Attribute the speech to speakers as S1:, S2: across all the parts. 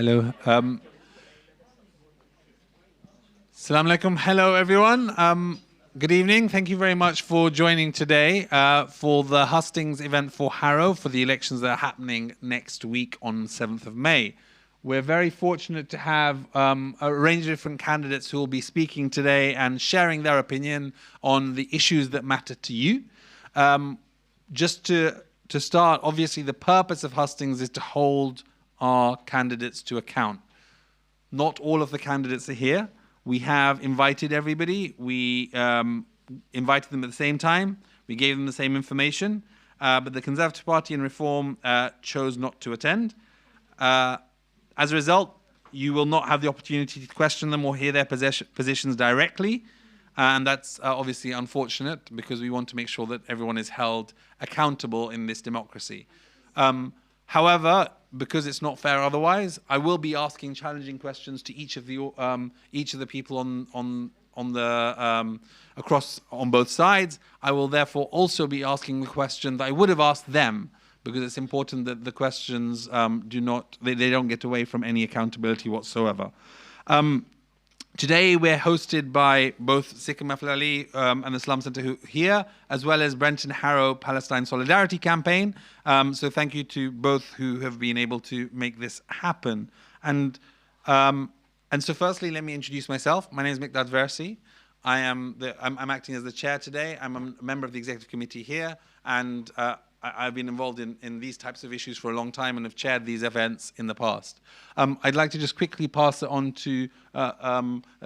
S1: Hello. Assalamu alaikum. Hello, everyone. Good evening. Thank you very much for joining today for the Hustings event for Harrow for the elections that are happening next week on 7th of May. We're very fortunate to have a range of different candidates who will be speaking today and sharing their opinion on the issues that matter to you. Just to start, obviously the purpose of Hustings is to hold our candidates to account. Not all of the candidates are here. We have invited everybody. We invited them at the same time. We gave them the same information. But the Conservative Party and Reform chose not to attend. As a result, you will not have the opportunity to question them or hear their positions directly. And that's obviously unfortunate because we want to make sure that everyone is held accountable in this democracy. However, because it's not fair otherwise, I will be asking challenging questions to each of the people on both sides. I will therefore also be asking the question that I would have asked them, because it's important that the questions they don't get away from any accountability whatsoever. Today we're hosted by both Sikh Maflali and the Slum Centre here, as well as Brent and Harrow Palestine Solidarity Campaign. So thank you to both who have been able to make this happen. And so firstly, let me introduce myself. My name is Murtagh Versi. I'm acting as the chair today. I'm a member of the executive committee here, and I've been involved in these types of issues for a long time and have chaired these events in the past. I'd like to just quickly pass it on to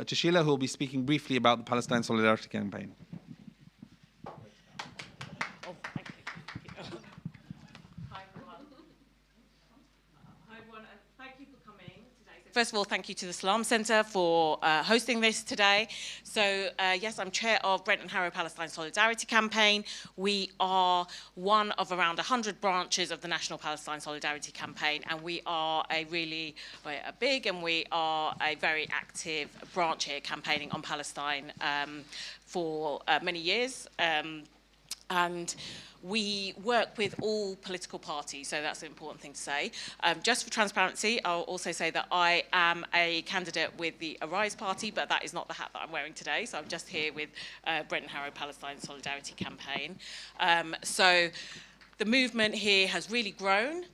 S1: Sheila, who will be speaking briefly about the Palestine Solidarity Campaign.
S2: First of all, thank you to the Slum Centre for hosting this today. So, yes, I'm chair of Brent and Harrow Palestine Solidarity Campaign. We are one of around 100 branches of the National Palestine Solidarity Campaign, and we are a big and we are a very active branch here campaigning on Palestine for many years. And we work with all political parties, so that's an important thing to say. Just for transparency, I'll also say that I am a candidate with the Arise Party, but that is not the hat that I'm wearing today, so I'm just here with Brent and Harrow Palestine Solidarity Campaign. So the movement here has really grown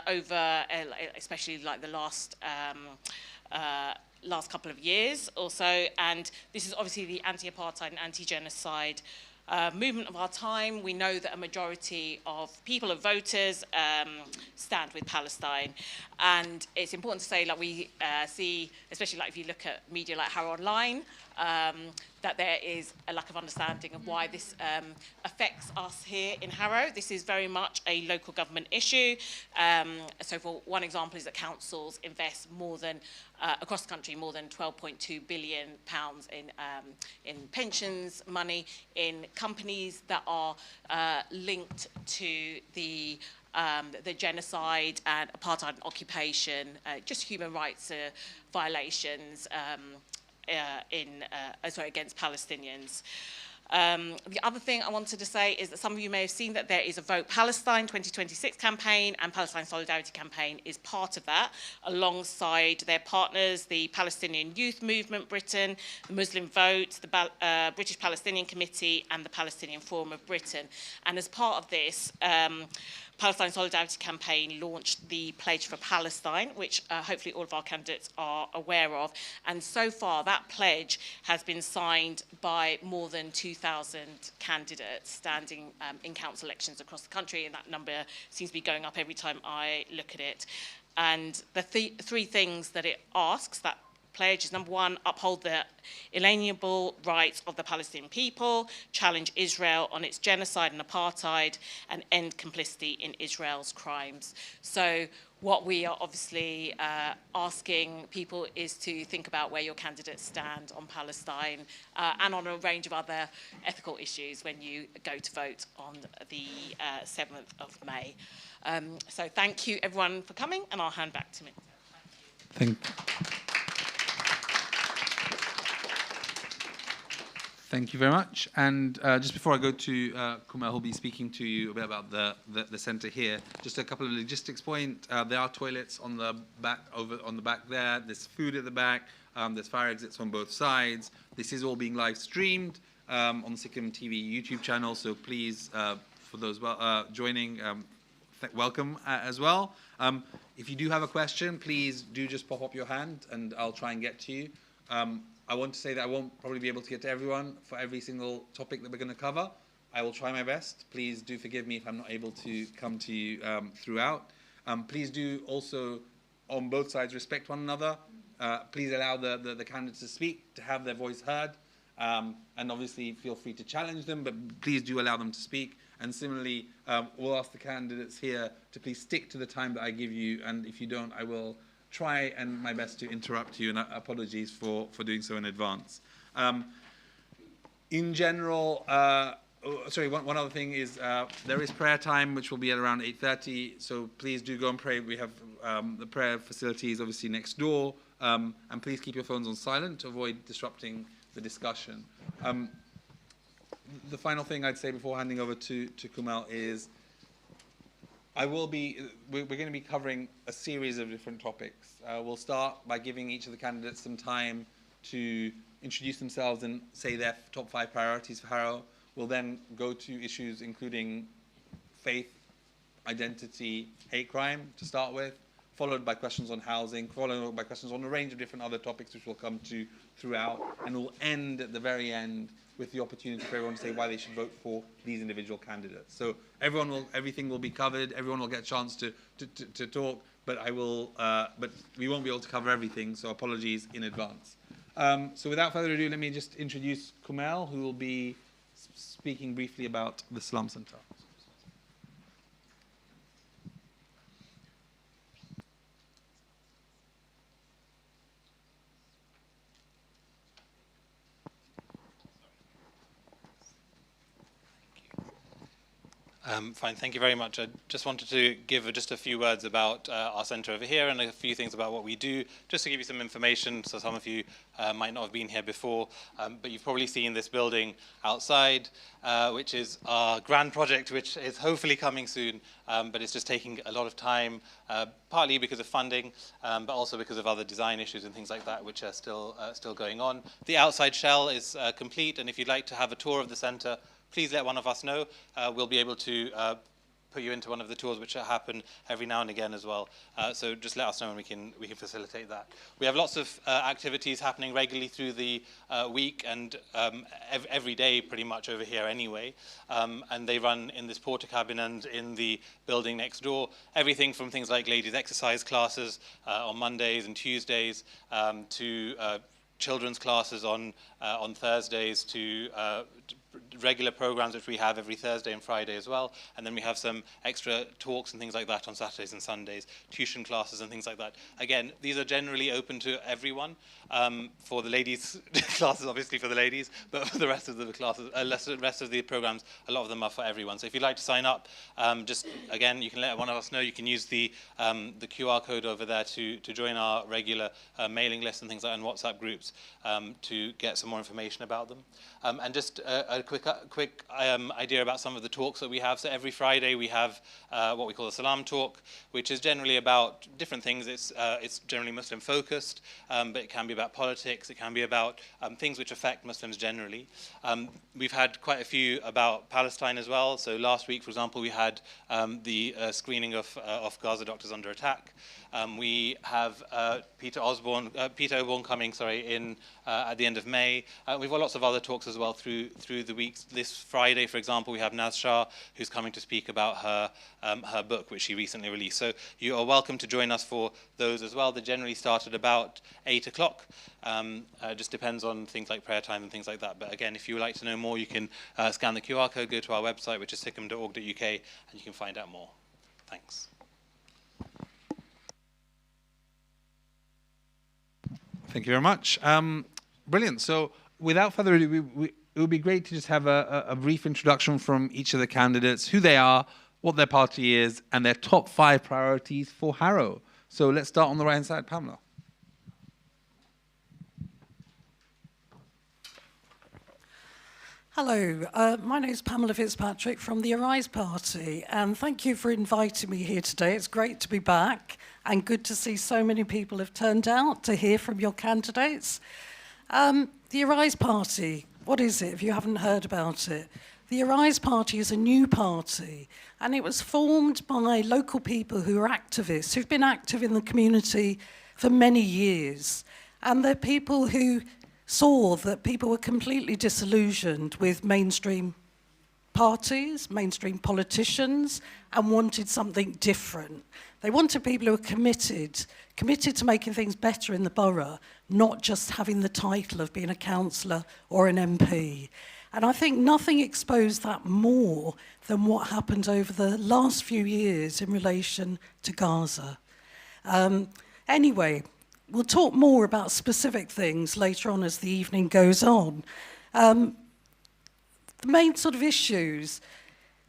S2: over, especially like the last couple of years or so, and this is obviously the anti-apartheid and anti-genocide movement of our time. We know that a majority of people, of voters, stand with Palestine, and it's important to say, like we see, especially like if you look at media like Harrow Online, that there is a lack of understanding of why this affects us here in Harrow. This is very much a local government issue. So for one example is that councils invest more than, across the country, more than £12.2 billion in pensions money, in companies that are linked to the genocide and apartheid occupation, just human rights violations against Palestinians. The other thing I wanted to say is that some of you may have seen that there is a Vote Palestine 2026 campaign, and Palestine Solidarity Campaign is part of that, alongside their partners, the Palestinian Youth Movement Britain, the Muslim Vote, the British Palestinian Committee, and the Palestinian Forum of Britain. And as part of this, Palestine Solidarity Campaign launched the Pledge for Palestine, which hopefully all of our candidates are aware of. And so far, that pledge has been signed by more than 2,000 candidates standing in council elections across the country, and that number seems to be going up every time I look at it. And the three things that it asks, that pledge, is number one, uphold the inalienable rights of the Palestinian people, challenge Israel on its genocide and apartheid, and end complicity in Israel's crimes. So what we are obviously asking people is to think about where your candidates stand on Palestine and on a range of other ethical issues when you go to vote on the 7th of May. So thank you everyone for coming, and I'll hand back to me.
S1: Thank Thank you very much. And just before I go to Kumail, who'll be speaking to you a bit about the centre here, just a couple of logistics points. There are toilets on the back, on the back there. There's food at the back. There's fire exits on both sides. This is all being live streamed on the Sikkim TV YouTube channel. So please, for those joining, welcome as well. If you do have a question, please do just pop up your hand, and I'll try and get to you. I want to say that I won't probably be able to get to everyone for every single topic that we're going to cover. I will try my best. Please do forgive me if I'm not able to come to you throughout. Please do also, on both sides, respect one another. Please allow the candidates to speak, to have their voice heard. And obviously, feel free to challenge them, but please do allow them to speak. And similarly, we'll ask the candidates here to please stick to the time that I give you. And if you don't, I will try and my best to interrupt you, and apologies for doing so in advance. In general, sorry, one other thing is there is prayer time, which will be at around 8:30, so please do go and pray. We have the prayer facilities obviously next door, and please keep your phones on silent to avoid disrupting the discussion. The final thing I'd say before handing over to Kumail is we're going to be covering a series of different topics. We'll start by giving each of the candidates some time to introduce themselves and say their top 5 priorities for Harrow. We'll then go to issues including faith, identity, hate crime to start with, followed by questions on housing, followed by questions on a range of different other topics which we'll come to throughout, and we'll end at the very end with the opportunity for everyone to say why they should vote for these individual candidates. So everything will be covered. Everyone will get a chance to talk, but but we won't be able to cover everything. So apologies in advance. So without further ado, let me just introduce Kumail, who will be speaking briefly about the Slum Centre.
S3: Fine, thank you very much. I just wanted to give just a few words about our centre over here and a few things about what we do, just to give you some information. So some of you might not have been here before, but you've probably seen this building outside, which is our grand project, which is hopefully coming soon, but it's just taking a lot of time, partly because of funding, but also because of other design issues and things like that, which are still going on. The outside shell is complete, and if you'd like to have a tour of the centre, please let one of us know. We'll be able to put you into one of the tours, which happen every now and again as well. So just let us know, and we can facilitate that. We have lots of activities happening regularly through the week and every day, pretty much over here anyway. And they run in this porter cabin and in the building next door. Everything from things like ladies' exercise classes on Mondays and Tuesdays to children's classes on Thursdays to regular programs which we have every Thursday and Friday as well, and then we have some extra talks and things like that on Saturdays and Sundays, tuition classes and things like that. Again, these are generally open to everyone. For the ladies' classes, obviously for the ladies, but for the rest of the classes, the rest of the programs, a lot of them are for everyone. So if you'd like to sign up, just again, you can let one of us know. You can use the QR code over there to join our regular mailing list and things like that, and WhatsApp groups to get some more information about them. And just a quick idea about some of the talks that we have. So every Friday we have what we call a Salam talk, which is generally about different things. It's generally Muslim focused, but it can be about politics. It can be about things which affect Muslims generally. We've had quite a few about Palestine as well. So last week, for example, we had the screening of Gaza doctors under attack. We have Peter Oborne coming, in at the end of May. We've got lots of other talks as well through the weeks. This Friday, for example, we have Naz Shah, who's coming to speak about her book, which she recently released. So you are welcome to join us for those as well. They generally start at about 8 o'clock. Just depends on things like prayer time and things like that. But again, if you would like to know more, you can scan the QR code, go to our website, which is sikkim.org.uk, and you can find out more. Thanks.
S1: Thank you very much. Brilliant. So without further ado, it would be great to just have a brief introduction from each of the candidates, who they are, what their party is, and their top 5 priorities for Harrow. So let's start on the right-hand side. Pamela.
S4: Hello, my name is Pamela Fitzpatrick from the Arise Party, and thank you for inviting me here today. It's great to be back, and good to see so many people have turned out to hear from your candidates. The Arise Party, what is it if you haven't heard about it? The Arise Party is a new party, and it was formed by local people who are activists, who've been active in the community for many years. And they're people who saw that people were completely disillusioned with mainstream parties, mainstream politicians, and wanted something different. They wanted people who were committed to making things better in the borough, not just having the title of being a councillor or an MP. And I think nothing exposed that more than what happened over the last few years in relation to Gaza. Anyway, we'll talk more about specific things later on as the evening goes on. The main sort of issues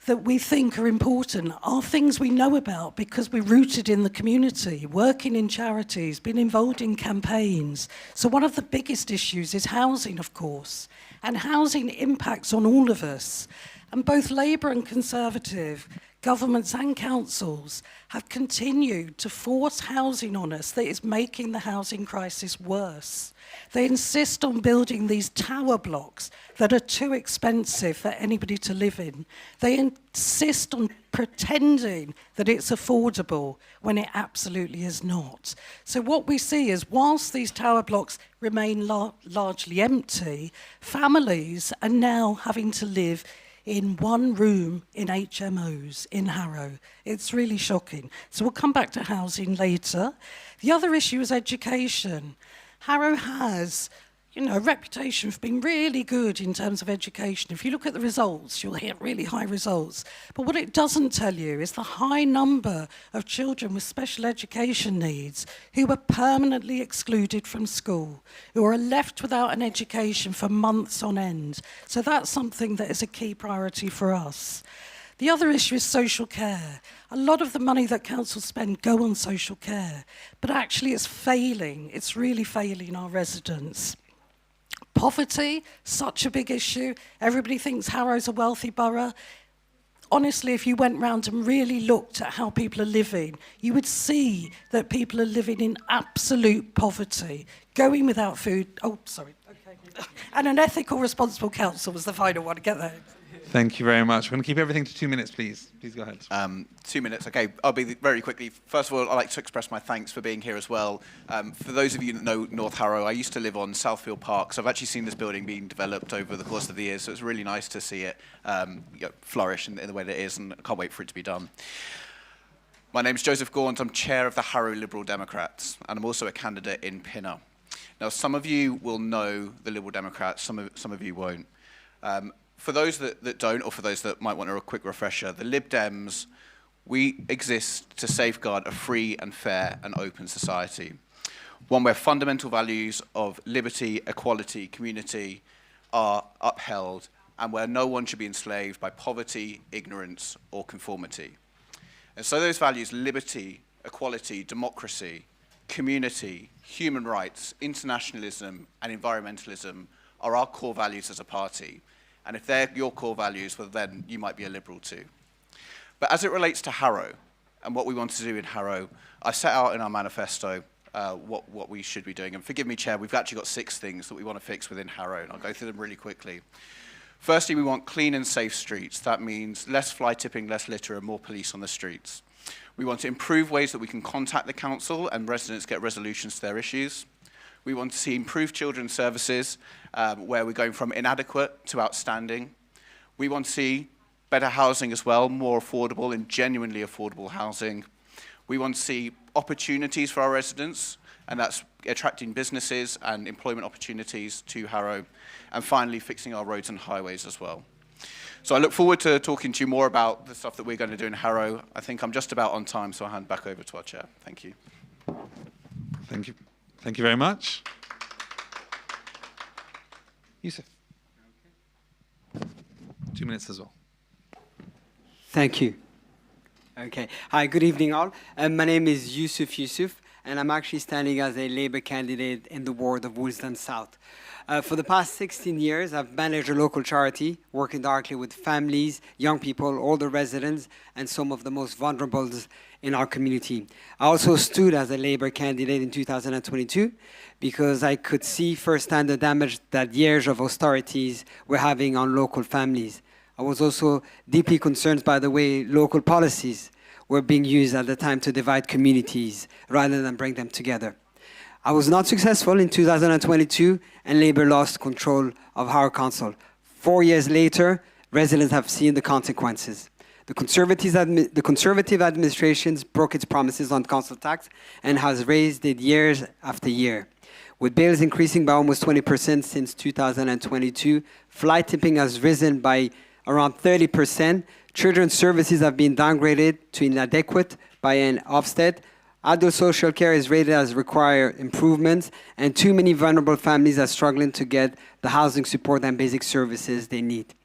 S4: that we think are important are things we know about because we're rooted in the community, working in charities, been involved in campaigns. So one of the biggest issues is housing, of course, and housing impacts on all of us. And both Labour and Conservative governments and councils have continued to force housing on us that is making the housing crisis worse. They insist on building these tower blocks that are too expensive for anybody to live in. They insist on pretending that it's affordable when it absolutely is not. So what we see is whilst these tower blocks remain largely empty, families are now having to live in one room in HMOs in Harrow. It's really shocking. So we'll come back to housing later. The other issue is education. Harrow has, a reputation for being really good in terms of education. If you look at the results, you'll hit really high results. But what it doesn't tell you is the high number of children with special education needs who were permanently excluded from school, who are left without an education for months on end. So that's something that is a key priority for us. The other issue is social care. A lot of the money that councils spend go on social care, but actually it's failing. It's really failing our residents. Poverty, such a big issue. Everybody thinks Harrow's a wealthy borough. Honestly, if you went round and really looked at how people are living, you would see that people are living in absolute poverty, going without food. Oh, sorry. Okay. And an ethical, responsible council was the final one. Get that.
S1: Thank you very much. We're going to keep everything to 2 minutes, please. Please go ahead.
S5: 2 minutes, okay. I'll be very quickly. First of all, I'd like to express my thanks for being here as well. For those of you that know North Harrow, I used to live on Southfield Park, so I've actually seen this building being developed over the course of the years, so it's really nice to see it flourish in the way that it is, and I can't wait for it to be done. My name's Joseph Gaunt. I'm chair of the Harrow Liberal Democrats, and I'm also a candidate in Pinner. Now, some of you will know the Liberal Democrats, some of you won't. For those that don't, or for those that might want a quick refresher, the Lib Dems, we exist to safeguard a free and fair and open society, one where fundamental values of liberty, equality, community are upheld, and where no one should be enslaved by poverty, ignorance, or conformity. And so those values, liberty, equality, democracy, community, human rights, internationalism, and environmentalism are our core values as a party. And if they're your core values, well, then you might be a Liberal too. But as it relates to Harrow and what we want to do in Harrow, I set out in our manifesto what we should be doing. And forgive me, Chair, we've actually got 6 things that we want to fix within Harrow, and I'll go through them really quickly. Firstly, we want clean and safe streets. That means less fly tipping, less litter, and more police on the streets. We want to improve ways that we can contact the council and residents get resolutions to their issues. We want to see improved children's services, where we're going from inadequate to outstanding. We want to see better housing as well, more affordable and genuinely affordable housing. We want to see opportunities for our residents, and that's attracting businesses and employment opportunities to Harrow. And finally, fixing our roads and highways as well. So I look forward to talking to you more about the stuff that we're going to do in Harrow. I think I'm just about on time, so I'll hand back over to our chair. Thank you.
S1: Thank you. Thank you very much. Yusuf. 2 minutes as well.
S6: Thank you. Okay. Hi, good evening all. My name is Yusuf, and I'm actually standing as a Labour candidate in the ward of Woolston South. For the past 16 years, I've managed a local charity, working directly with families, young people, older residents, and some of the most vulnerable in our community. I also stood as a Labour candidate in 2022 because I could see firsthand the damage that years of austerities were having on local families. I was also deeply concerned by the way local policies were being used at the time to divide communities rather than bring them together. I was not successful in 2022, and Labour lost control of Harrow Council. 4 years later, residents have seen the consequences. The Conservative administrations broke its promises on council tax and has raised it years after year. With bills increasing by almost 20% since 2022, fly tipping has risen by around 30%, children's services have been downgraded to inadequate by an Ofsted, adult social care is rated as require improvements, and too many vulnerable families are struggling to get the housing support and basic services they need.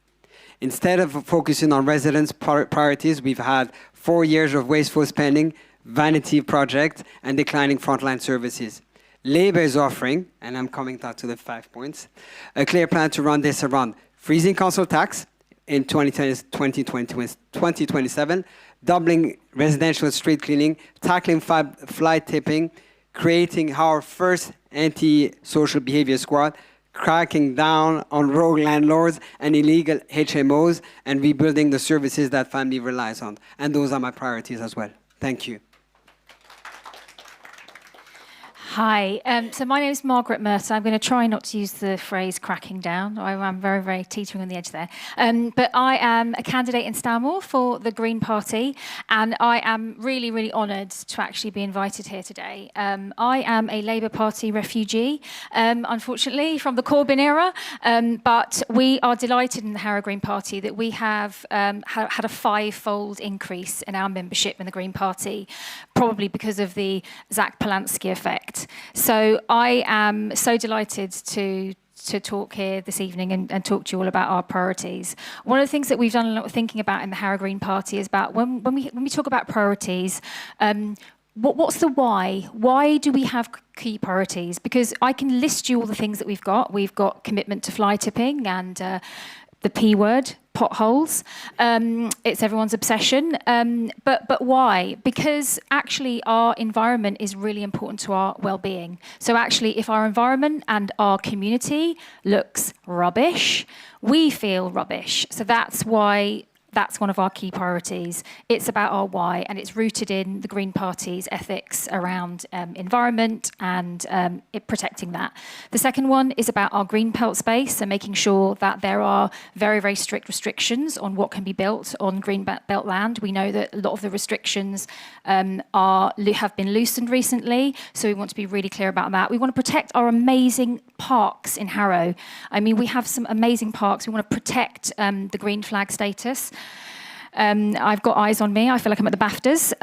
S6: Instead of focusing on residents' priorities, we've had 4 years of wasteful spending, vanity projects, and declining frontline services. Labour is offering, and I'm coming back to the 5 points, a clear plan to run this around freezing council tax in 2027, doubling residential street cleaning, tackling fly tipping, creating our first anti-social behavior squad, cracking down on rogue landlords and illegal HMOs, and rebuilding the services that family relies on. And those are my priorities as well. Thank you.
S7: Hi, so my name is Margaret Murtagh. I'm going to try not to use the phrase cracking down. I'm very, very teetering on the edge there. But I am a candidate in Stanmore for the Green Party, and I am really, really honoured to actually be invited here today. I am a Labour Party refugee, unfortunately, from the Corbyn era, but we are delighted in the Harrow Green Party that we have had a 5-fold increase in our membership in the Green Party, probably because of the Zach Polanski effect. So I am so delighted to talk here this evening and talk to you all about our priorities. One of the things that we've done a lot of thinking about in the Harrow Green Party is about when we talk about priorities, what's the why? Why do we have key priorities? Because I can list you all the things that we've got. We've got commitment to fly tipping and the P word, potholes. It's everyone's obsession. But why? Because actually our environment is really important to our well-being. So actually if our environment and our community looks rubbish, we feel rubbish. So that's why that's one of our key priorities. It's about our why, and it's rooted in the Green Party's ethics around environment and protecting that. The second one is about our green belt space and making sure that there are very, very strict restrictions on what can be built on green belt land. We know that a lot of the restrictions have been loosened recently, so we want to be really clear about that. We want to protect our amazing parks in Harrow. I mean, we have some amazing parks. We want to protect the green flag status. I've got eyes on me. I feel like I'm at the BAFTAs.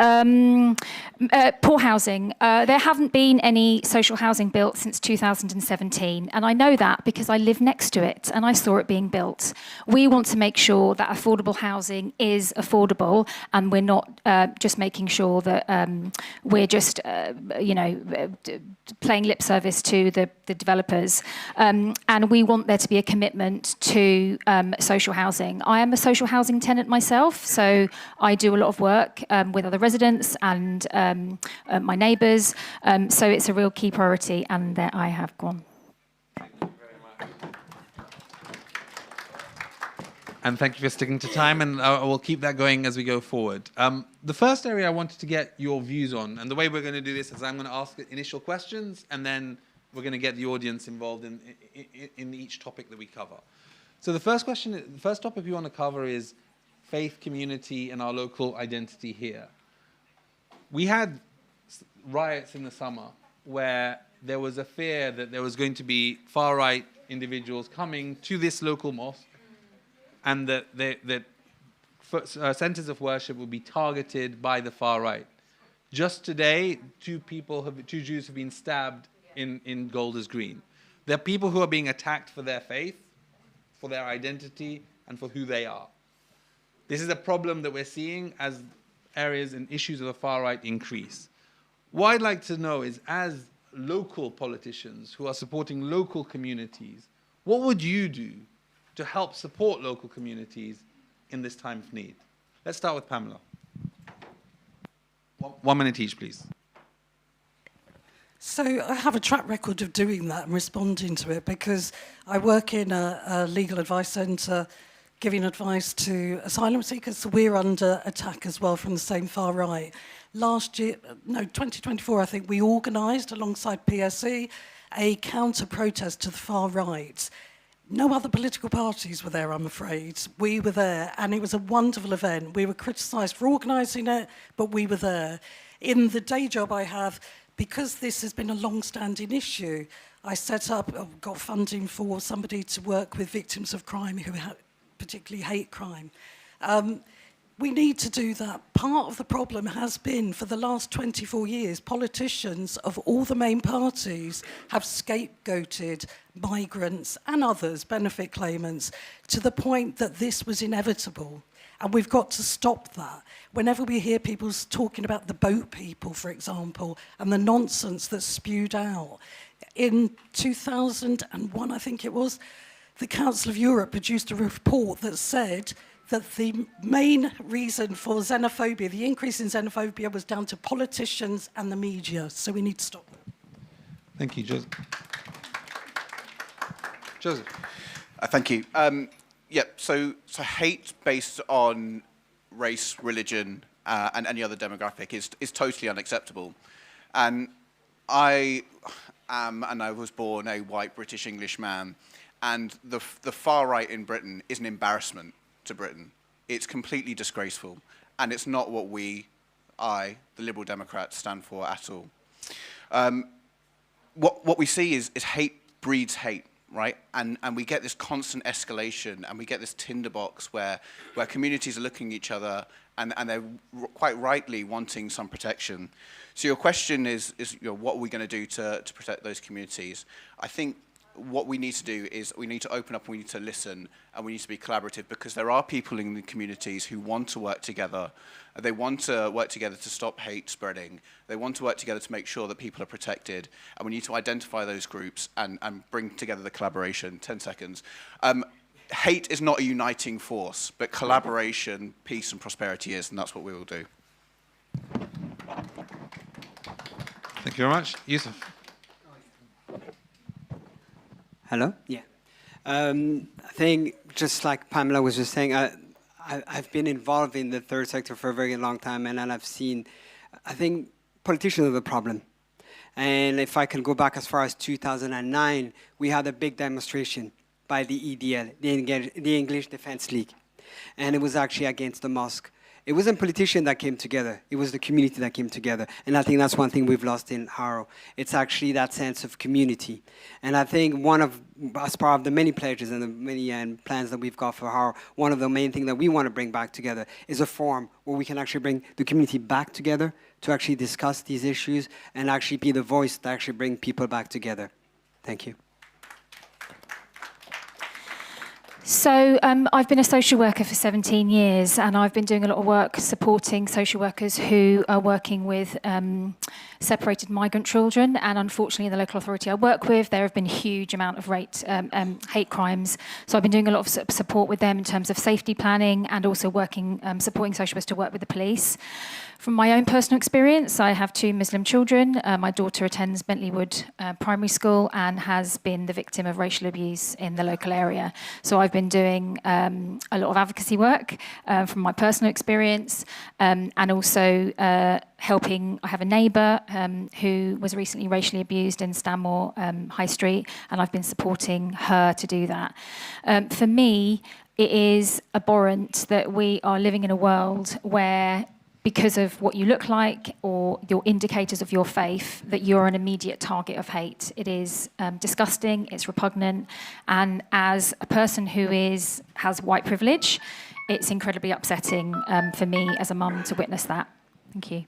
S7: Poor housing. There haven't been any social housing built since 2017. And I know that because I live next to it and I saw it being built. We want to make sure that affordable housing is affordable, and we're not just making sure that we're just, playing lip service to the developers. And we want there to be a commitment to social housing. I am a social housing tenant myself. So I do a lot of work with other residents and my neighbours. So it's a real key priority, and there I have gone.
S1: Thank you very much. And thank you for sticking to time, and I will keep that going as we go forward. The first area I wanted to get your views on, and the way we're going to do this is I'm going to ask initial questions, and then we're going to get the audience involved in each topic that we cover. So the first topic we want to cover is faith, community, and our local identity here. We had riots in the summer where there was a fear that there was going to be far-right individuals coming to this local mosque, and that centers of worship would be targeted by the far-right. Just today, two Jews have been stabbed in Golders Green. There are people who are being attacked for their faith, for their identity, and for who they are. This is a problem that we're seeing as areas and issues of the far right increase. what I'd like to know is, as local politicians who are supporting local communities, what would you do to help support local communities in this time of need? Let's start with Pamela. 1 minute each, please.
S4: So I have a track record of doing that and responding to it because I work in a legal advice centre giving advice to asylum seekers. So we're under attack as well from the same far right. Last year, 2024, I think we organised alongside PSE a counter-protest to the far right. No other political parties were there, I'm afraid. We were there, and it was a wonderful event. We were criticised for organising it, but we were there. In the day job I have, because this has been a long-standing issue, I set up, got funding for somebody to work with victims of crime who have particularly hate crime. We need to do that. Part of the problem has been, for the last 24 years, politicians of all the main parties have scapegoated migrants and others, benefit claimants, to the point that this was inevitable. And we've got to stop that. Whenever we hear people talking about the boat people, for example, and the nonsense that's spewed out, in 2001, I think it was, the Council of Europe produced a report that said that the main reason for xenophobia, the increase in xenophobia, was down to politicians and the media. So we need to stop that.
S1: Thank you, Joseph. Joseph.
S5: Thank you. So hate based on race, religion, and any other demographic is totally unacceptable. And I was born a white British English man, and the far right in Britain is an embarrassment to Britain. It's completely disgraceful, and it's not what the Liberal Democrats, stand for at all. What we see is hate breeds hate, right? And we get this constant escalation, and we get this tinderbox where communities are looking at each other, and they're quite rightly wanting some protection. So your question is what are we going to do to protect those communities? I think what we need to do is we need to open up, we need to listen, and we need to be collaborative, because there are people in the communities who want to work together. They want to work together to stop hate spreading. They want to work together to make sure that people are protected. And we need to identify those groups and bring together the collaboration. 10 seconds. Hate is not a uniting force, but collaboration, peace, and prosperity is, and that's what we will do.
S1: Thank you very much. Yusuf.
S6: Hello? Yeah. I think, just like Pamela was just saying, I've been involved in the third sector for a very long time, and I've seen, I think politicians are the problem. And if I can go back as far as 2009, we had a big demonstration by the EDL, the English Defence League. And it was actually against the mosque. It wasn't politicians that came together. It was the community that came together. And I think that's one thing we've lost in Harrow. It's actually that sense of community. And I think as part of the many pledges and the many plans that we've got for Harrow, one of the main things that we want to bring back together is a forum where we can actually bring the community back together to actually discuss these issues and actually be the voice to actually bring people back together. Thank you.
S7: So I've been a social worker for 17 years, and I've been doing a lot of work supporting social workers who are working with separated migrant children. And unfortunately, in the local authority I work with, there have been a huge amount of hate crimes. So I've been doing a lot of support with them in terms of safety planning, and also working, supporting social workers to work with the police. From my own personal experience, I have 2 Muslim children. My daughter attends Bentley Wood Primary School and has been the victim of racial abuse in the local area. So I've been doing a lot of advocacy work from my personal experience, and also helping. I have a neighbour who was recently racially abused in Stanmore High Street, and I've been supporting her to do that. For me, it is abhorrent that we are living in a world where, because of what you look like or your indicators of your faith, that you're an immediate target of hate. It is disgusting, it's repugnant, and as a person who has white privilege, it's incredibly upsetting for me as a mum to witness that. Thank you.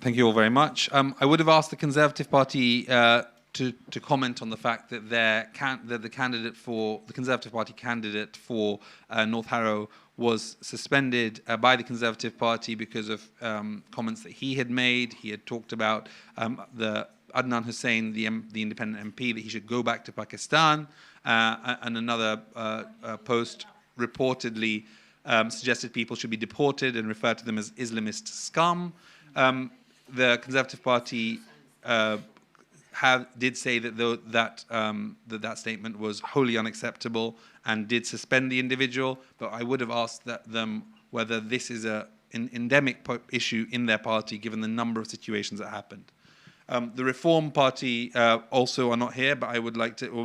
S1: Thank you all very much. I would have asked the Conservative Party to comment on the fact that the Conservative Party candidate for North Harrow was suspended by the Conservative Party because of comments that he had made. He had talked about the Adnan Hussain, the independent MP, that he should go back to Pakistan, and another post reportedly suggested people should be deported and referred to them as Islamist scum. The Conservative Party did say that that statement was wholly unacceptable and did suspend the individual, but I would have asked them whether this is an endemic issue in their party, given the number of situations that happened. The Reform Party also are not here, but I would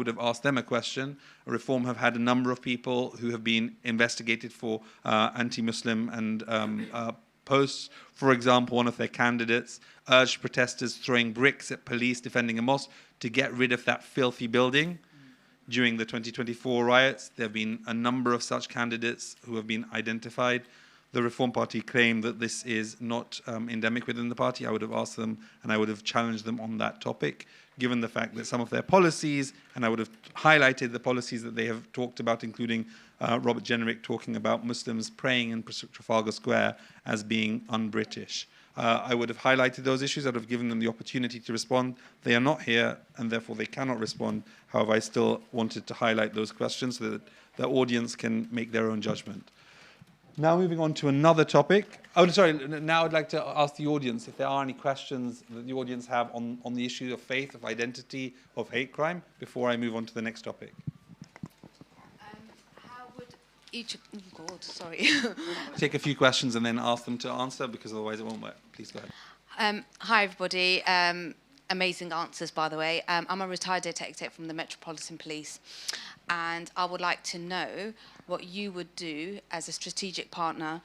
S1: have asked them a question. Reform have had a number of people who have been investigated for anti-Muslim and posts. For example, one of their candidates urged protesters throwing bricks at police defending a mosque to get rid of that filthy building. During the 2024 riots, there have been a number of such candidates who have been identified. The Reform Party claim that this is not endemic within the party. I would have asked them and I would have challenged them on that topic, given the fact that some of their policies, and I would have highlighted the policies that they have talked about, including Robert Jenrick talking about Muslims praying in Trafalgar Square as being un-British. I would have highlighted those issues. I would have given them the opportunity to respond. They are not here, and therefore they cannot respond. However, I still wanted to highlight those questions so that the audience can make their own judgment. Now moving on to another topic. Oh, sorry, now I'd like to ask the audience if there are any questions that the audience have on the issue of faith, of identity, of hate crime, before I move on to the next topic.
S8: How would each... Oh God, sorry.
S1: Take a few questions and then ask them to answer, because otherwise it won't work. Please go ahead.
S8: Hi, everybody. Amazing answers, by the way. I'm a retired detective from the Metropolitan Police, and I would like to know what you would do as a strategic partner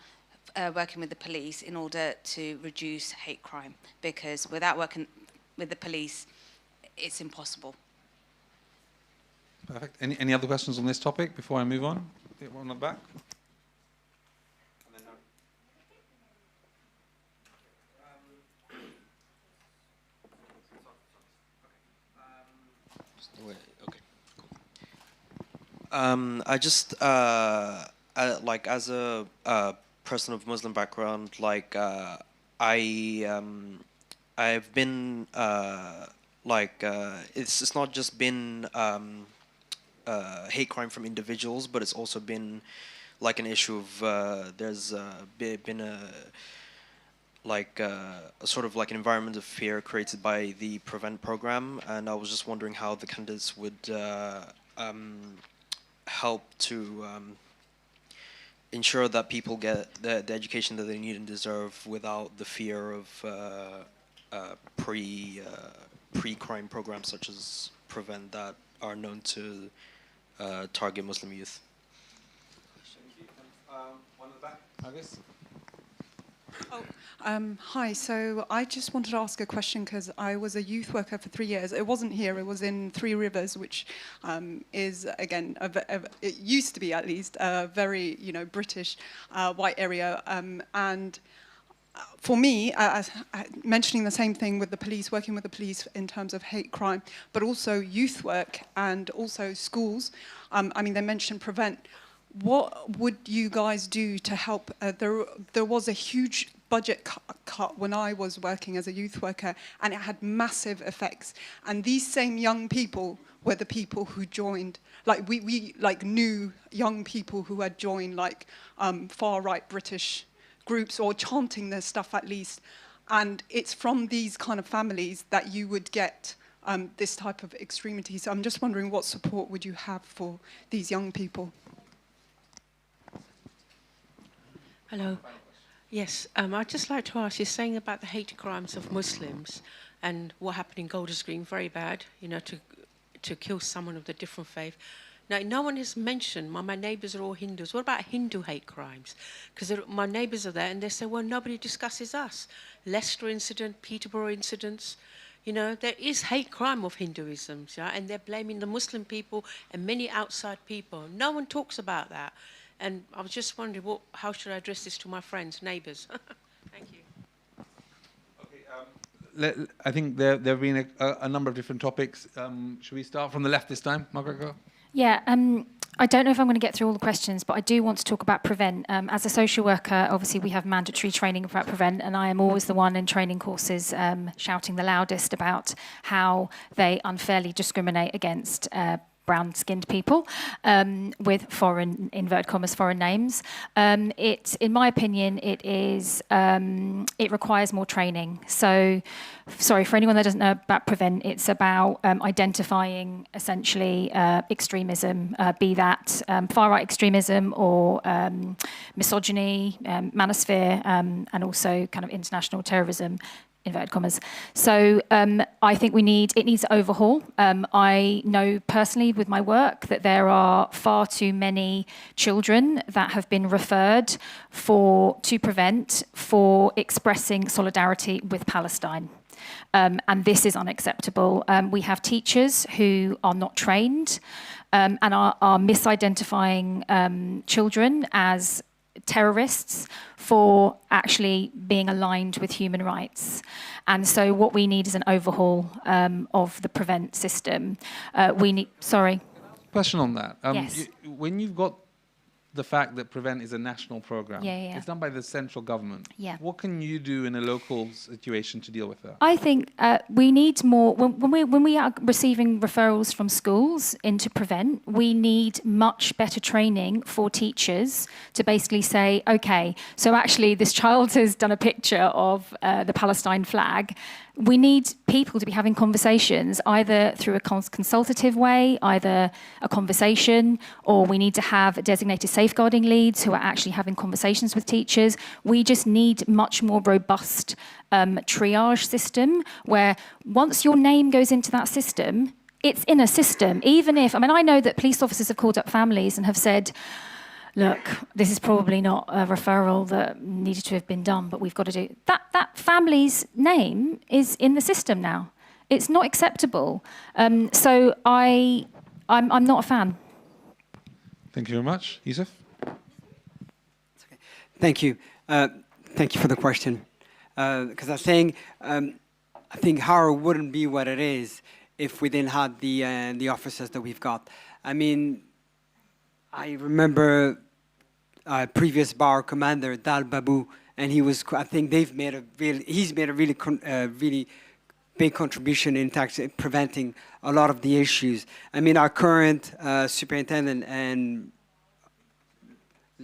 S8: working with the police in order to reduce hate crime, because without working with the police, it's impossible.
S1: Perfect. Any other questions on this topic before I move on? One on the back.
S9: I just like, as a person of Muslim background, like I've been it's not just been hate crime from individuals, but it's also been like an issue of there's been a sort of like an environment of fear created by the Prevent program, and I was just wondering how the candidates would help to ensure that people get the education that they need and deserve without the fear of pre-crime programs such as Prevent that are known to target Muslim youth.
S1: One in the back, I guess.
S10: Hi, so I just wanted to ask a question because I was a youth worker for 3 years. It wasn't here, it was in Three Rivers, which is, again, it used to be at least, a very, British white area. And for me, mentioning the same thing with the police, working with the police in terms of hate crime, but also youth work and also schools. I mean, they mentioned Prevent. What would you guys do to help? There was a huge budget cut when I was working as a youth worker, and it had massive effects. And these same young people were the people who joined. Like we knew young people who had joined far-right British groups, or chanting their stuff at least. And it's from these kind of families that you would get this type of extremity. So I'm just wondering, what support would you have for these young people?
S11: Hello. Yes, I'd just like to ask, you're saying about the hate crimes of Muslims and what happened in Golders Green, very bad, to kill someone of a different faith. Now, no one has mentioned, my neighbours are all Hindus. What about Hindu hate crimes? Because my neighbours are there and they say, well, nobody discusses us. Leicester incident, Peterborough incidents. There is hate crime of Hinduism, and they're blaming the Muslim people and many outside people. No one talks about that. And I was just wondering, how should I address this to my friends, neighbours? Thank you.
S1: Okay, I think there have been a number of different topics. Should we start from the left this time, Margaret? Go.
S7: Yeah, I don't know if I'm going to get through all the questions, but I do want to talk about Prevent. As a social worker, obviously we have mandatory training about Prevent, and I am always the one in training courses shouting the loudest about how they unfairly discriminate against brown-skinned people with foreign, inverted commas, foreign names. In my opinion, it requires more training. So, sorry, for anyone that doesn't know about Prevent, it's about identifying essentially extremism, be that far-right extremism or misogyny, manosphere, and also kind of international terrorism, inverted commas. So I think it needs overhaul. I know personally with my work that there are far too many children that have been referred to Prevent for expressing solidarity with Palestine. And this is unacceptable. We have teachers who are not trained and are misidentifying children as terrorists for actually being aligned with human rights. And so what we need is an overhaul of the Prevent system.
S1: Question on that.
S7: Yes.
S1: When you've got the fact that Prevent is a national program,
S7: Yeah.
S1: it's done by the central government.
S7: Yeah.
S1: What can you do in a local situation to deal with that?
S7: I think we need more, when we are receiving referrals from schools into Prevent, we need much better training for teachers to basically say, okay, so actually this child has done a picture of the Palestine flag. We need people to be having conversations either through a consultative way, either a conversation, or we need to have designated safeguarding leads who are actually having conversations with teachers. We just need much more robust triage system where once your name goes into that system, it's in a system. Even if, I know that police officers have called up families and have said, look, this is probably not a referral that needed to have been done, but we've got to do that. That family's name is in the system now. It's not acceptable. So I'm not a fan.
S1: Thank you very much. Yusuf?
S6: Thank you. Thank you for the question. Because I think Harrow wouldn't be what it is if we didn't have the officers that we've got. I remember previous bar commander Dal Babu, and I think he's made a really big contribution in preventing a lot of the issues. Our current superintendent and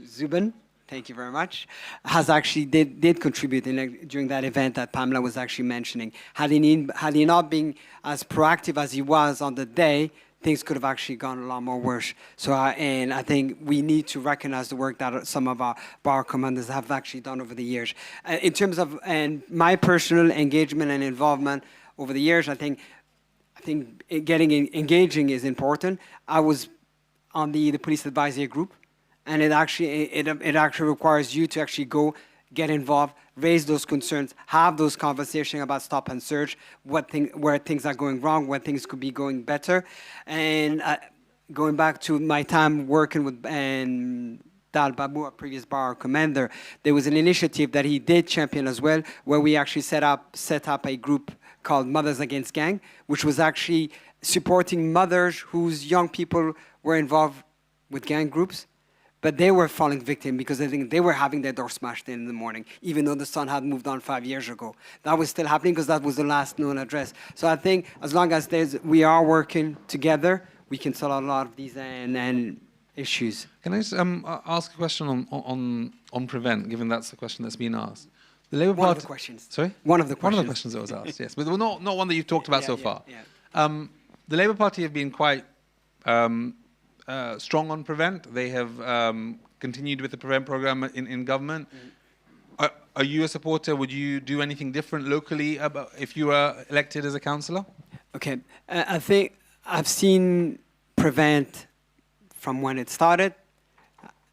S6: Zubin, thank you very much, has actually did contribute during that event that Pamela was actually mentioning. Had he not been as proactive as he was on the day, things could have actually gone a lot more worse. So, and I think we need to recognize the work that some of our bar commanders have actually done over the years. In terms of my personal engagement and involvement over the years, I think engaging is important. I was on the police advisory group, and it actually requires you to actually go get involved, raise those concerns, have those conversations about stop and search, where things are going wrong, where things could be going better. And going back to my time working with Dal Babu, a previous bar commander, there was an initiative that he did champion as well, where we actually set up a group called Mothers Against Gang, which was actually supporting mothers whose young people were involved with gang groups. But they were falling victim because I think they were having their door smashed in the morning, even though the son had moved on 5 years ago. That was still happening because that was the last known address. So I think as long as we are working together, we can solve a lot of these issues.
S1: Can I just ask a question on Prevent, given that's the question that's been asked? The Labour Party.
S6: One of the questions.
S1: Sorry?
S6: One of the questions.
S1: One of the questions that was asked, yes. But not one that you've talked about so far. Yeah. The Labour Party have been quite strong on Prevent. They have continued with the Prevent program in government. Are you a supporter? Would you do anything different locally if you were elected as a councillor?
S6: Okay. I think I've seen Prevent from when it started,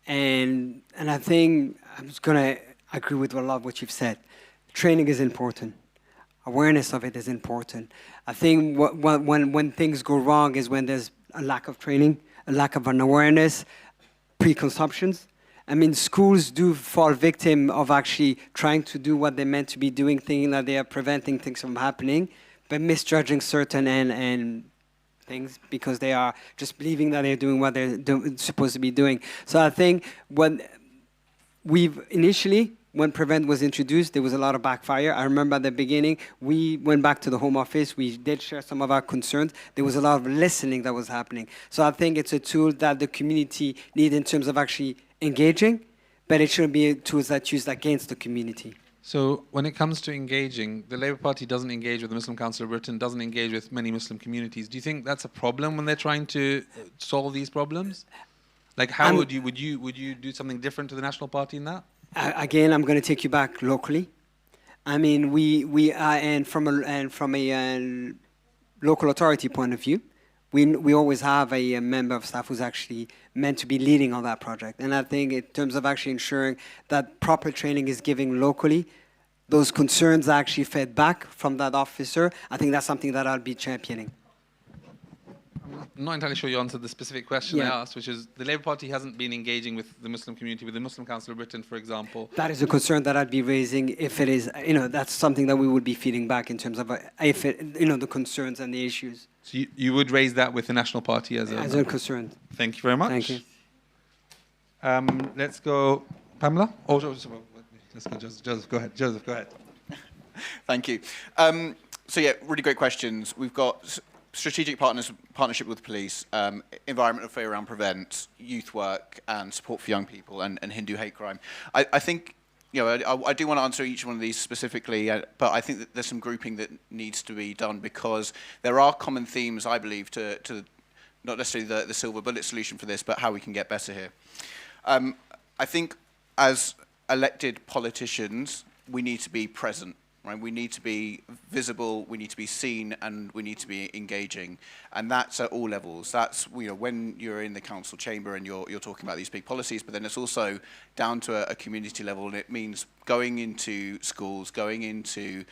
S6: and I think I'm just going to agree with a lot of what you've said. Training is important. Awareness of it is important. I think when things go wrong is when there's a lack of training, a lack of an awareness, preconceptions. Schools do fall victim of actually trying to do what they're meant to be doing, thinking that they are preventing things from happening, but misjudging certain and things because they are just believing that they're doing what they're supposed to be doing. So I think when Prevent was introduced, there was a lot of backfire. I remember at the beginning, we went back to the Home Office. We did share some of our concerns. There was a lot of listening that was happening. So I think it's a tool that the community need in terms of actually engaging, but it shouldn't be a tool that's used against the community.
S1: So when it comes to engaging, the Labour Party doesn't engage with the Muslim Council of Britain, doesn't engage with many Muslim communities. Do you think that's a problem when they're trying to solve these problems? Like, how would you do something different to the National Party in that?
S6: Again, I'm going to take you back locally. I mean, we are, and from a local authority point of view, we always have a member of staff who's actually meant to be leading on that project. And I think in terms of actually ensuring that proper training is given locally, those concerns are actually fed back from that officer. I think that's something that I'll be championing.
S1: I'm not entirely sure you answered the specific question I asked, which is the Labour Party hasn't been engaging with the Muslim community, with the Muslim Council of Britain, for example.
S6: That is a concern that I'd be raising if it is, that's something that we would be feeding back in terms of, the concerns and the issues.
S1: So you would raise that with the National Party as
S6: a concern.
S1: Thank you very much.
S6: Thank you.
S1: Let's go, Pamela? Oh, Joseph. Let's go, Joseph. Go ahead. Joseph, go ahead.
S5: Thank you. So yeah, really great questions. We've got strategic partnership with police, environmental fear around Prevent, youth work, and support for young people, and Hindu hate crime. I think, I do want to answer each one of these specifically, but I think that there's some grouping that needs to be done because there are common themes, I believe, to not necessarily the silver bullet solution for this, but how we can get better here. I think as elected politicians, we need to be present. Right? We need to be visible, we need to be seen, and we need to be engaging. And that's at all levels. That's when you're in the council chamber and you're talking about these big policies, but then it's also down to a community level, and it means going into schools, going into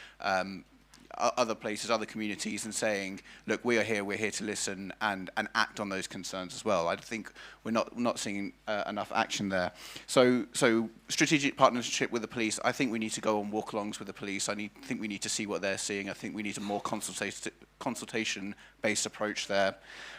S5: other places, other communities, and saying, look, we're here to listen and act on those concerns as well. I think we're not seeing enough action there. So strategic partnership with the police, I think we need to go on walk-alongs with the police. I think we need to see what they're seeing. I think we need a more consultation-based approach there.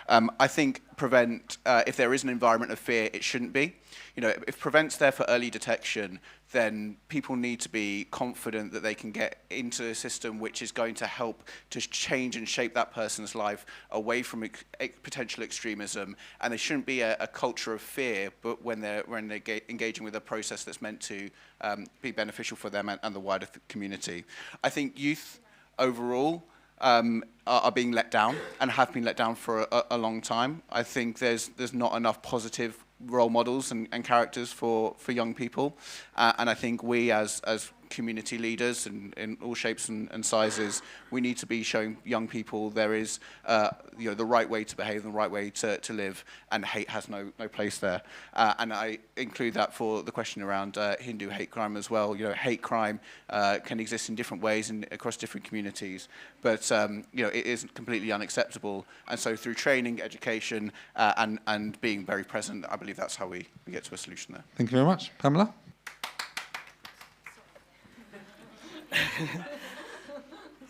S5: I think Prevent, if there is an environment of fear, it shouldn't be. If Prevent's there for early detection, then people need to be confident that they can get into a system which is going to help to change and shape that person's life away from potential extremism. And there shouldn't be a culture of fear, but when they're engaging with a process that's meant to be beneficial for them and the wider community. I think youth overall are being let down and have been let down for a long time. I think there's not enough positive role models and characters for young people, and I think we as community leaders in all shapes and sizes, we need to be showing young people there is the right way to behave and the right way to live, and hate has no place there. And I include that for the question around Hindu hate crime as well. Hate crime can exist in different ways and across different communities, but it isn't completely unacceptable. And so through training, education, and being very present, I believe that's how we get to a solution there.
S1: Thank you very much. Pamela?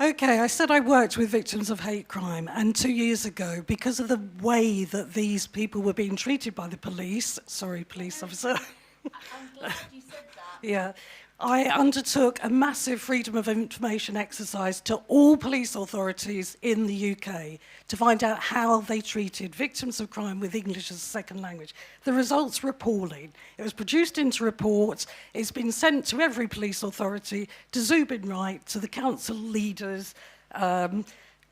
S4: Okay, I said I worked with victims of hate crime, and 2 years ago, because of the way that these people were being treated by the police, sorry, police officer.
S7: I'm glad you said that.
S4: Yeah, I undertook a massive freedom of information exercise to all police authorities in the UK to find out how they treated victims of crime with English as a second language. The results were appalling. It was produced into reports. It's been sent to every police authority, to Zubin Wright, to the council leaders.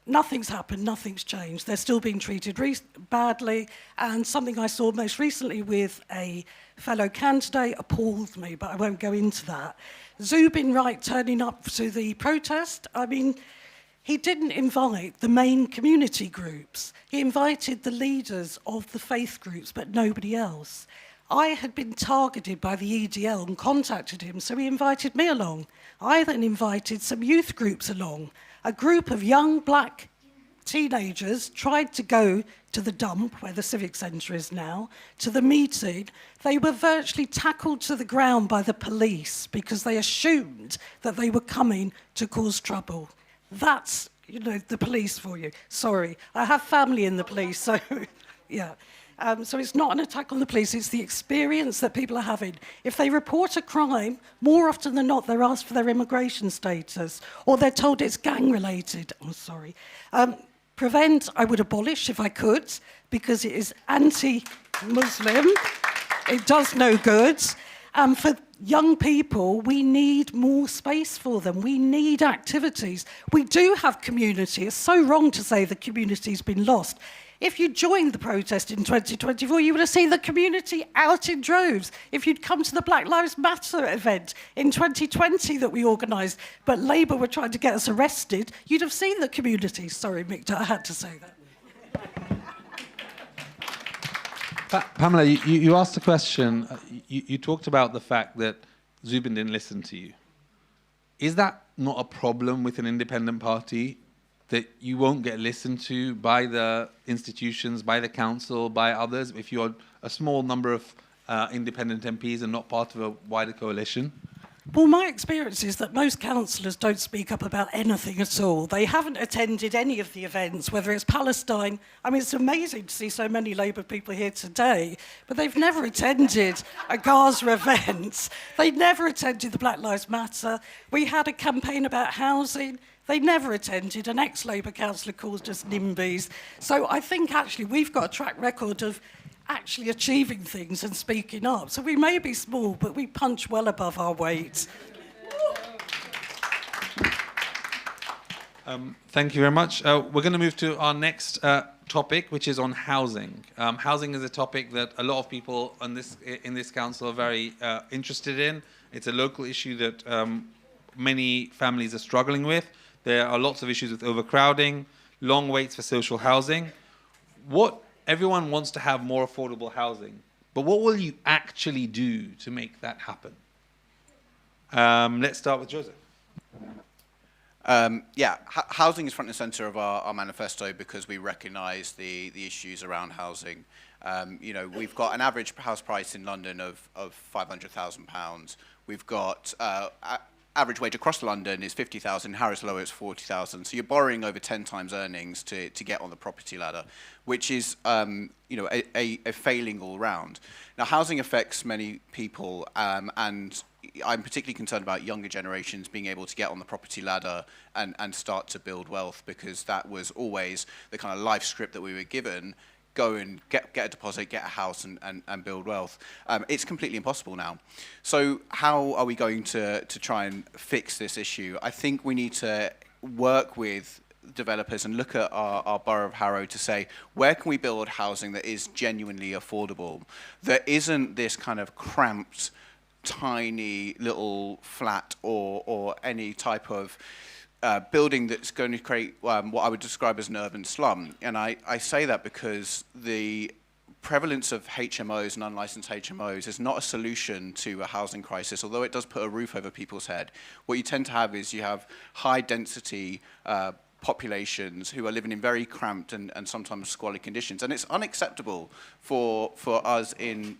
S4: Nothing's happened, nothing's changed. They're still being treated badly. And something I saw most recently with a fellow candidate appalled me, but I won't go into that. Zubin Wright turning up to the protest, I mean, he didn't invite the main community groups. He invited the leaders of the faith groups, but nobody else. I had been targeted by the EDL and contacted him, so he invited me along. I then invited some youth groups along. A group of young black teenagers tried to go to the dump, where the Civic Centre is now, to the meeting. They were virtually tackled to the ground by the police because they assumed that they were coming to cause trouble. That's the police for you. Sorry, I have family in the police, so yeah. So it's not an attack on the police, it's the experience that people are having. If they report a crime, more often than not, they're asked for their immigration status, or they're told it's gang-related. I'm sorry. Prevent, I would abolish if I could, because it is anti-Muslim. It does no good. And for young people, we need more space for them. We need activities. We do have community. It's so wrong to say the community's been lost. If you joined the protest in 2024, you would have seen the community out in droves. If you'd come to the Black Lives Matter event in 2020 that we organised, but Labour were trying to get us arrested, you'd have seen the community. Sorry, Murtagh, I had to say that.
S1: Pamela, you asked a question. You talked about the fact that Zubin didn't listen to you. Is that not a problem with an independent party, that you won't get listened to by the institutions, by the council, by others, if you're a small number of independent MPs and not part of a wider coalition?
S4: Well, my experience is that most councillors don't speak up about anything at all. They haven't attended any of the events, whether it's Palestine. I mean, it's amazing to see so many Labour people here today, but they've never attended a Gaza event. They never attended the Black Lives Matter. We had a campaign about housing. They never attended. An ex-Labour councillor called us NIMBYs. So I think actually we've got a track record of actually achieving things and speaking up. So we may be small, but we punch well above our weight.
S1: Thank you very much. We're going to move to our next topic, which is on housing. Housing is a topic that a lot of people in this council are very interested in. It's a local issue that many families are struggling with. There are lots of issues with overcrowding, long waits for social housing. Everyone wants to have more affordable housing, but what will you actually do to make that happen? Let's start with Joseph.
S5: Housing is front and centre of our manifesto because we recognise the issues around housing. We've got an average house price in London of £500,000. We've got average wage across London is 50,000, Harrow's lower is 40,000. So you're borrowing over 10 times earnings to get on the property ladder, which is a failing all round. Now, housing affects many people, and I'm particularly concerned about younger generations being able to get on the property ladder and start to build wealth, because that was always the kind of life script that we were given. Go and get a deposit, get a house and build wealth. It's completely impossible now. So how are we going to try and fix this issue? I think we need to work with developers and look at our borough of Harrow to say, where can we build housing that is genuinely affordable, that isn't this kind of cramped, tiny little flat or any type of building that's going to create what I would describe as an urban slum. And I say that because the prevalence of HMOs and unlicensed HMOs is not a solution to a housing crisis, although it does put a roof over people's head. What you tend to have is you have high density populations who are living in very cramped and sometimes squalid conditions. And it's unacceptable for us in,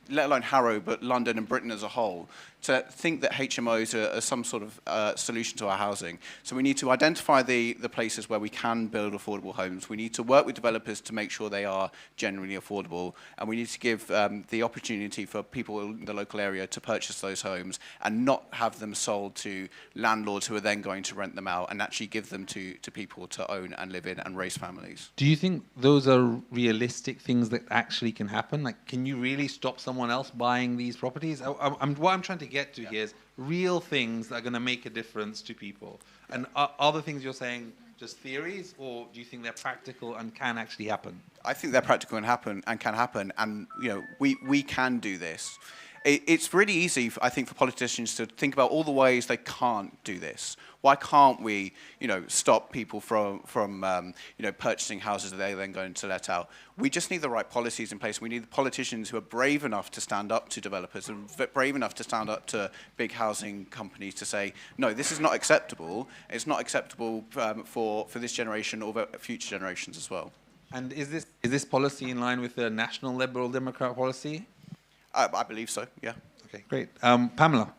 S5: let alone Harrow, but London and Britain as a whole, to think that HMOs are some sort of solution to our housing. So we need to identify the places where we can build affordable homes. We need to work with developers to make sure they are genuinely affordable. And we need to give the opportunity for people in the local area to purchase those homes and not have them sold to landlords who are then going to rent them out, and actually give them to people to own and live in and raise families.
S1: Do you think those are realistic things that actually can happen? Like, can you really stop someone else buying these properties? What I'm trying to get to here is real things that are going to make a difference to people. And are the things you're saying just theories, or do you think they're practical and can actually happen?
S5: I think they're practical and can happen, and we can do this. It's really easy, I think, for politicians to think about all the ways they can't do this. Why can't we, stop people from purchasing houses that they're then going to let out? We just need the right policies in place. We need politicians who are brave enough to stand up to developers and brave enough to stand up to big housing companies to say, no, this is not acceptable. It's not acceptable for this generation or future generations as well.
S1: And is this policy in line with the national Liberal Democrat policy?
S5: I believe so, yeah.
S1: Okay, great. Pamela.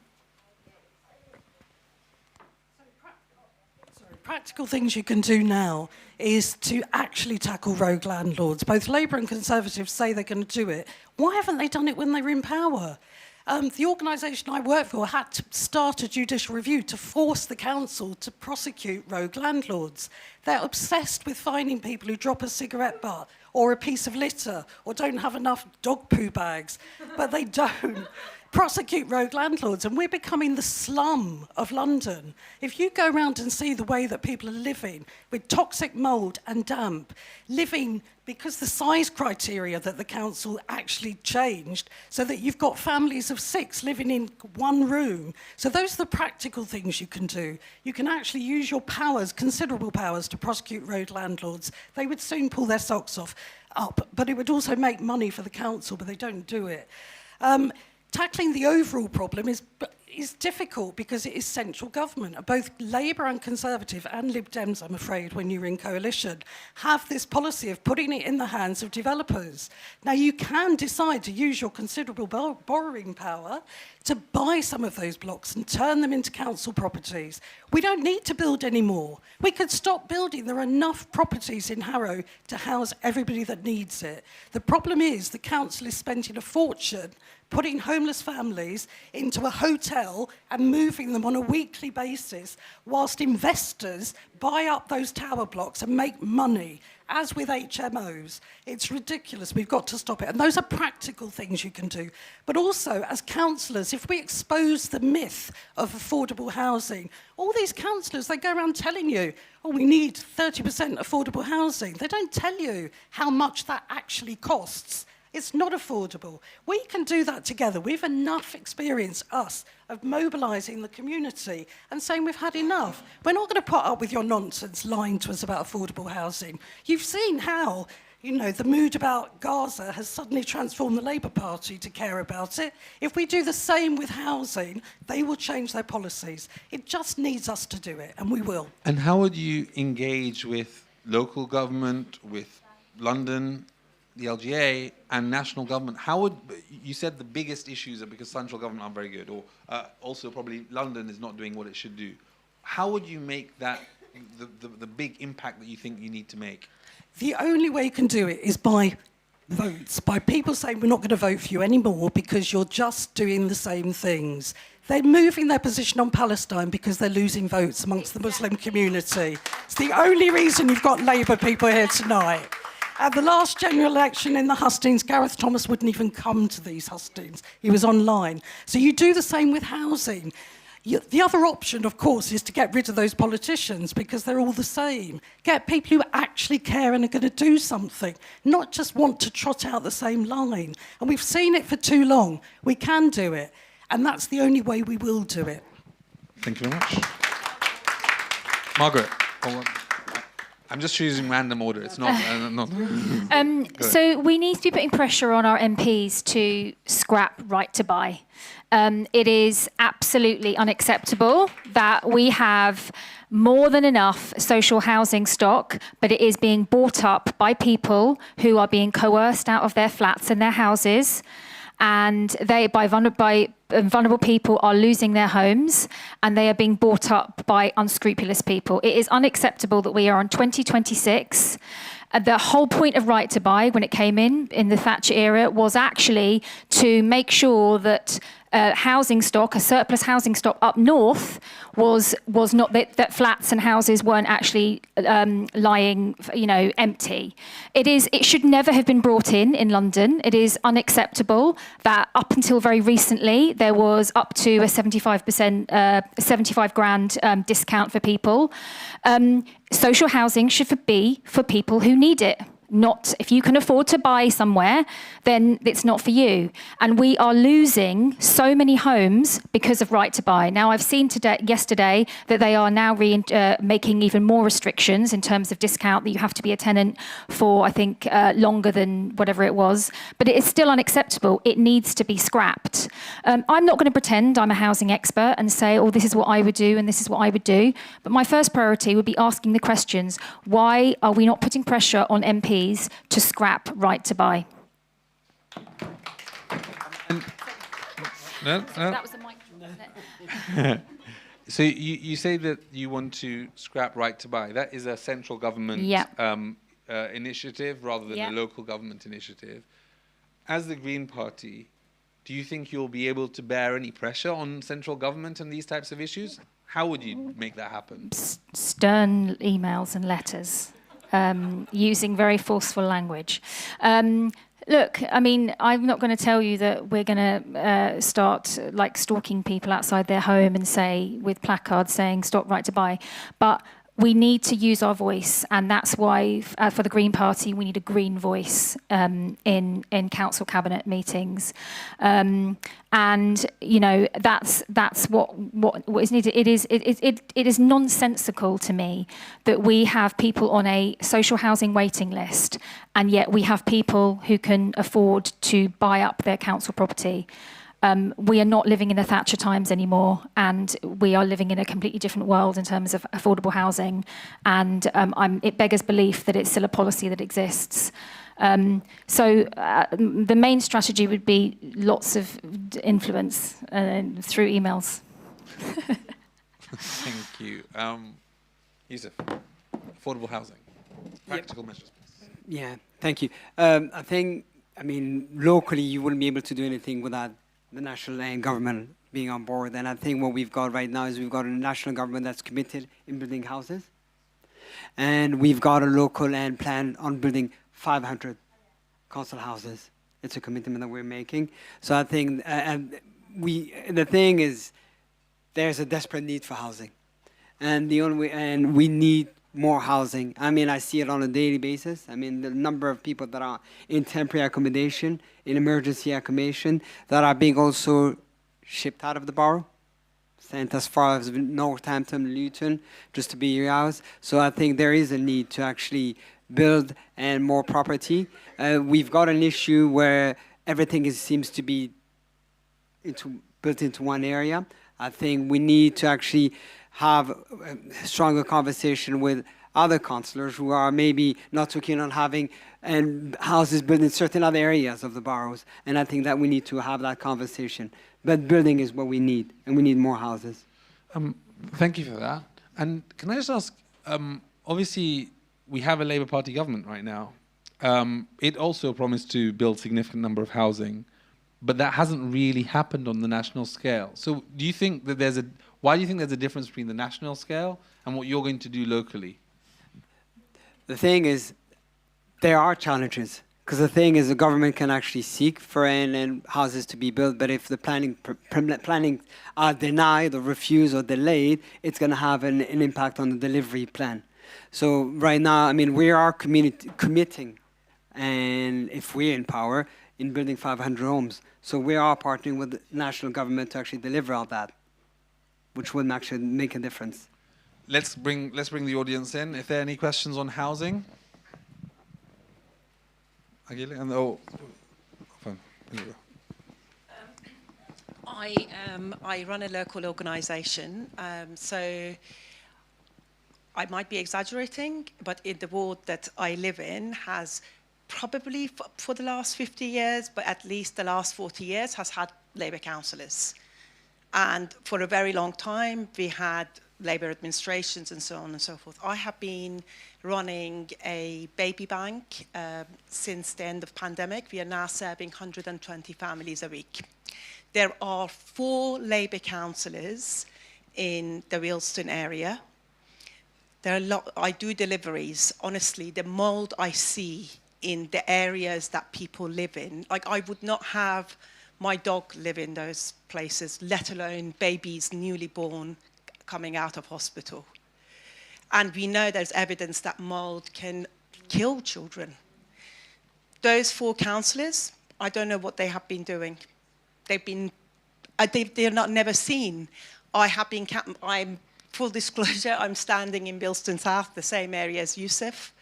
S4: practical things you can do now is to actually tackle rogue landlords. Both Labour and Conservatives say they're going to do it. Why haven't they done it when they were in power? The organisation I work for had to start a judicial review to force the council to prosecute rogue landlords. They're obsessed with finding people who drop a cigarette butt or a piece of litter or don't have enough dog poo bags, but they don't prosecute rogue landlords, and we're becoming the slum of London. If you go around and see the way that people are living with toxic mould and damp, living because the size criteria that the council actually changed so that you've got families of 6 living in one room. So those are the practical things you can do. You can actually use your powers, considerable powers, to prosecute rogue landlords. They would soon pull their socks up, but it would also make money for the council, but they don't do it. Tackling the overall problem is difficult because it is central government. Both Labour and Conservative and Lib Dems, I'm afraid, when you're in coalition, have this policy of putting it in the hands of developers. Now, you can decide to use your considerable borrowing power to buy some of those blocks and turn them into council properties. We don't need to build anymore. We could stop building. There are enough properties in Harrow to house everybody that needs it. The problem is the council is spending a fortune putting homeless families into a hotel and moving them on a weekly basis whilst investors buy up those tower blocks and make money, as with HMOs. It's ridiculous. We've got to stop it. And those are practical things you can do. But also, as councillors, if we expose the myth of affordable housing, all these councillors, they go around telling you, oh, we need 30% affordable housing. They don't tell you how much that actually costs. It's not affordable. We can do that together. We've enough experience, us, of mobilising the community and saying we've had enough. We're not going to put up with your nonsense lying to us about affordable housing. You've seen how, the mood about Gaza has suddenly transformed the Labour Party to care about it. If we do the same with housing, they will change their policies. It just needs us to do it, and we will.
S1: And how would you engage with local government, with London, the LGA, and national government? You said the biggest issues are because central government aren't very good, or also probably London is not doing what it should do. How would you make that the big impact that you think you need to make?
S4: The only way you can do it is by votes, by people saying we're not going to vote for you anymore because you're just doing the same things. They're moving their position on Palestine because they're losing votes amongst the Muslim community. It's the only reason you've got Labour people here tonight. At the last general election in the Hustings, Gareth Thomas wouldn't even come to these Hustings. He was online. So you do the same with housing. The other option, of course, is to get rid of those politicians because they're all the same. Get people who actually care and are going to do something, not just want to trot out the same line. And we've seen it for too long. We can do it. And that's the only way we will do it.
S1: Thank you very much. Margaret. I'm just choosing random order. It's not.
S7: So we need to be putting pressure on our MPs to scrap right to buy. It is absolutely unacceptable that we have more than enough social housing stock, but it is being bought up by people who are being coerced out of their flats and their houses. And vulnerable people are losing their homes, and they are being bought up by unscrupulous people. It is unacceptable that we are on 2026. The whole point of Right to Buy, when it came in the Thatcher era, was actually to make sure that housing stock, a surplus housing stock up north, was not that flats and houses weren't actually lying, empty. It should never have been brought in London. It is unacceptable that up until very recently there was up to a 75%, 75 grand discount for people. Social housing should be for people who need it. Not if you can afford to buy somewhere, then it's not for you. And we are losing so many homes because of Right to Buy. Now, I've seen yesterday that they are now making even more restrictions in terms of discount, that you have to be a tenant for, I think, longer than whatever it was. But it is still unacceptable. It needs to be scrapped. I'm not going to pretend I'm a housing expert and say, oh, this is what I would do and this is what I would do. But my first priority would be asking the questions, why are we not putting pressure on MPs to scrap Right to Buy?
S1: No.
S7: That was the microphone, wasn't it?
S1: So you say that you want to scrap right to buy. That is a central government initiative rather than a local government initiative. As the Green Party, do you think you'll be able to bear any pressure on central government on these types of issues? How would you make that happen?
S7: Stern emails and letters, using very forceful language. Look, I mean, I'm not going to tell you that we're going to start like stalking people outside their home and say, with placards saying "Stop right to buy," but we need to use our voice, and that's why for the Green Party we need a green voice in council cabinet meetings, and you know that's what is needed. It is nonsensical to me that we have people on a social housing waiting list, and yet we have people who can afford to buy up their council property. We are not living in the Thatcher times anymore, and we are living in a completely different world in terms of affordable housing, and it beggars belief that it's still a policy that exists. So the main strategy would be lots of influence through emails.
S1: Thank you. Yusuf, affordable housing, practical measures.
S6: Yeah, thank you. I mean, locally you wouldn't be able to do anything without the national government being on board. And I think what we've got right now is we've got a national government that's committed in building houses. And we've got a local land plan on building 500 council houses. It's a commitment that we're making. So I think, the thing is, there's a desperate need for housing. And we need more housing. I mean, I see it on a daily basis. I mean, the number of people that are in temporary accommodation, in emergency accommodation, that are being also shipped out of the borough, sent as far as Northampton, Luton, just to be housed. So I think there is a need to actually build and more property. We've got an issue where everything seems to be built into one area. I think we need to actually have a stronger conversation with other councillors who are maybe not too keen on having houses built in certain other areas of the boroughs. And I think that we need to have that conversation. But building is what we need, and we need more houses.
S1: Thank you for that. And can I just ask, obviously we have a Labour Party government right now. It also promised to build a significant number of housing, but that hasn't really happened on the national scale. So do you think that why do you think there's a difference between the national scale and what you're going to do locally?
S6: The thing is, there are challenges. Because the thing is, the government can actually seek for houses to be built, but if the planning are denied or refused or delayed, it's going to have an impact on the delivery plan. So right now, I mean, we are committing, and if we're in power, in building 500 homes. So we are partnering with the national government to actually deliver all that, which would actually make a difference.
S1: Let's bring the audience in. If there are any questions on housing.
S12: I run a local organisation, so I might be exaggerating, but in the ward that I live in has probably for the last 50 years, but at least the last 40 years has had Labour councillors. And for a very long time, we had Labour administrations and so on and so forth. I have been running a baby bank since the end of pandemic. We are now serving 120 families a week. There are 4 Labour councillors in the Wilston area. There are I do deliveries. Honestly, the mould I see in the areas that people live in, like I would not have my dog live in those places, let alone babies newly born coming out of hospital. And we know there's evidence that mold can kill children. Those 4 councillors, I don't know what they have been doing. They're not never seen. I'm full disclosure, I'm standing in Bilston South, the same area as Yusuf.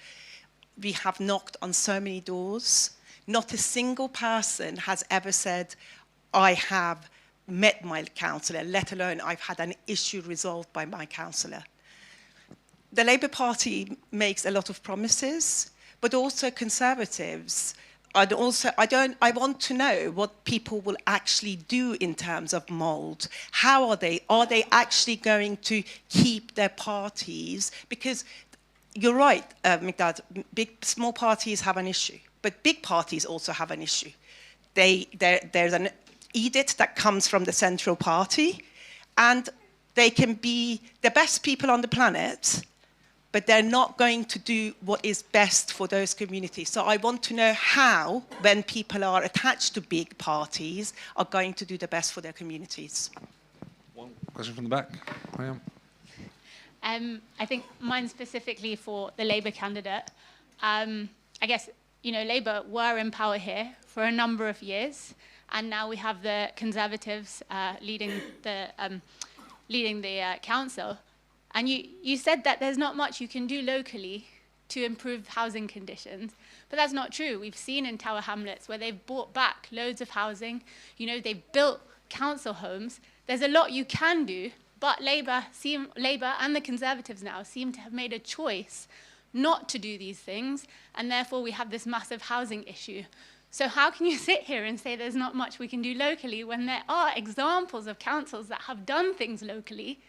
S12: We have knocked on so many doors. Not a single person has ever said, I have met my councillor, let alone I've had an issue resolved by my councillor. The Labour Party makes a lot of promises, but also Conservatives I want to know what people will actually do in terms of mold. How are they? Are they actually going to keep their parties? Because you're right, Murtagh, small parties have an issue, but big parties also have an issue. There's an edict that comes from the central party, and they can be the best people on the planet, but they're not going to do what is best for those communities. So I want to know how, when people are attached to big parties, are going to do the best for their communities.
S1: One question from the back.
S13: I think mine specifically for the Labour candidate. I guess, Labour were in power here for a number of years, and now we have the Conservatives leading the council. And you said that there's not much you can do locally to improve housing conditions, but that's not true. We've seen in Tower Hamlets where they've bought back loads of housing, they've built council homes. There's a lot you can do, but Labour and the Conservatives now seem to have made a choice not to do these things, and therefore we have this massive housing issue. So how can you sit here and say there's not much we can do locally when there are examples of councils that have done things locally?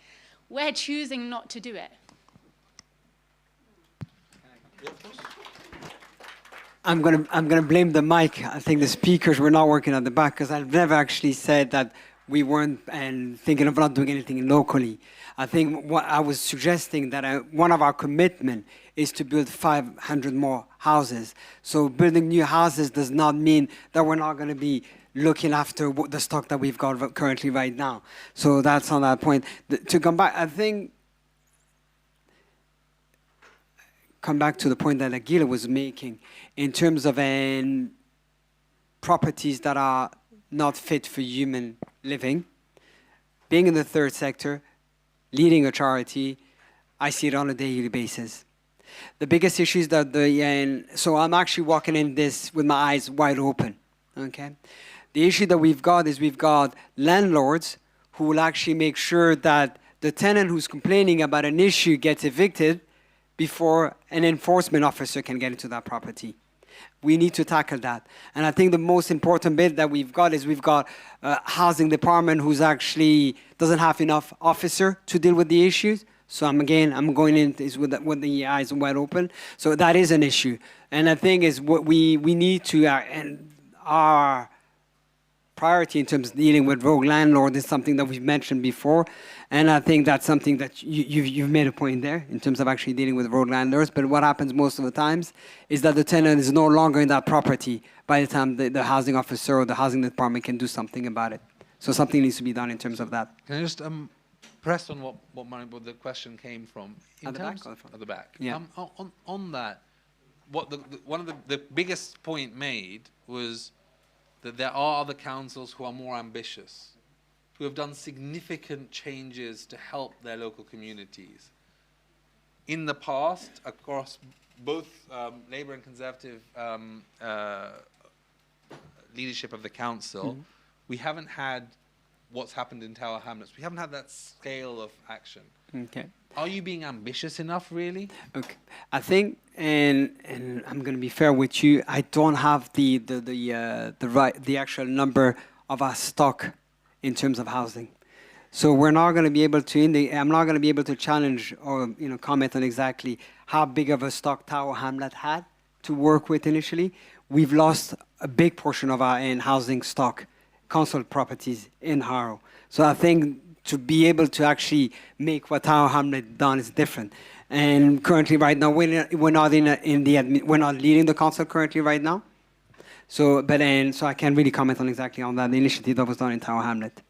S13: We're choosing not to do it.
S6: I'm gonna blame the mic. I think the speakers were not working at the back, because I've never actually said that we weren't thinking of not doing anything locally. I think what I was suggesting that one of our commitment is to build 500 more houses. So building new houses does not mean that we're not going to be looking after the stock that we've got currently right now. So that's on that point. To come back, I think, come back to the point that Aguila was making in terms of properties that are not fit for human living. Being in the third sector, leading a charity, I see it on a daily basis. The biggest issue is that so I'm actually walking in this with my eyes wide open, okay? The issue that we've got is we've got landlords who will actually make sure that the tenant who's complaining about an issue gets evicted before an enforcement officer can get into that property. We need to tackle that. And I think the most important bit that we've got is we've got a housing department who's actually doesn't have enough officer to deal with the issues. So I'm going in with the eyes wide open. So that is an issue. And the thing is what we need to, and our priority in terms of dealing with rogue landlord is something that we've mentioned before. And I think that's something that you've made a point there in terms of actually dealing with rogue landlords. But what happens most of the times is that the tenant is no longer in that property by the time the housing officer or the housing department can do something about it. So something needs to be done in terms of that.
S1: Can I just press on what the question came from?
S6: At the back?
S1: At the back.
S6: Yeah.
S1: On that, one of the biggest point made was that there are other councils who are more ambitious, who have done significant changes to help their local communities. In the past, across both Labour and Conservative leadership of the council, we haven't had what's happened in Tower Hamlets. We haven't had that scale of action.
S6: Okay.
S1: Are you being ambitious enough, really?
S6: Okay. I think, and I'm going to be fair with you, I don't have the actual number of our stock in terms of housing. So we're not going to be able to, I'm not going to be able to challenge or comment on exactly how big of a stock Tower Hamlet had to work with initially. We've lost a big portion of our housing stock, council properties in Harrow. So I think to be able to actually make what Tower Hamlet done is different. And currently, right now, we're not leading the council currently right now. So I can't really comment on exactly on that, the initiative that was done in Tower Hamlet.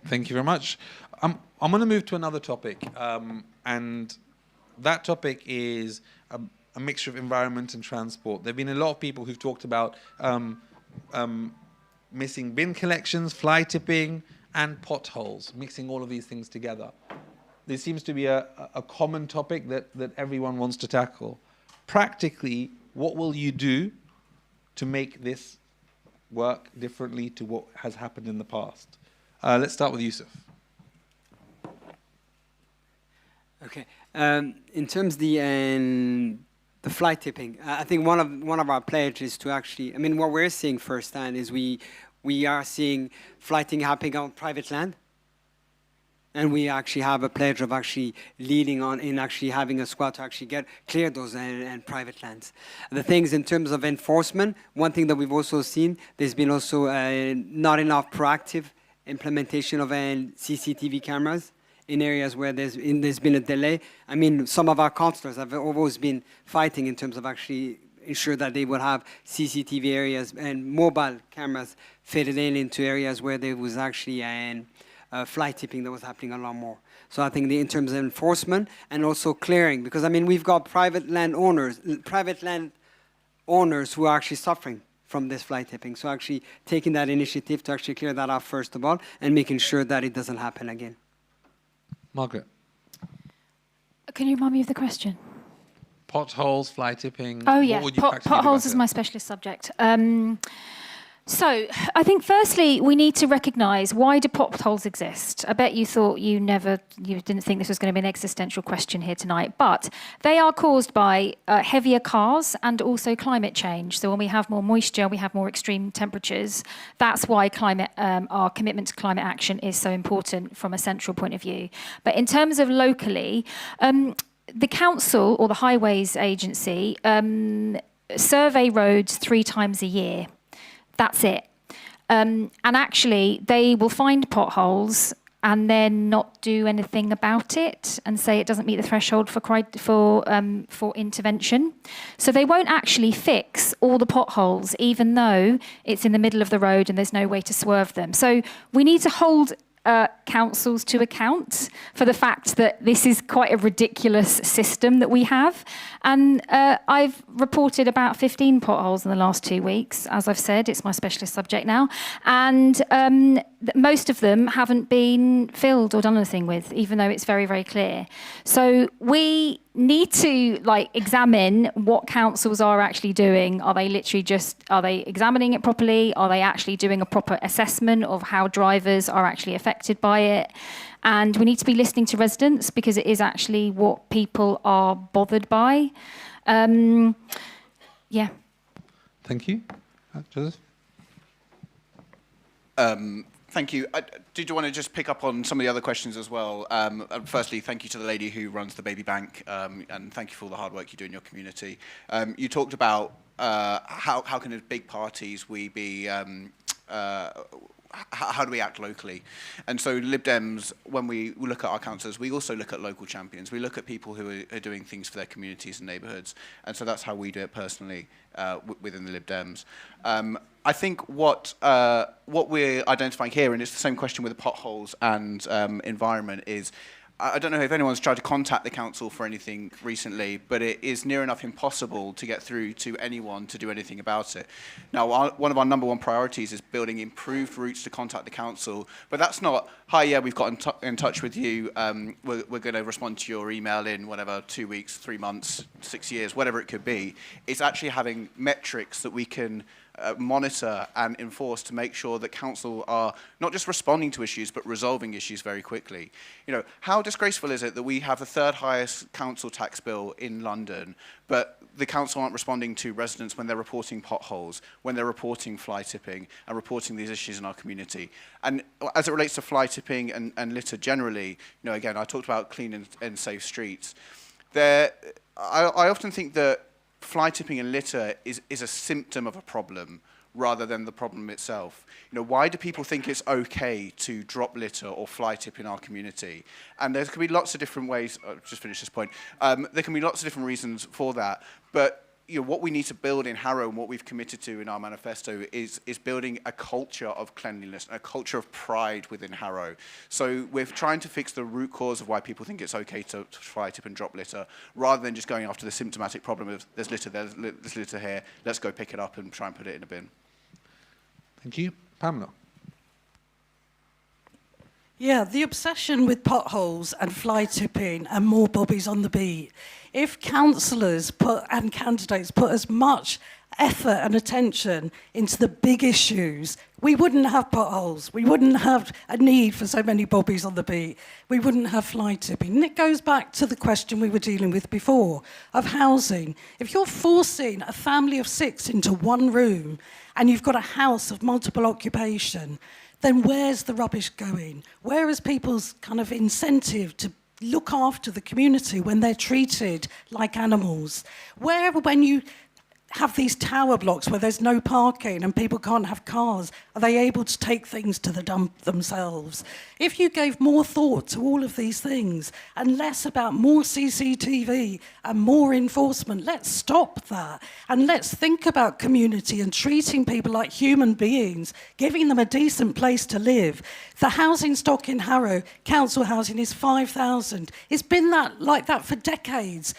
S1: Thank you very much. I'm going to move to another topic, and that topic is a mixture of environment and transport. There have been a lot of people who've talked about missing bin collections, fly tipping, and potholes, mixing all of these things together. There seems to be a common topic that everyone wants to tackle. Practically, what will you do to make this work differently to what has happened in the past? Let's start with Yusuf.
S6: Okay. In terms of the fly tipping. I think one of our pledges is to actually, I mean, what we're seeing firsthand is we are seeing fly tipping happening on private land. And we actually have a pledge of actually leading on in actually having a squad to actually clear those and private lands. The things in terms of enforcement, one thing that we've also seen, there's been also not enough proactive implementation of CCTV cameras in areas where there's been a delay. I mean, some of our councillors have always been fighting in terms of actually ensure that they will have CCTV areas and mobile cameras fitted into areas where there was actually fly tipping that was happening a lot more. So I think in terms of enforcement and also clearing, because I mean we've got private land owners who are actually suffering from this fly tipping. So actually taking that initiative to actually clear that out first of all and making sure that it doesn't happen again.
S1: Margaret.
S7: Can you remind me of the question?
S1: Potholes, fly tipping.
S7: Oh yeah,
S1: what would you practically do
S7: potholes
S1: about
S7: is
S1: it?
S7: my specialist subject. So I think firstly we need to recognise, why do potholes exist? I bet you thought you didn't think this was going to be an existential question here tonight, but they are caused by heavier cars and also climate change. So when we have more moisture, we have more extreme temperatures. That's why our commitment to climate action is so important from a central point of view. But in terms of locally, the council or the highways agency survey roads 3 times a year. That's it. And actually, they will find potholes and then not do anything about it and say it doesn't meet the threshold for intervention. So they won't actually fix all the potholes, even though it's in the middle of the road and there's no way to swerve them. So we need to hold councils to account for the fact that this is quite a ridiculous system that we have. And I've reported about 15 potholes in the last 2 weeks. As I've said, it's my specialist subject now. And most of them haven't been filled or done anything with, even though it's very, very clear. So we need to examine what councils are actually doing. Are they examining it properly? Are they actually doing a proper assessment of how drivers are actually affected by it? And we need to be listening to residents, because it is actually what people are bothered by. Yeah.
S1: Thank you. Joseph?
S5: Thank you. Did you want to just pick up on some of the other questions as well? Firstly, thank you to the lady who runs the baby bank, and thank you for all the hard work you do in your community. You talked about how can as big parties we be, how do we act locally? And so Lib Dems, when we look at our councillors, we also look at local champions. We look at people who are doing things for their communities and neighbourhoods. And so that's how we do it personally within the Lib Dems. I think what we're identifying here, and it's the same question with the potholes and environment, is I don't know if anyone's tried to contact the council for anything recently, but it is near enough impossible to get through to anyone to do anything about it. Now, one of our number 1 priorities is building improved routes to contact the council, but that's not, hi, yeah, we've got in touch with you, we're going to respond to your email in whatever, 2 weeks, 3 months, 6 years, whatever it could be. It's actually having metrics that we can monitor and enforce to make sure that council are not just responding to issues but resolving issues very quickly. You know, how disgraceful is it that we have the 3rd highest council tax bill in London, but the council aren't responding to residents when they're reporting potholes, when they're reporting fly tipping and reporting these issues in our community? And as it relates to fly tipping and litter generally, you know, again, I talked about clean and safe streets. I often think that fly tipping and litter is a symptom of a problem rather than the problem itself. You know, why do people think it's okay to drop litter or fly tip in our community? And there can be lots of different ways. I'll just finish this point. There can be lots of different reasons for that, but you know, what we need to build in Harrow and what we've committed to in our manifesto is building a culture of cleanliness, a culture of pride within Harrow. So we're trying to fix the root cause of why people think it's okay to fly tip and drop litter, rather than just going after the symptomatic problem of there's litter there, there's litter here, let's go pick it up and try and put it in a bin.
S1: Thank you. Pamela?
S4: Yeah, the obsession with potholes and fly tipping and more bobbies on the beat. If councillors and candidates put as much effort and attention into the big issues, we wouldn't have potholes. We wouldn't have a need for so many bobbies on the beat. We wouldn't have fly tipping. And it goes back to the question we were dealing with before of housing. If you're forcing a family of 6 into one room and you've got a house of multiple occupation, then where's the rubbish going? Where is people's kind of incentive to look after the community when they're treated like animals? Where, when you have these tower blocks where there's no parking and people can't have cars, are they able to take things to the dump themselves? If you gave more thought to all of these things and less about more CCTV and more enforcement, let's stop that and let's think about community and treating people like human beings, giving them a decent place to live. The housing stock in Harrow, council housing, is 5,000. It's been like that for decades.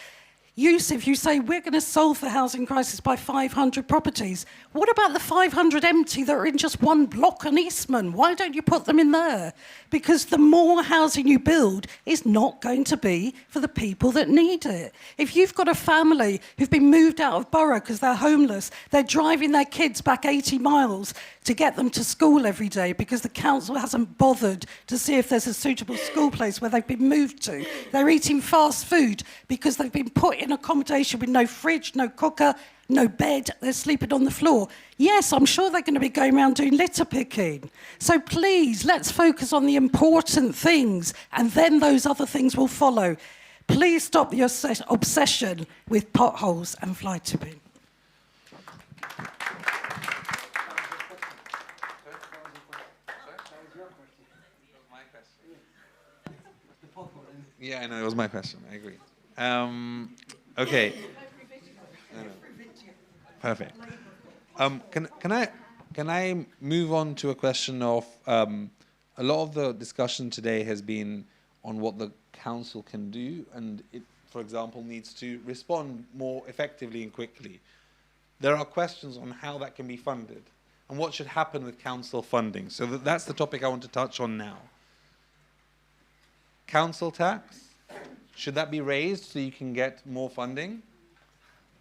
S4: Yusuf, you say we're going to solve the housing crisis by 500 properties. What about the 500 empty that are in just one block on Eastman? Why don't you put them in there? Because the more housing you build is not going to be for the people that need it. If you've got a family who've been moved out of borough because they're homeless, they're driving their kids back 80 miles to get them to school every day because the council hasn't bothered to see if there's a suitable school place where they've been moved to. They're eating fast food because they've been put in accommodation with no fridge, no cooker, no bed, they're sleeping on the floor. Yes, I'm sure they're going to be going around doing litter picking. So please, let's focus on the important things and then those other things will follow. Please stop the obsession with potholes and fly tipping.
S1: Yeah, I know, it was my question. I agree. Okay. No. Perfect. Can I move on to a question of a lot of the discussion today has been on what the council can do, and it, for example, needs to respond more effectively and quickly. There are questions on how that can be funded and what should happen with council funding. So that's the topic I want to touch on now. Council tax, should that be raised so you can get more funding?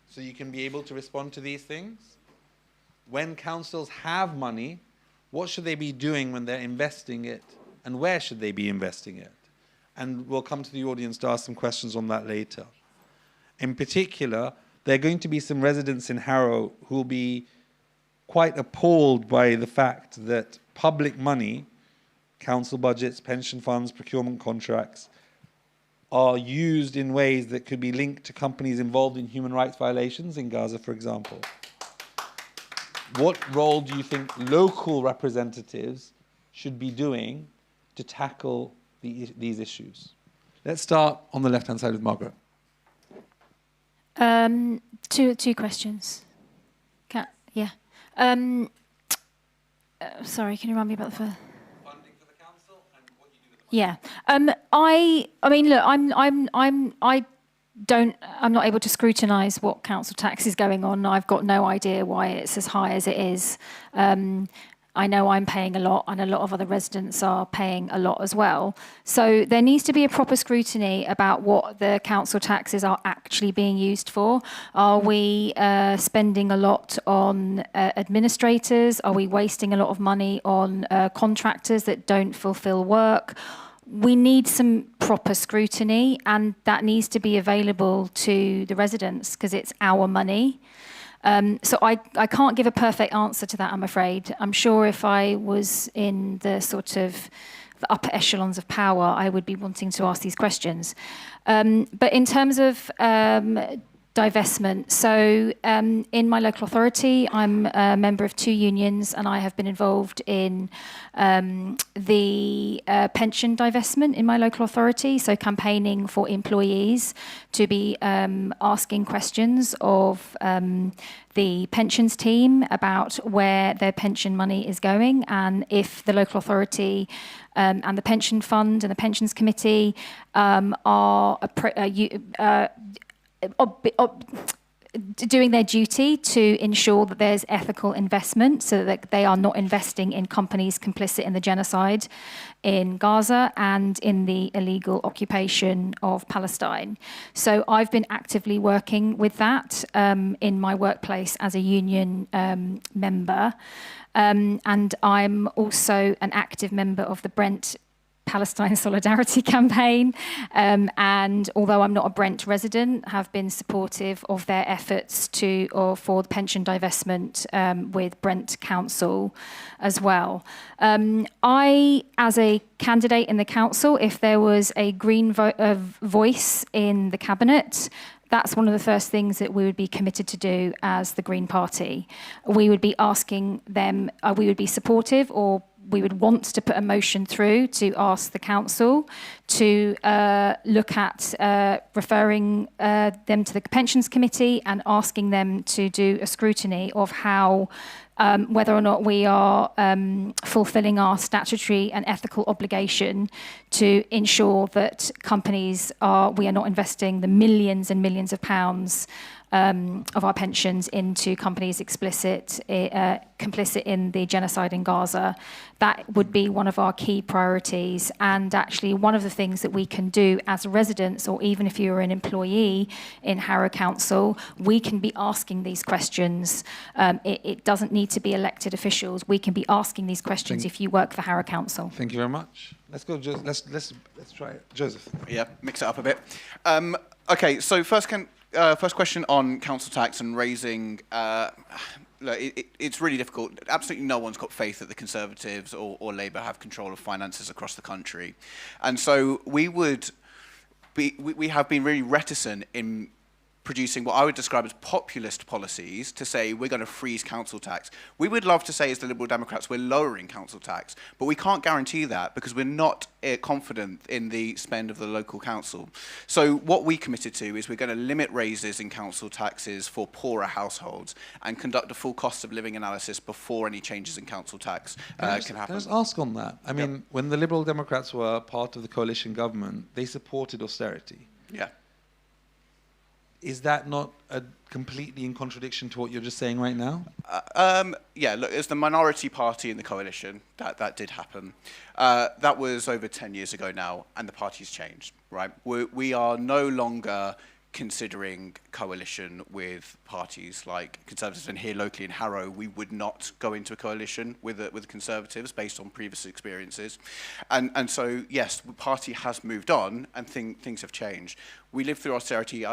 S1: So you can be able to respond to these things? When councils have money, what should they be doing when they're investing it? And where should they be investing it? And we'll come to the audience to ask some questions on that later. In particular, there are going to be some residents in Harrow who will be quite appalled by the fact that public money, council budgets, pension funds, procurement contracts, are used in ways that could be linked to companies involved in human rights violations in Gaza, for example. What role do you think local representatives should be doing to tackle these issues? Let's start on the left-hand side with Margaret.
S7: Two questions. Yeah. Sorry, can you remind me about the first? Yeah. I mean, look, I'm not able to scrutinise what council tax is going on. I've got no idea why it's as high as it is. I know I'm paying a lot, and a lot of other residents are paying a lot as well. So there needs to be a proper scrutiny about what the council taxes are actually being used for. Are we spending a lot on administrators? Are we wasting a lot of money on contractors that don't fulfil work? We need some proper scrutiny, and that needs to be available to the residents because it's our money. So I can't give a perfect answer to that, I'm afraid. I'm sure if I was in the sort of the upper echelons of power, I would be wanting to ask these questions. But in terms of divestment, so in my local authority, I'm a member of 2 unions, and I have been involved in the pension divestment in my local authority, so campaigning for employees to be asking questions of the pensions team about where their pension money is going, and if the local authority and the pension fund and the pensions committee are doing their duty to ensure that there's ethical investment so that they are not investing in companies complicit in the genocide in Gaza and in the illegal occupation of Palestine. So I've been actively working with that in my workplace as a union member. And I'm also an active member of the Brent Palestine Solidarity Campaign, and although I'm not a Brent resident, have been supportive of their efforts for the pension divestment with Brent Council as well. I, as a candidate in the council, if there was a Green voice in the cabinet, that's one of the first things that we would be committed to do as the Green Party. We would be asking them, we would be supportive, or we would want to put a motion through to ask the council to look at referring them to the pensions committee and asking them to do a scrutiny of how whether or not we are fulfilling our statutory and ethical obligation to ensure that we are not investing the millions and millions of pounds of our pensions into companies complicit in the genocide in Gaza. That would be one of our key priorities, and actually one of the things that we can do as residents, or even if you're an employee in Harrow Council, we can be asking these questions. It doesn't need to be elected officials. We can be asking these questions if you work for Harrow Council.
S1: Thank you very much. Let's go. Let's try it. Joseph.
S5: Yeah, mix it up a bit. Okay, so first question on council tax and raising. Look, it's really difficult. Absolutely no one's got faith that the Conservatives or Labour have control of finances across the country. And so we have been really reticent in producing what I would describe as populist policies to say we're going to freeze council tax. We would love to say as the Liberal Democrats we're lowering council tax, but we can't guarantee that because we're not confident in the spend of the local council. So what we committed to is we're going to limit raises in council taxes for poorer households and conduct a full cost of living analysis before any changes in council tax can happen.
S1: Can I just ask on that? I mean, when the Liberal Democrats were part of the coalition government, they supported austerity.
S5: Yeah.
S1: Is that not completely in contradiction to what you're just saying right now?
S5: Yeah, look, as the minority party in the coalition, that did happen. That was over 10 years ago now, and the party's changed, right? We are no longer considering coalition with parties like Conservatives, and here locally in Harrow, we would not go into a coalition with Conservatives based on previous experiences. And so, yes, the party has moved on, and things have changed. We lived through austerity,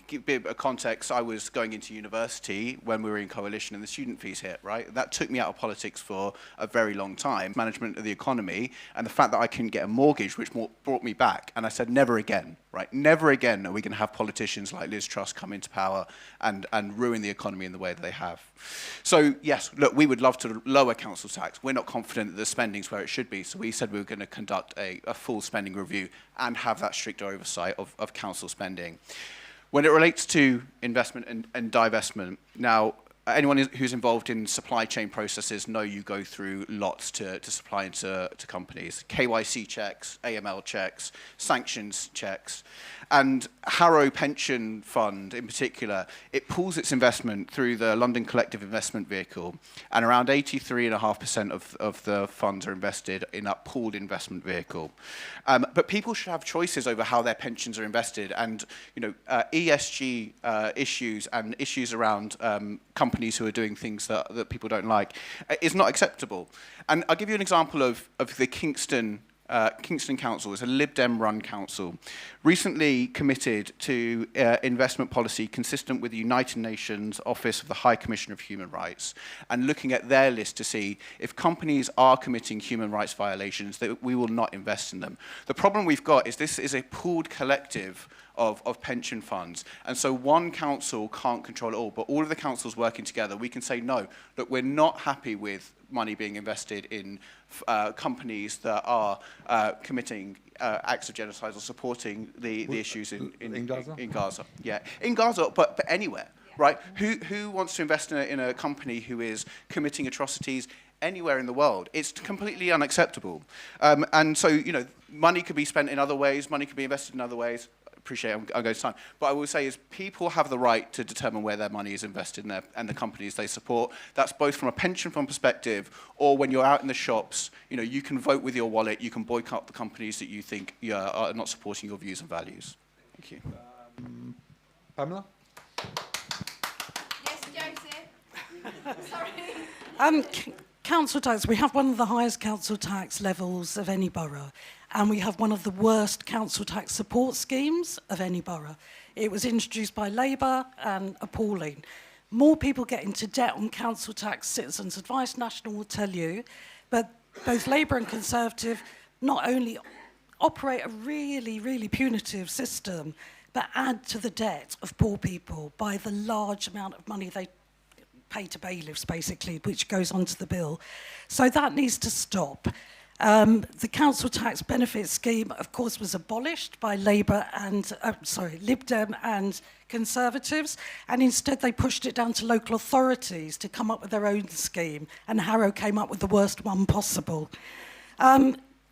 S5: give a bit of context, I was going into university when we were in coalition and the student fees hit, right? That took me out of politics for a very long time. Management of the economy and the fact that I couldn't get a mortgage, which brought me back. And I said, never again, right? Never again are we going to have politicians like Liz Truss come into power and ruin the economy in the way that they have. So, yes, look, we would love to lower council tax. We're not confident that the spending's where it should be. So we said we were going to conduct a full spending review and have that stricter oversight of council spending. When it relates to investment and divestment, now, anyone who's involved in supply chain processes know you go through lots to supply into companies. KYC checks, AML checks, sanctions checks. And Harrow Pension Fund, in particular, it pools its investment through the London Collective Investment Vehicle, and around 83.5% of the funds are invested in that pooled investment vehicle. But people should have choices over how their pensions are invested, and ESG issues and issues around companies who are doing things that people don't like is not acceptable. And I'll give you an example of the Kingston Council. Is a Lib Dem run council, recently committed to investment policy consistent with the United Nations Office of the High Commissioner of Human Rights, and looking at their list to see if companies are committing human rights violations, that we will not invest in them. The problem we've got is this is a pooled collective of pension funds. And so one council can't control it all, but all of the councils working together, we can say, no, look, we're not happy with money being invested in companies that are committing acts of genocide or supporting the issues in Gaza? In Gaza, yeah. In Gaza, but anywhere, right? Who wants to invest in a company who is committing atrocities anywhere in the world? It's completely unacceptable. And so, money could be spent in other ways, money could be invested in other ways. appreciate I'm going to time. But I will say is people have the right to determine where their money is invested in and the companies they support. That's both from a pension fund perspective, or when you're out in the shops, you can vote with your wallet, you can boycott the companies that you think are not supporting your views and values. Thank you.
S1: Pamela?
S8: Yes, Joseph. Sorry.
S4: Council tax, we have one of the highest council tax levels of any borough, and we have one of the worst council tax support schemes of any borough. It was introduced by Labour and appalling. More people get into debt on council tax, Citizens Advice National will tell you, but both Labour and Conservative not only operate a really, really punitive system, but add to the debt of poor people by the large amount of money they pay to bailiffs, basically, which goes onto the bill. So that needs to stop. The council tax benefit scheme, of course, was abolished by Labour and, Lib Dem and Conservatives, and instead they pushed it down to local authorities to come up with their own scheme, and Harrow came up with the worst one possible.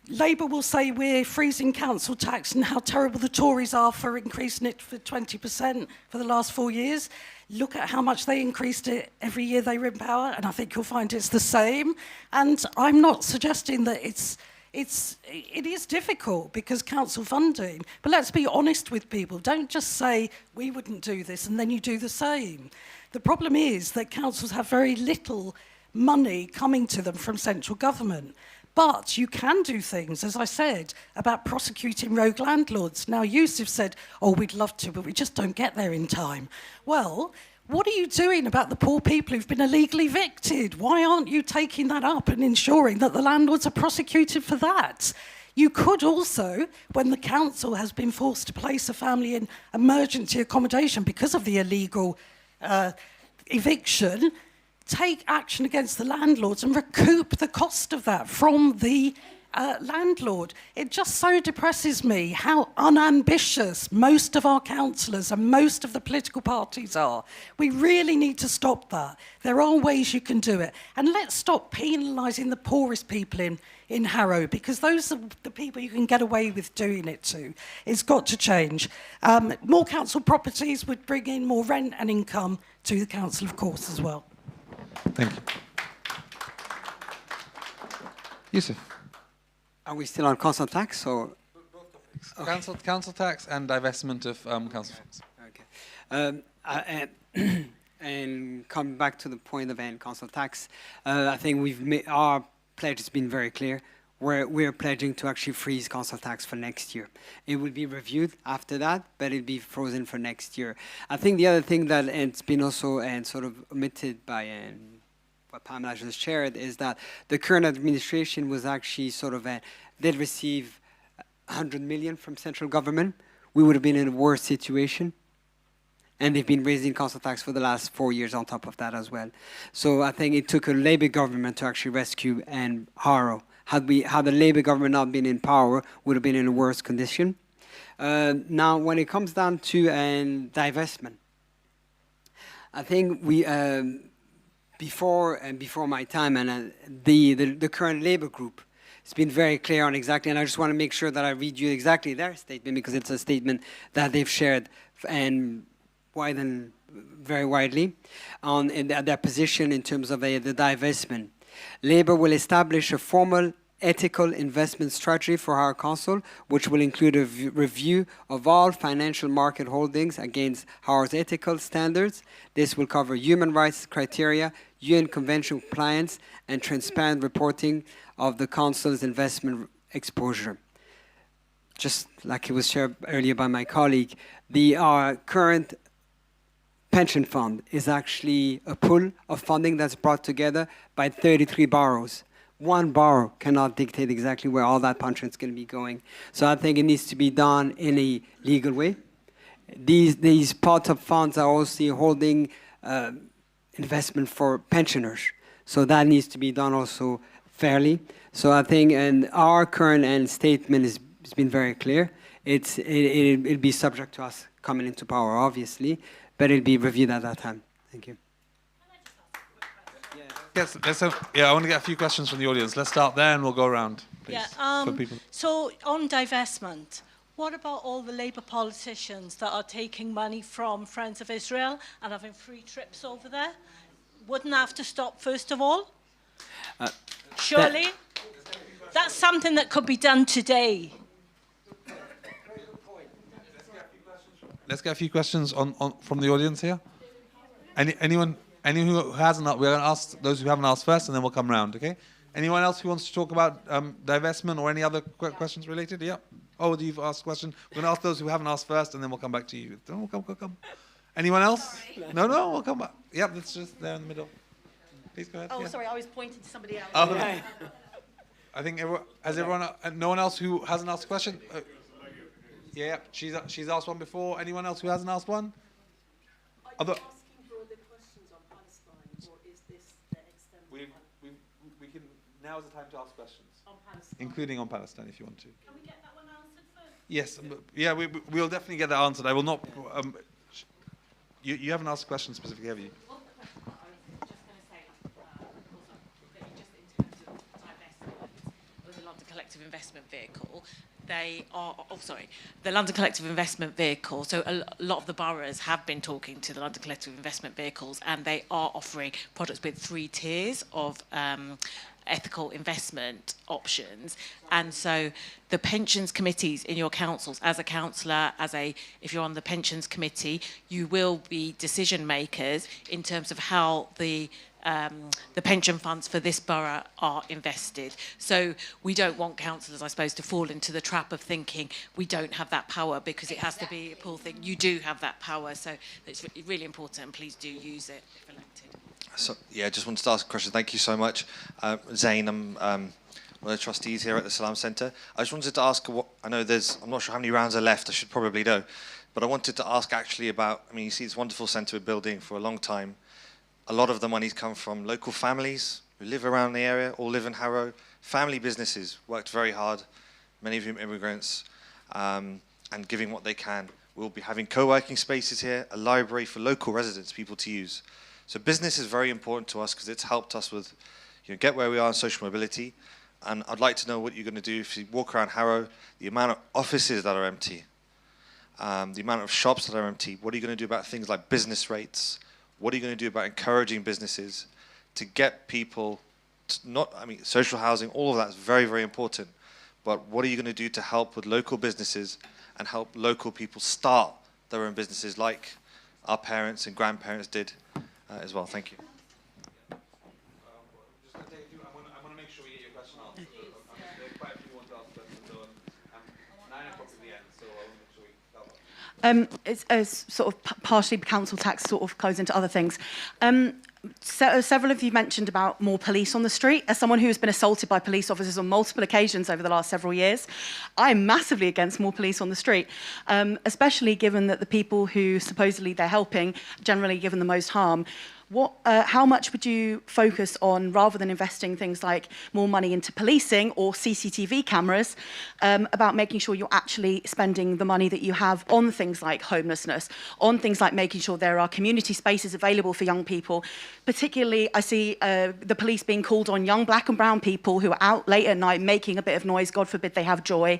S4: Labour will say we're freezing council tax and how terrible the Tories are for increasing it for 20% for the last 4 years. Look at how much they increased it every year they were in power, and I think you'll find it's the same. And I'm not suggesting that it is difficult because council funding, but let's be honest with people. Don't just say we wouldn't do this and then you do the same. The problem is that councils have very little money coming to them from central government. But you can do things, as I said, about prosecuting rogue landlords. Now, Yusuf said, oh, we'd love to, but we just don't get there in time. Well, what are you doing about the poor people who've been illegally evicted? Why aren't you taking that up and ensuring that the landlords are prosecuted for that? You could also, when the council has been forced to place a family in emergency accommodation because of the illegal eviction, take action against the landlords and recoup the cost of that from the landlord. It just so depresses me how unambitious most of our councillors and most of the political parties are. We really need to stop that. There are ways you can do it. And let's stop penalising the poorest people in Harrow, because those are the people you can get away with doing it to. It's got to change. More council properties would bring in more rent and income to the council, of course, as well.
S1: Thank you. Yusuf.
S6: Are we still on council tax or?
S1: Okay. Council tax and divestment of council funds.
S6: Okay. And coming back to the point of council tax, I think our pledge has been very clear. We're pledging to actually freeze council tax for next year. It will be reviewed after that, but it'll be frozen for next year. I think the other thing that it's been also sort of omitted by what Pamela just shared is that the current administration was actually sort of did receive 100 million from central government. We would have been in a worse situation. And they've been raising council tax for the last 4 years on top of that as well. So I think it took a Labour government to actually rescue Harrow. Had the Labour government not been in power, would have been in a worse condition. Now, when it comes down to divestment, I think we before my time and the current Labour group has been very clear on exactly, and I just want to make sure that I read you exactly their statement because it's a statement that they've shared very widely on their position in terms of the divestment. Labour will establish a formal ethical investment strategy for our council, which will include a review of all financial market holdings against Harrow's ethical standards. This will cover human rights criteria, UN Convention compliance, and transparent reporting of the council's investment exposure. Just like it was shared earlier by my colleague, our current pension fund is actually a pool of funding that's brought together by 33 boroughs. One borough cannot dictate exactly where all that pension is going to be going. So I think it needs to be done in a legal way. These pots of funds are also holding investment for pensioners. So that needs to be done also fairly. So I think our current statement has been very clear. It'll be subject to us coming into power, obviously, but it'll be reviewed at that time. Thank you.
S1: Yes, I want to get a few questions from the audience. Let's start there and we'll go around, please.
S14: So on divestment, What about all the Labour politicians that are taking money from Friends of Israel and having free trips over there? Wouldn't that have to stop first of all? Surely? That's something that could be done today.
S1: Let's get a few questions from the audience here. Anyone who hasn't, we're going to ask those who haven't asked first, and then we'll come round, okay? Anyone else who wants to talk about divestment or any other questions related? Yeah. Oh, you've asked a question. We're going to ask those who haven't asked first, and then we'll come back to you. Oh, come. Anyone else?
S14: Sorry.
S1: No, we'll come back. Yeah, that's just there in the middle. Please go ahead.
S14: Oh,
S1: yeah.
S14: sorry, I was pointing to somebody else.
S1: Oh, okay. I think everyone, no one else who hasn't asked a question? Yeah, she's asked one before. Anyone else who hasn't asked one? Other. We can. Now is the time to ask questions, including on Palestine, if you want to.
S14: Can we get that one answered first?
S1: Yes, yeah, we'll definitely get that answered. I will not. You haven't asked a question specifically, have you?
S2: Well, I was just going to say, just in terms of divestment with the London Collective Investment Vehicle, the London Collective Investment Vehicle, so a lot of the boroughs have been talking to the London Collective Investment Vehicles, and they are offering products with 3 tiers of ethical investment options. And so the pensions committees in your councils, as a councillor, if you're on the pensions committee, you will be decision makers in terms of how the pension funds for this borough are invested. So we don't want councillors, I suppose, to fall into the trap of thinking we don't have that power because it has to be a pool thing. You do have that power, so it's really important, and please do use it if elected.
S15: So, yeah, just wanted to ask a question. Thank you so much. Zain, I'm one of the trustees here at the Salam Centre. I just wanted to ask, I'm not sure how many rounds are left, I should probably know, but I wanted to ask actually about, you see this wonderful centre we're building for a long time. A lot of the money's come from local families who live around the area, all live in Harrow. Family businesses worked very hard, many of whom immigrants, and giving what they can. We'll be having co-working spaces here, a library for local residents, people to use. So business is very important to us because it's helped us with, get where we are in social mobility. And I'd like to know what you're going to do if you walk around Harrow, the amount of offices that are empty, the amount of shops that are empty. What are you going to do about things like business rates? What are you going to do about encouraging businesses to get people to social housing, all of that is very, very important. But what are you going to do to help with local businesses and help local people start their own businesses like our parents and grandparents did as well? Thank you.
S1: I want to make sure we get your question answered. There are quite a few who want to ask questions, so 9 o'clock at the end, so I want to make sure we cover.
S16: It's sort of partially council tax sort of goes into other things. Several of you mentioned about more police on the street. As someone who has been assaulted by police officers on multiple occasions over the last several years, I'm massively against more police on the street, especially given that the people who supposedly they're helping generally given the most harm. How much would you focus on, rather than investing things like more money into policing or CCTV cameras, about making sure you're actually spending the money that you have on things like homelessness, on things like making sure there are community spaces available for young people? Particularly, I see the police being called on young black and brown people who are out late at night making a bit of noise, God forbid they have joy,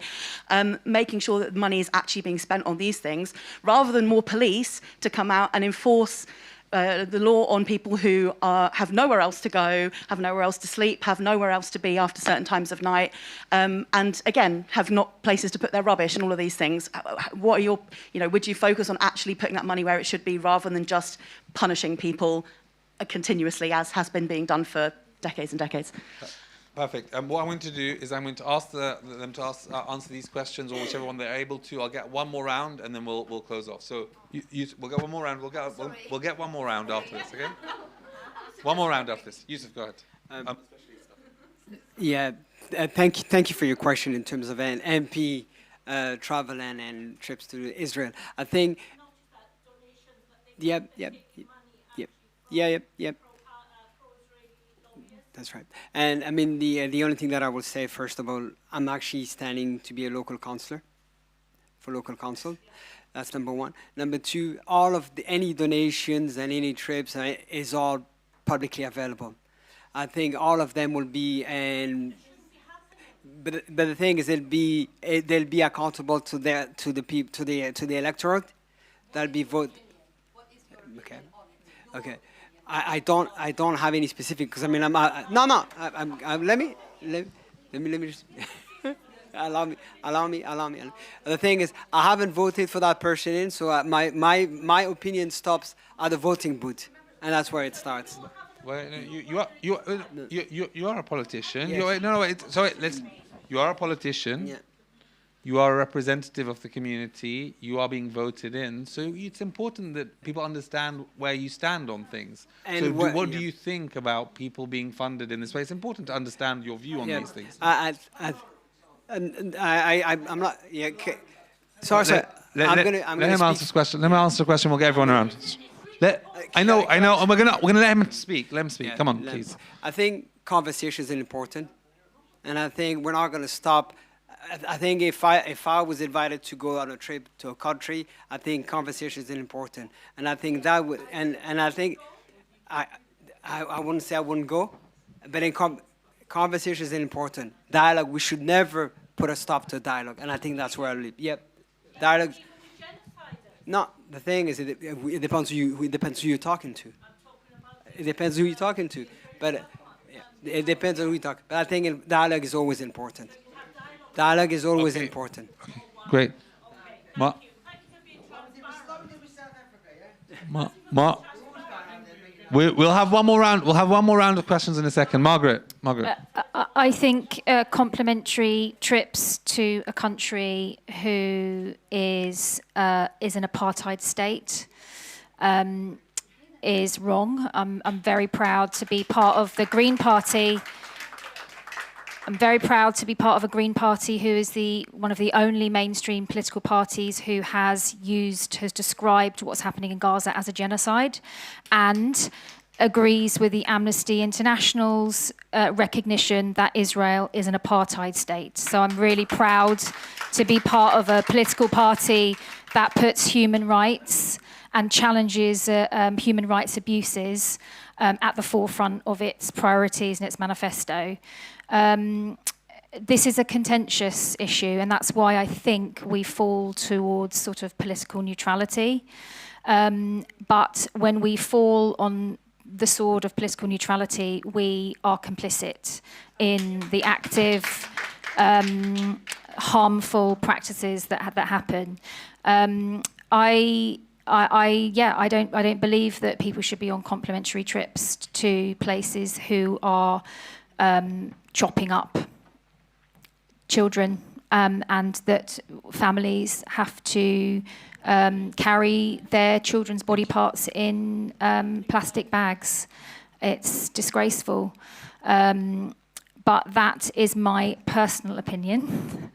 S16: making sure that the money is actually being spent on these things, rather than more police to come out and enforce the law on people who have nowhere else to go, have nowhere else to sleep, have nowhere else to be after certain times of night, and again, have not places to put their rubbish and all of these things. What are your, would you focus on actually putting that money where it should be rather than just punishing people continuously, as has been being done for decades and decades?
S1: Perfect. What I'm going to do is I'm going to ask them to answer these questions, or whichever one they're able to. I'll get one more round, and then we'll close off. So we'll get one more round. We'll get one more round after this. Okay. One more round after this. Yusuf, go ahead.
S6: Thank you for your question in terms of an MP travel and trips to Israel. I think. Yep. That's right. And I mean, the only thing that I will say, first of all, I'm actually standing to be a local councillor for local council. That's number one. Number two, any donations and any trips is all publicly available. I think all of them will be, and But the thing is, they'll be accountable to the electorate. They'll be vote. Okay. Okay. I don't have any specific, because I mean let me just allow me. The thing is, I haven't voted for that person in, so my opinion stops at the voting booth, and that's where it starts.
S1: Well, you are a politician.
S6: Yes.
S1: You are a politician.
S6: Yeah.
S1: You are a representative of the community. You are being voted in. So it's important that people understand where you stand on things.
S6: And
S1: so what
S6: yeah.
S1: do you think about people being funded in this way? It's important to understand your view on these things.
S6: I'm not. Yeah. Okay. Sorry.
S1: Let him answer this question. Let me answer the question. We'll get everyone around. I know. And we're gonna let him speak. Let him speak.
S6: Yeah,
S1: Come on, please.
S6: I think conversation is important, and I think we're not going to stop. I think if I was invited to go on a trip to a country, I think conversation is important, and I think that would and I think I wouldn't say I wouldn't go, but in conversation is important. Dialogue. We should never put a stop to dialogue, and I think that's where I live. Yep, dialogue. No, the thing is, it depends who you're talking to. It depends who you're talking to, but it depends on who you talk. But I think dialogue is always important. Dialogue is always important.
S1: Okay. Great. We'll have one more round. We'll have one more round of questions in a second. Margaret.
S7: I think complimentary trips to a country who is an apartheid state is wrong. I'm very proud to be part of the Green Party. I'm very proud to be part of a Green Party who is one of the only mainstream political parties who has described what's happening in Gaza as a genocide, and agrees with the Amnesty International's recognition that Israel is an apartheid state. So I'm really proud to be part of a political party that puts human rights and challenges human rights abuses at the forefront of its priorities and its manifesto. This is a contentious issue, and that's why I think we fall towards sort of political neutrality. But when we fall on the sword of political neutrality, we are complicit in the active, harmful practices that happen. I don't believe that people should be on complimentary trips to places who are chopping up children, and that families have to carry their children's body parts in plastic bags. It's disgraceful. But that is my personal opinion.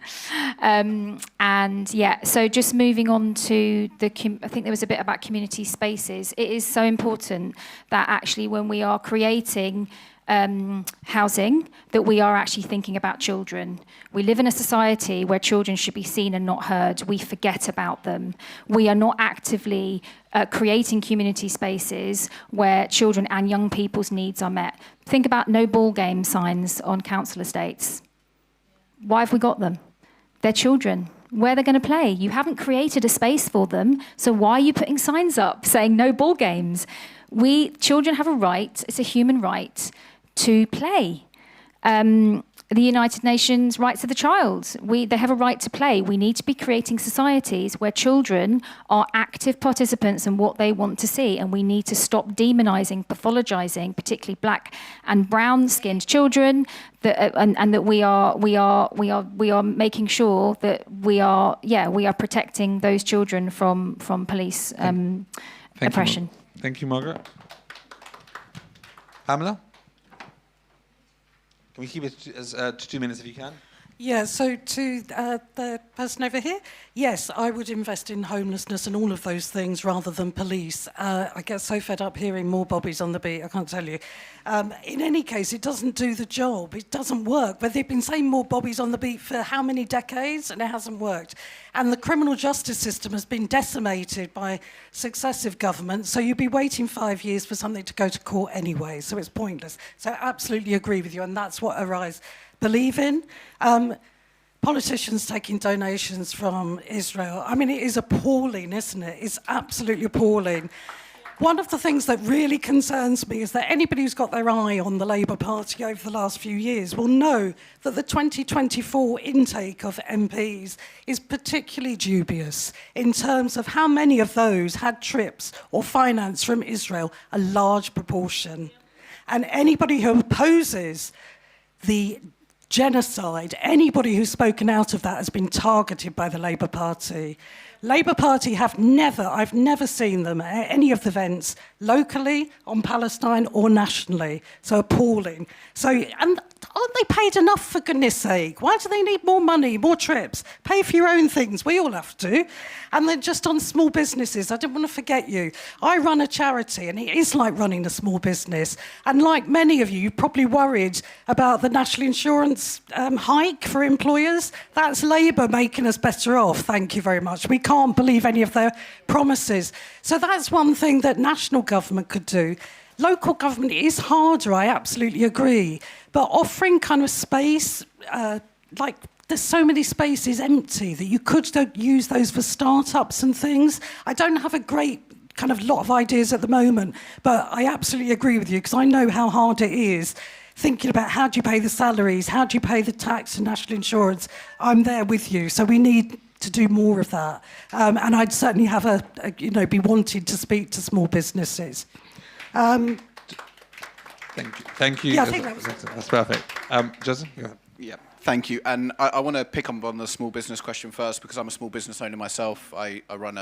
S7: So just moving on to I think there was a bit about community spaces. It is so important that actually when we are creating housing, that we are actually thinking about children. We live in a society where children should be seen and not heard. We forget about them. We are not actively creating community spaces where children and young people's needs are met. Think about no ball game signs on council estates. Why have we got them? They're children. Where they're going to play. You haven't created a space for them, so why are you putting signs up saying no ball games? Children have a right, it's a human right, to play. The United Nations Rights of the Child, they have a right to play. We need to be creating societies where children are active participants in what they want to see, and we need to stop demonizing, pathologizing, particularly black and brown-skinned children, and that we are making sure that we are protecting those children from police oppression.
S1: Thank you, Margaret. Pamela? Can we keep it to 2 minutes if you can?
S4: Yeah, so to the person over here, yes, I would invest in homelessness and all of those things rather than police. I get so fed up hearing more bobbies on the beat, I can't tell you. In any case, it doesn't do the job. It doesn't work. But they've been saying more bobbies on the beat for how many decades, and it hasn't worked. And the criminal justice system has been decimated by successive governments, so you'd be waiting 5 years for something to go to court anyway, so it's pointless. So I absolutely agree with you, and that's what arises. believe in. Politicians taking donations from Israel. I mean, it is appalling, isn't it? It's absolutely appalling. One of the things that really concerns me is that anybody who's got their eye on the Labour Party over the last few years will know that the 2024 intake of MPs is particularly dubious in terms of how many of those had trips or finance from Israel, a large proportion. And anybody who opposes the genocide, anybody who's spoken out of that has been targeted by the Labour Party. Labour Party I've never seen them at any of the events, locally, on Palestine, or nationally. So appalling. So, and aren't they paid enough, for goodness sake? Why do they need more money, more trips? Pay for your own things, we all have to. And then just on small businesses, I didn't want to forget you. I run a charity, and it is like running a small business. And like many of you, you're probably worried about the national insurance hike for employers. That's Labour making us better off, thank you very much. We can't believe any of their promises. So that's one thing that national government could do. Local government is harder, I absolutely agree. But offering kind of space, like there's so many spaces empty that you could use those for startups and things. I don't have a great kind of lot of ideas at the moment, but I absolutely agree with you because I know how hard it is thinking about how do you pay the salaries, how do you pay the tax and national insurance. I'm there with you, so we need to do more of that. And I'd certainly have be wanting to speak to small businesses.
S1: Thank you. Thank you.
S4: Yeah, I think
S1: that's perfect. Joseph, go ahead.
S5: Yeah, thank you. And I want to pick up on the small business question first because I'm a small business owner myself. I run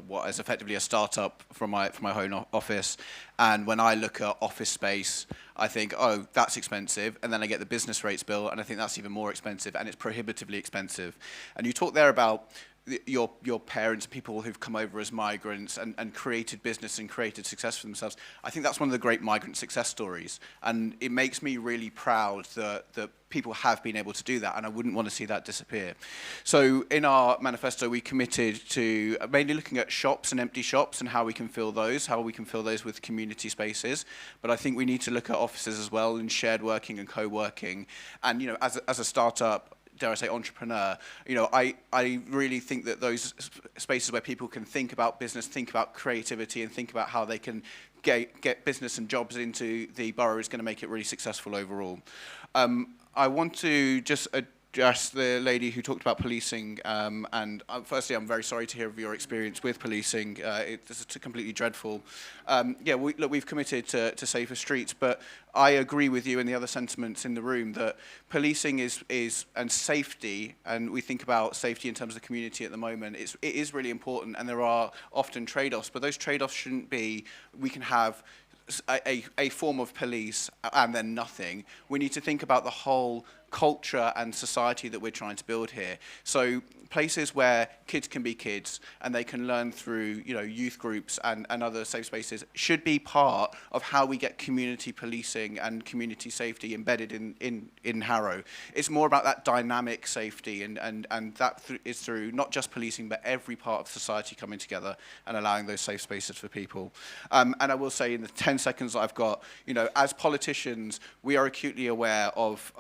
S5: what is effectively a startup from my home office. And when I look at office space, I think, oh, that's expensive. And then I get the business rates bill, and I think that's even more expensive, and it's prohibitively expensive. And you talk there about your parents, people who've come over as migrants and created business and created success for themselves. I think that's one of the great migrant success stories. And it makes me really proud that people have been able to do that, and I wouldn't want to see that disappear. So in our manifesto, we committed to mainly looking at shops and empty shops and how we can fill those with community spaces. But I think we need to look at offices as well and shared working and co-working. And, as a startup, dare I say, entrepreneur, I really think that those spaces where people can think about business, think about creativity, and think about how they can get business and jobs into the borough is going to make it really successful overall. I want to just address the lady who talked about policing, and firstly, I'm very sorry to hear of your experience with policing. This is completely dreadful. We've committed to safer streets, but I agree with you and the other sentiments in the room that policing is and safety, and we think about safety in terms of the community at the moment, it is really important, and there are often trade-offs, but those trade-offs shouldn't be, we can have a form of police and then nothing. We need to think about the whole culture and society that we're trying to build here. So places where kids can be kids and they can learn through youth groups and other safe spaces should be part of how we get community policing and community safety embedded in Harrow. It's more about that dynamic safety and that is through not just policing but every part of society coming together and allowing those safe spaces for people. And I will say in the 10 seconds that I've got, as politicians we are acutely aware of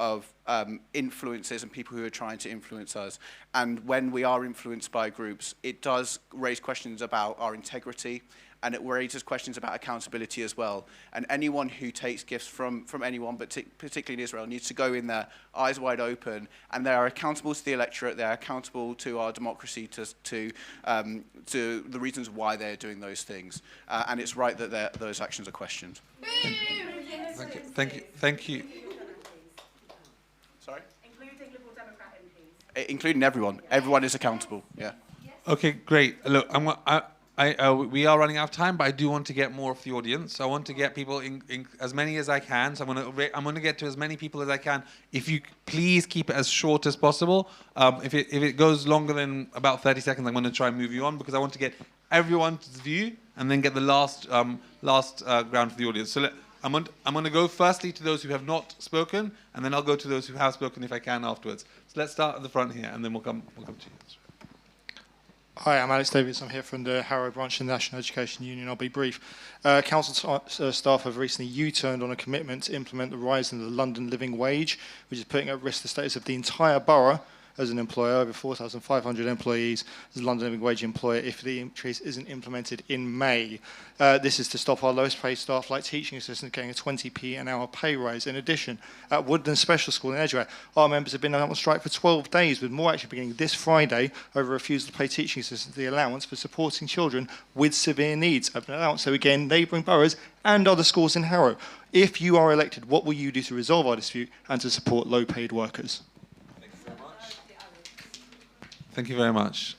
S5: influences and people who are trying to influence us. And when we are influenced by groups, it does raise questions about our integrity, and it raises questions about accountability as well. And anyone who takes gifts from anyone, but particularly in Israel, needs to go in there eyes wide open, and they are accountable to the electorate, they are accountable to our democracy, to the reasons why they're doing those things. And it's right that those actions are questioned.
S1: Thank you.
S5: Sorry? Including Liberal Democrat MPs. Including everyone. Everyone is accountable. Yeah.
S1: Okay, great. Look, we are running out of time, but I do want to get more of the audience. So I want to get people in as many as I can. So I'm going to get to as many people as I can. If you please keep it as short as possible. If it goes longer than about 30 seconds, I'm going to try and move you on because I want to get everyone's view and then get the last ground for the audience. So I'm going to go firstly to those who have not spoken, and then I'll go to those who have spoken if I can afterwards. So let's start at the front here, and then we'll come to you.
S17: Hi, I'm Alex Davies. I'm here from the Harrow branch of the National Education Union. I'll be brief. Council staff have recently U-turned on a commitment to implement the rise in the London living wage, which is putting at risk the status of the entire borough as an employer, over 4,500 employees as a London living wage employer, if the increase isn't implemented in May. This is to stop our lowest paid staff, like teaching assistants, getting a 20p an hour pay rise. In addition, at Woodland Special School in Edgware, our members have been out on strike for 12 days, with more actually beginning this Friday over refusal to pay teaching assistants the allowance for supporting children with severe needs. So again, neighbouring boroughs and other schools in Harrow. If you are elected, what will you do to resolve our dispute and to support low-paid workers?
S1: Thank you very much.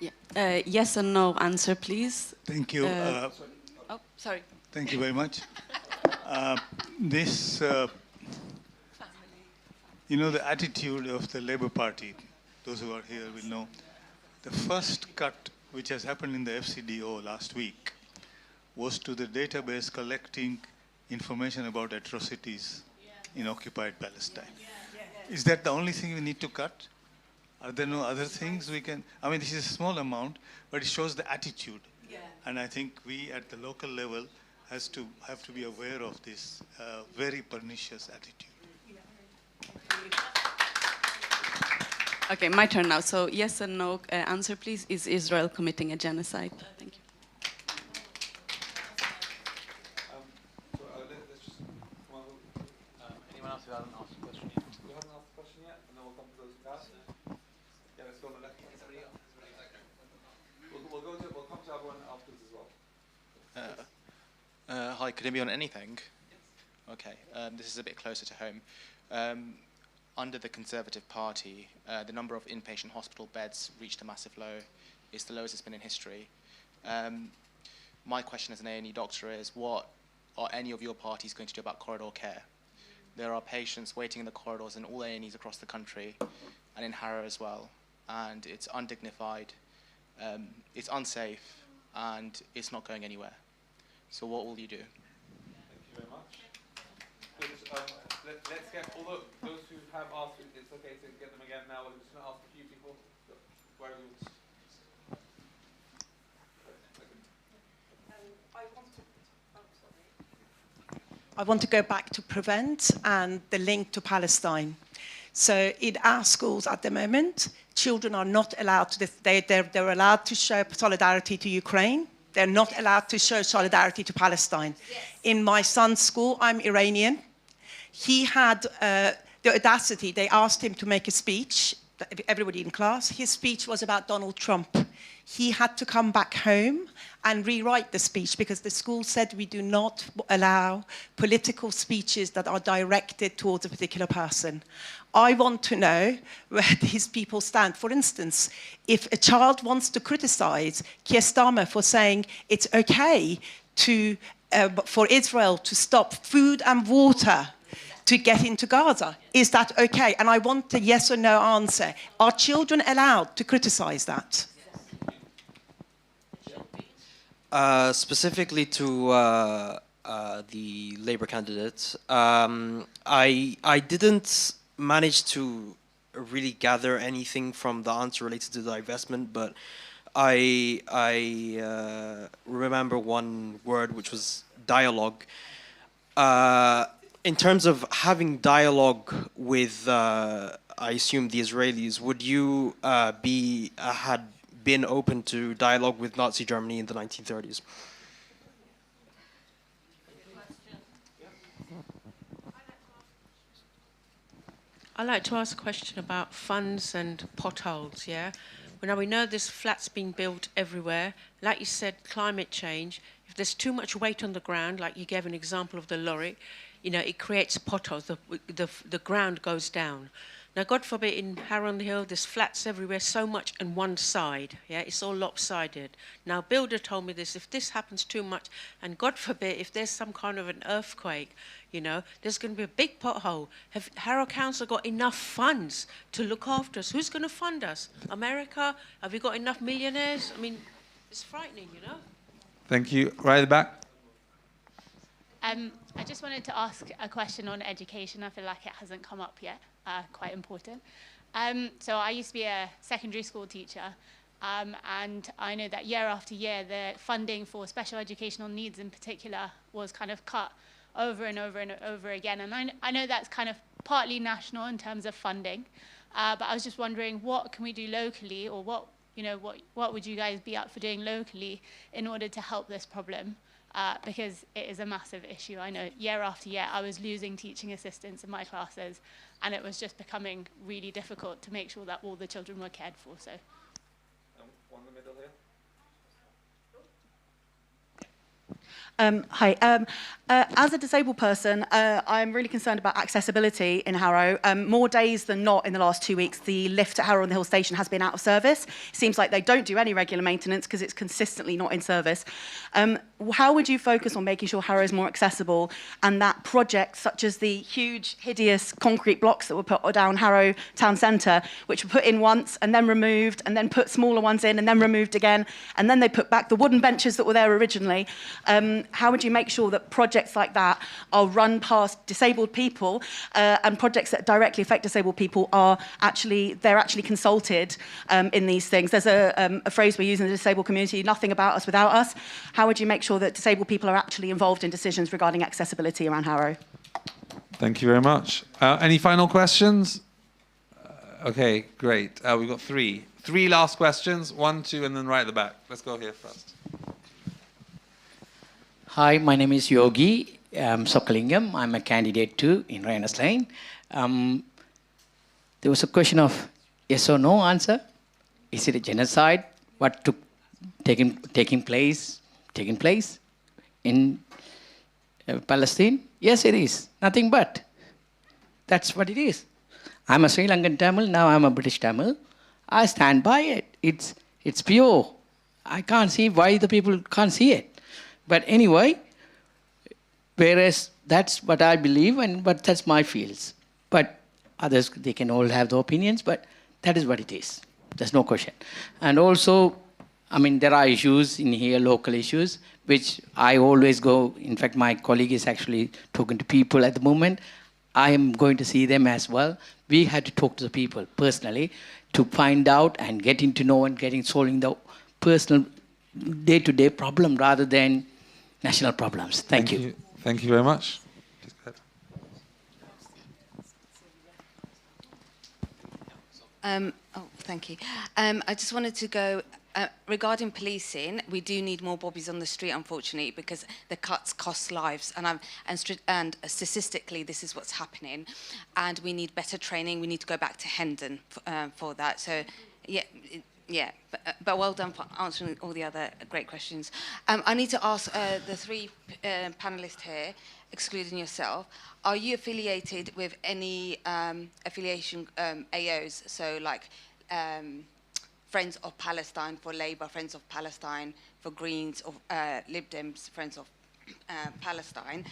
S18: Yeah. Yes or no answer, please.
S19: Thank you.
S18: Oh, sorry.
S19: Thank you very much. The attitude of the Labour Party, those who are here will know, the first cut which has happened in the FCDO last week was to the database collecting information about atrocities in occupied Palestine. Is that the only thing we need to cut? Are there no other things we can? I mean, this is a small amount, but it shows the attitude. Yeah. And I think we at the local level have to be aware of this very pernicious attitude.
S18: Okay, my turn now. So yes or no answer, please. Is Israel committing a genocide? Thank you.
S1: Anyone else who hasn't asked a question yet? You haven't asked a question yet? And then we'll come to those who have. Yeah, let's go on the left. We'll come to everyone afterwards as well.
S20: Hi, could it be on anything? Okay, this is a bit closer to home. Under the Conservative Party, the number of inpatient hospital beds reached a massive low. It's the lowest it's been in history. My question as an A&E doctor is, what are any of your parties going to do about corridor care? There are patients waiting in the corridors in all A&Es across the country, and in Harrow as well. And it's undignified, it's unsafe, and it's not going anywhere. So what will you do?
S1: Thank you very much. Let's get all those who have asked, it's okay to get them again now. We're just going to ask a few people. Where are you?
S12: I want to go back to prevent and the link to Palestine. So in our schools at the moment, children are not allowed to, they're allowed to show solidarity to Ukraine. They're not allowed to show solidarity to Palestine. Yes. In my son's school, I'm Iranian. He had the audacity, they asked him to make a speech, everybody in class. His speech was about Donald Trump. He had to come back home and rewrite the speech because the school said we do not allow political speeches that are directed towards a particular person. I want to know where these people stand. For instance, if a child wants to criticize Keir Starmer for saying it's okay for Israel to stop food and water to get into Gaza, is that okay? And I want a yes or no answer. Are children allowed to criticize that?
S9: Specifically to the Labour candidates, I didn't manage to really gather anything from the answer related to the divestment, but I remember one word, which was dialogue. In terms of having dialogue with, I assume, the Israelis, would you had been open to dialogue with Nazi Germany in the 1930s?
S11: I'd like to ask a question about funds and potholes, yeah? Well, now we know there's flats being built everywhere. Like you said, climate change. If there's too much weight on the ground, like you gave an example of the lorry, it creates potholes. The ground goes down. Now, God forbid, in Harrow on the Hill, there's flats everywhere, so much on one side. Yeah, it's all lopsided. Now, builder told me this, if this happens too much, and God forbid, if there's some kind of an earthquake, there's going to be a big pothole. Have Harrow Council got enough funds to look after us? Who's going to fund us? America? Have we got enough millionaires? I mean, it's frightening,
S1: Thank you. Right at the back.
S13: I just wanted to ask a question on education. I feel like it hasn't come up yet. Quite important. So I used to be a secondary school teacher, and I know that year after year, the funding for special educational needs in particular was kind of cut over and over and over again. And I know that's kind of partly national in terms of funding, but I was just wondering, what can we do locally, or what would you guys be up for doing locally in order to help this problem? Because it is a massive issue. I know year after year I was losing teaching assistants in my classes, and it was just becoming really difficult to make sure that all the children were cared for. So.
S1: One in the middle here.
S16: Hi. As a disabled person, I'm really concerned about accessibility in Harrow. More days than not in the last 2 weeks, the lift at Harrow on the Hill Station has been out of service. It seems like they don't do any regular maintenance because it's consistently not in service. How would you focus on making sure Harrow is more accessible, and that projects such as the huge, hideous concrete blocks that were put down Harrow Town Centre, which were put in once and then removed, and then put smaller ones in and then removed again, and then they put back the wooden benches that were there originally. How would you make sure that projects like that are run past disabled people, and projects that directly affect disabled people are actually consulted in these things? There's a phrase we use in the disabled community: nothing about us without us. How would you make sure that disabled people are actually involved in decisions regarding accessibility around Harrow?
S1: Thank you very much. Any final questions? Okay, great. We've got three last questions. 1, 2, and then right at the back. Let's go here first.
S21: Hi, my name is Yogi Sokalingam. I'm a candidate too in Reynolds Lane. There was a question of yes or no answer. Is it a genocide? What took taking place in Palestine? Yes, it is. Nothing but. That's what it is. I'm a Sri Lankan Tamil. Now I'm a British Tamil. I stand by it. It's pure. I can't see why the people can't see it. But anyway, whereas that's what I believe, but that's my feels. But others, they can all have their opinions, but that is what it is. There's no question. And also, I mean, there are issues in here, local issues, which I always go. In fact, my colleague is actually talking to people at the moment. I am going to see them as well. We had to talk to the people personally to find out and getting to know and solving the personal day-to-day problem rather than national problems. Thank you.
S1: Thank you very much. Please go
S8: ahead. Thank you. I just wanted to go, regarding policing, we do need more bobbies on the street, unfortunately, because the cuts cost lives, and statistically, this is what's happening, and we need better training. We need to go back to Hendon for that. So, yeah, but well done for answering all the other great questions. I need to ask the three panelists here, excluding yourself, are you affiliated with any affiliation AOs, so like Friends of Palestine for Labour, Friends of Palestine for Greens, or Lib Dems, Friends of Palestine?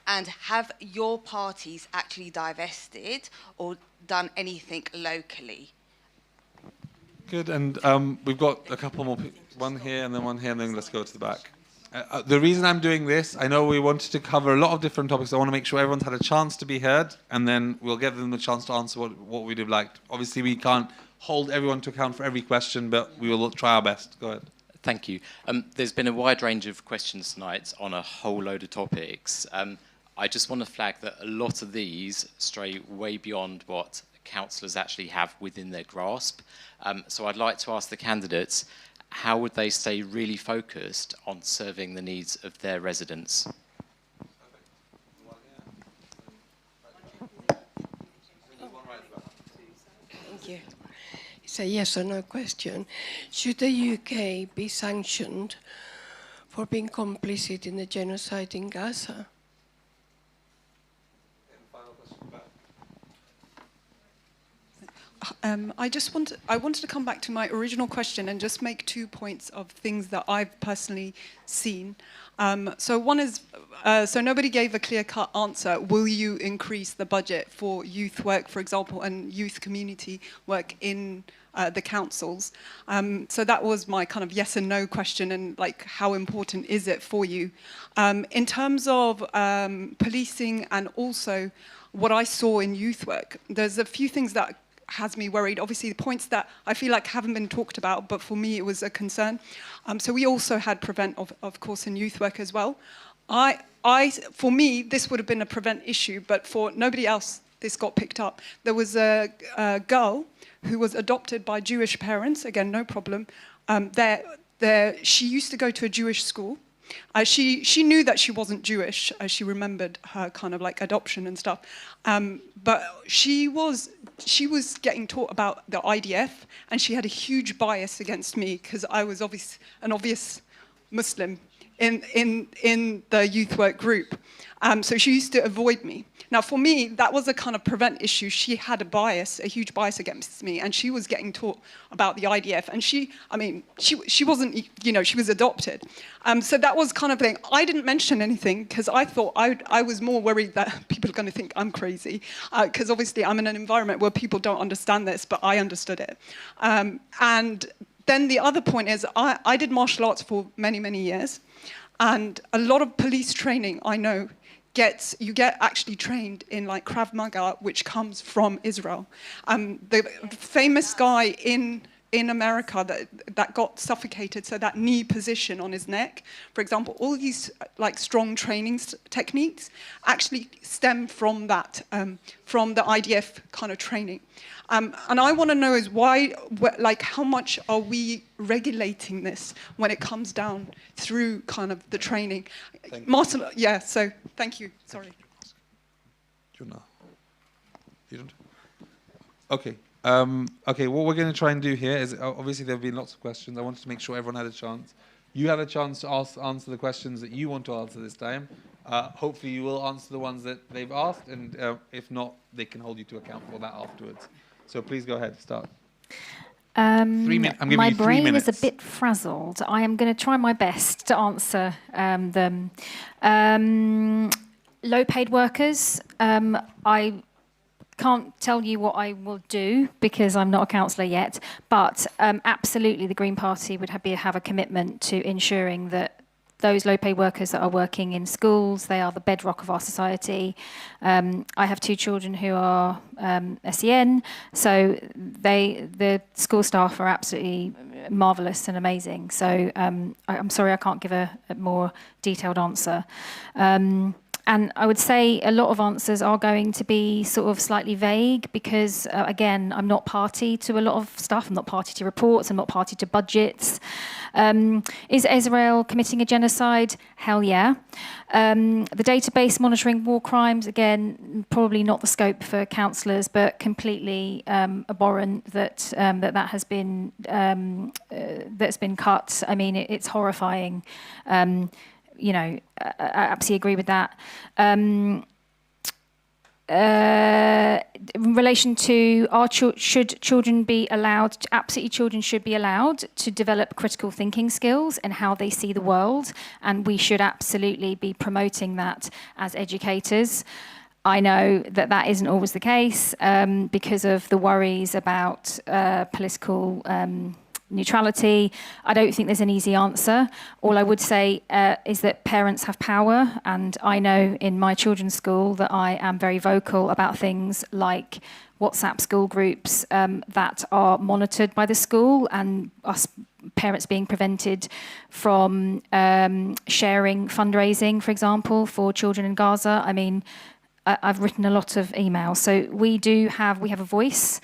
S8: And have your parties actually divested or done anything locally?
S1: Good, and we've got a couple more, one here and then one here, and then let's go to the back. The reason I'm doing this, I know we wanted to cover a lot of different topics. I want to make sure everyone's had a chance to be heard, and then we'll give them the chance to answer what we'd have liked. Obviously, we can't hold everyone to account for every question, but we will try our best. Go ahead.
S22: Thank you. There's been a wide range of questions tonight on a whole load of topics. I just want to flag that a lot of these stray way beyond what councillors actually have within their grasp. So I'd like to ask the candidates, how would they stay really focused on serving the needs of their residents?
S23: Thank you. It's a yes or no question. Should the UK be sanctioned for being complicit in the genocide in Gaza?
S10: I wanted to come back to my original question and just make 2 points of things that I've personally seen. So one is, so nobody gave a clear-cut answer. Will you increase the budget for youth work, for example, and youth community work in the councils? So that was my kind of yes and no question, and like, how important is it for you? In terms of policing and also what I saw in youth work, there's a few things that has me worried. Obviously, the points that I feel like haven't been talked about, but for me it was a concern. So we also had prevent, of course, in youth work as well. For me, this would have been a prevent issue, but for nobody else, this got picked up. There was a girl who was adopted by Jewish parents. Again, no problem. She used to go to a Jewish school. She knew that she wasn't Jewish. She remembered her kind of like adoption and stuff. But she was getting taught about the IDF, and she had a huge bias against me because I was an obvious Muslim in the youth work group. So she used to avoid me. Now, for me, that was a kind of prevent issue. She had a huge bias against me, and she was getting taught about the IDF. And she wasn't, she was adopted. So that was kind of thing. I didn't mention anything because I thought I was more worried that people are going to think I'm crazy. Because obviously I'm in an environment where people don't understand this, but I understood it. And then the other point is I did martial arts for many, many years. And a lot of police training, I know, you get actually trained in like Krav Maga, which comes from Israel. The famous guy in America that got suffocated, so that knee position on his neck, for example, all these like strong training techniques actually stem from that, from the IDF kind of training. And I want to know is how much are we regulating this when it comes down through kind of the training? Martin, yeah, so thank you, sorry.
S1: You don't? Okay. Okay, what we're going to try and do here is, obviously there have been lots of questions. I wanted to make sure everyone had a chance. You had a chance to answer the questions that you want to answer this time. Hopefully you will answer the ones that they've asked, and if not, they can hold you to account for that afterwards. So please go ahead, start.
S7: 3
S1: minutes. I'm giving
S7: my
S1: you 3
S7: brain
S1: minutes.
S7: is a bit frazzled. I am going to try my best to answer them. Low-paid workers, I can't tell you what I will do because I'm not a councillor yet, but absolutely the Green Party would have a commitment to ensuring that those low-paid workers that are working in schools, they are the bedrock of our society. I have 2 children who are SEN, so the school staff are absolutely marvellous and amazing. So I'm sorry I can't give a more detailed answer. And I would say a lot of answers are going to be sort of slightly vague because, again, I'm not party to a lot of stuff. I'm not party to reports. I'm not party to budgets. Is Israel committing a genocide? Hell yeah. The database monitoring war crimes, again, probably not the scope for councillors, but completely abhorrent that that has been that's been cut. I mean, it's horrifying. I absolutely agree with that. In relation to should children be allowed, absolutely children should be allowed to develop critical thinking skills and how they see the world, and we should absolutely be promoting that as educators. I know that isn't always the case because of the worries about political neutrality. I don't think there's an easy answer. All I would say is that parents have power, and I know in my children's school that I am very vocal about things like WhatsApp school groups that are monitored by the school, and us parents being prevented from sharing fundraising, for example, for children in Gaza. I mean, I've written a lot of emails, so we have a voice.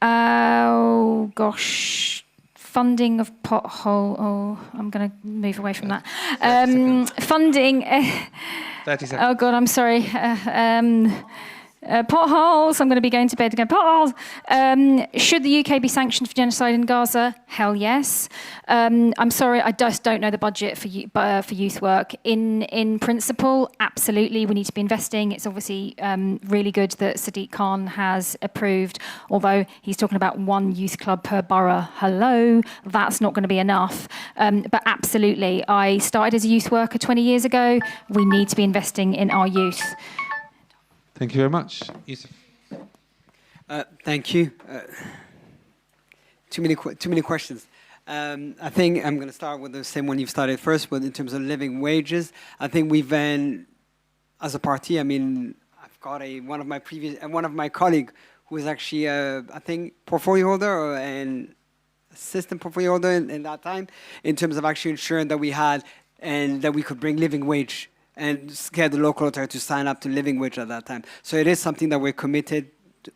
S7: Oh gosh, funding of pothole. Oh, I'm going to move away from that. Funding.
S1: 30 seconds.
S7: Oh God, I'm sorry. Potholes. I'm going to be going to bed again. Potholes. Should the UK be sanctioned for genocide in Gaza? Hell yes. I'm sorry, I just don't know the budget for youth work. In principle, absolutely, we need to be investing. It's obviously really good that Sadiq Khan has approved, although he's talking about 1 youth club per borough. Hello, that's not going to be enough. But absolutely, I started as a youth worker 20 years ago. We need to be investing in our youth.
S1: Thank you very much. Yusuf.
S6: Thank you. Too many questions. I think I'm going to start with the same one you've started first with in terms of living wages. I think we've been, as a party, I mean, I've got one of my colleague who was actually I think portfolio holder or an assistant portfolio holder in that time, in terms of actually ensuring that we had and that we could bring living wage and get the local authority to sign up to living wage at that time. So it is something that we're committed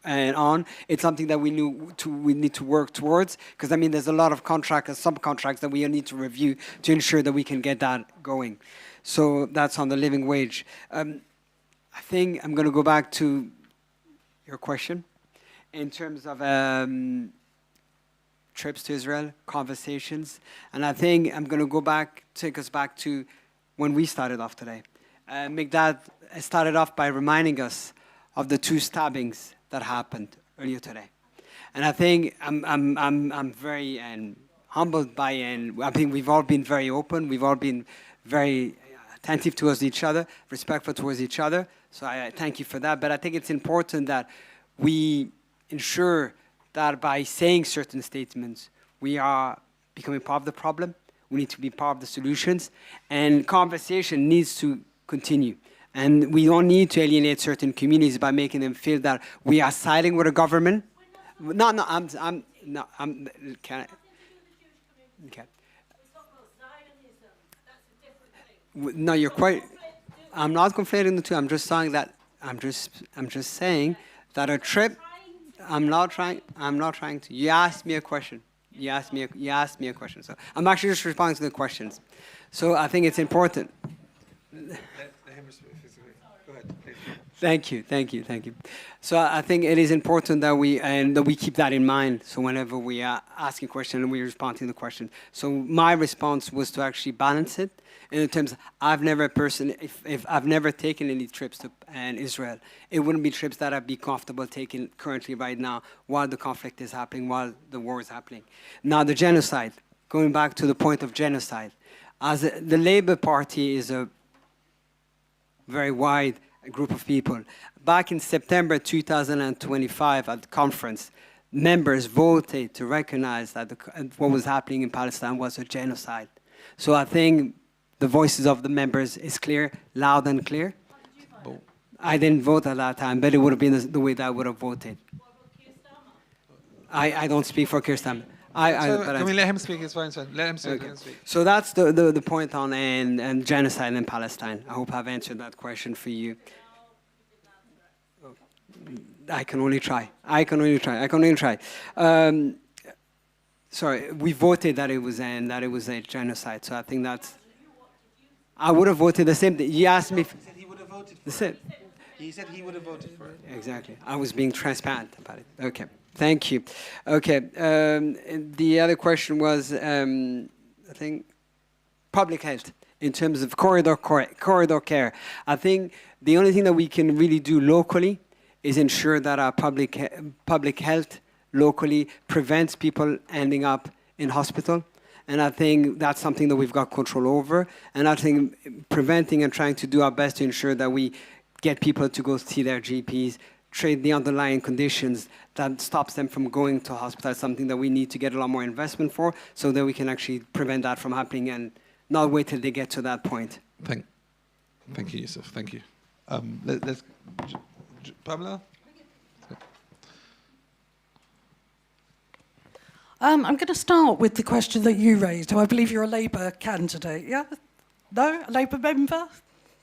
S6: and on. It's something that we need to work towards, because I mean there's a lot of contracts and subcontracts that we need to review to ensure that we can get that going. So that's on the living wage. I think I'm going to go back to your question in terms of trips to Israel, conversations, and I think I'm going to take us back to when we started off today. Murtagh started off by reminding us of the 2 stabbings that happened earlier today, and I think I'm very humbled by, and I think we've all been very open. We've all been very attentive towards each other, respectful towards each other. So I thank you for that. But I think it's important that we ensure that by saying certain statements, we are becoming part of the problem. We need to be part of the solutions, and conversation needs to continue. And we don't need to alienate certain communities by making them feel that we are siding with a government. No, can I? Okay. No, you're quite. I'm not conflating the two. I'm just saying that. I'm just saying that a trip. I'm not trying to. You asked me a question. You asked me a question. So I'm actually just responding to the questions. So I think it's important. Go ahead, please. Thank you. So I think it is important that we keep that in mind. So whenever we are asking questions and we respond to the question. So my response was to actually balance it in terms of if I've never taken any trips to Israel, it wouldn't be trips that I'd be comfortable taking currently right now while the conflict is happening, while the war is happening. Now the genocide, going back to the point of genocide, the Labour Party is a very wide group of people. Back in September 2025 at the conference, members voted to recognize that what was happening in Palestine was a genocide. So I think the voices of the members is clear, loud and clear. I didn't vote at that time, but it would have been the way that I would have voted. I don't speak for Keir Starmer.
S1: Can we let him speak? It's fine. Let him speak.
S6: Okay. So that's the point on and genocide in Palestine. I hope I've answered that question for you. I can only try. Sorry, we voted that it was a genocide. So I think that's. I would have voted the same thing. You asked me. He said he would have voted for the same.
S1: He said he would have voted for it.
S6: Exactly. I was being transparent about it. Okay. Thank you. Okay. The other question was, I think, public health in terms of corridor care. I think the only thing that we can really do locally is ensure that our public health locally prevents people ending up in hospital. And I think that's something that we've got control over. And I think preventing and trying to do our best to ensure that we get people to go see their GPs, treat the underlying conditions that stops them from going to hospital is something that we need to get a lot more investment for, so that we can actually prevent that from happening and not wait till they get to that point.
S1: Thank you, Yusuf. Thank you. Let's Pamela?
S4: I'm going to start with the question that you raised. I believe you're a Labour candidate, yeah? No? A Labour member?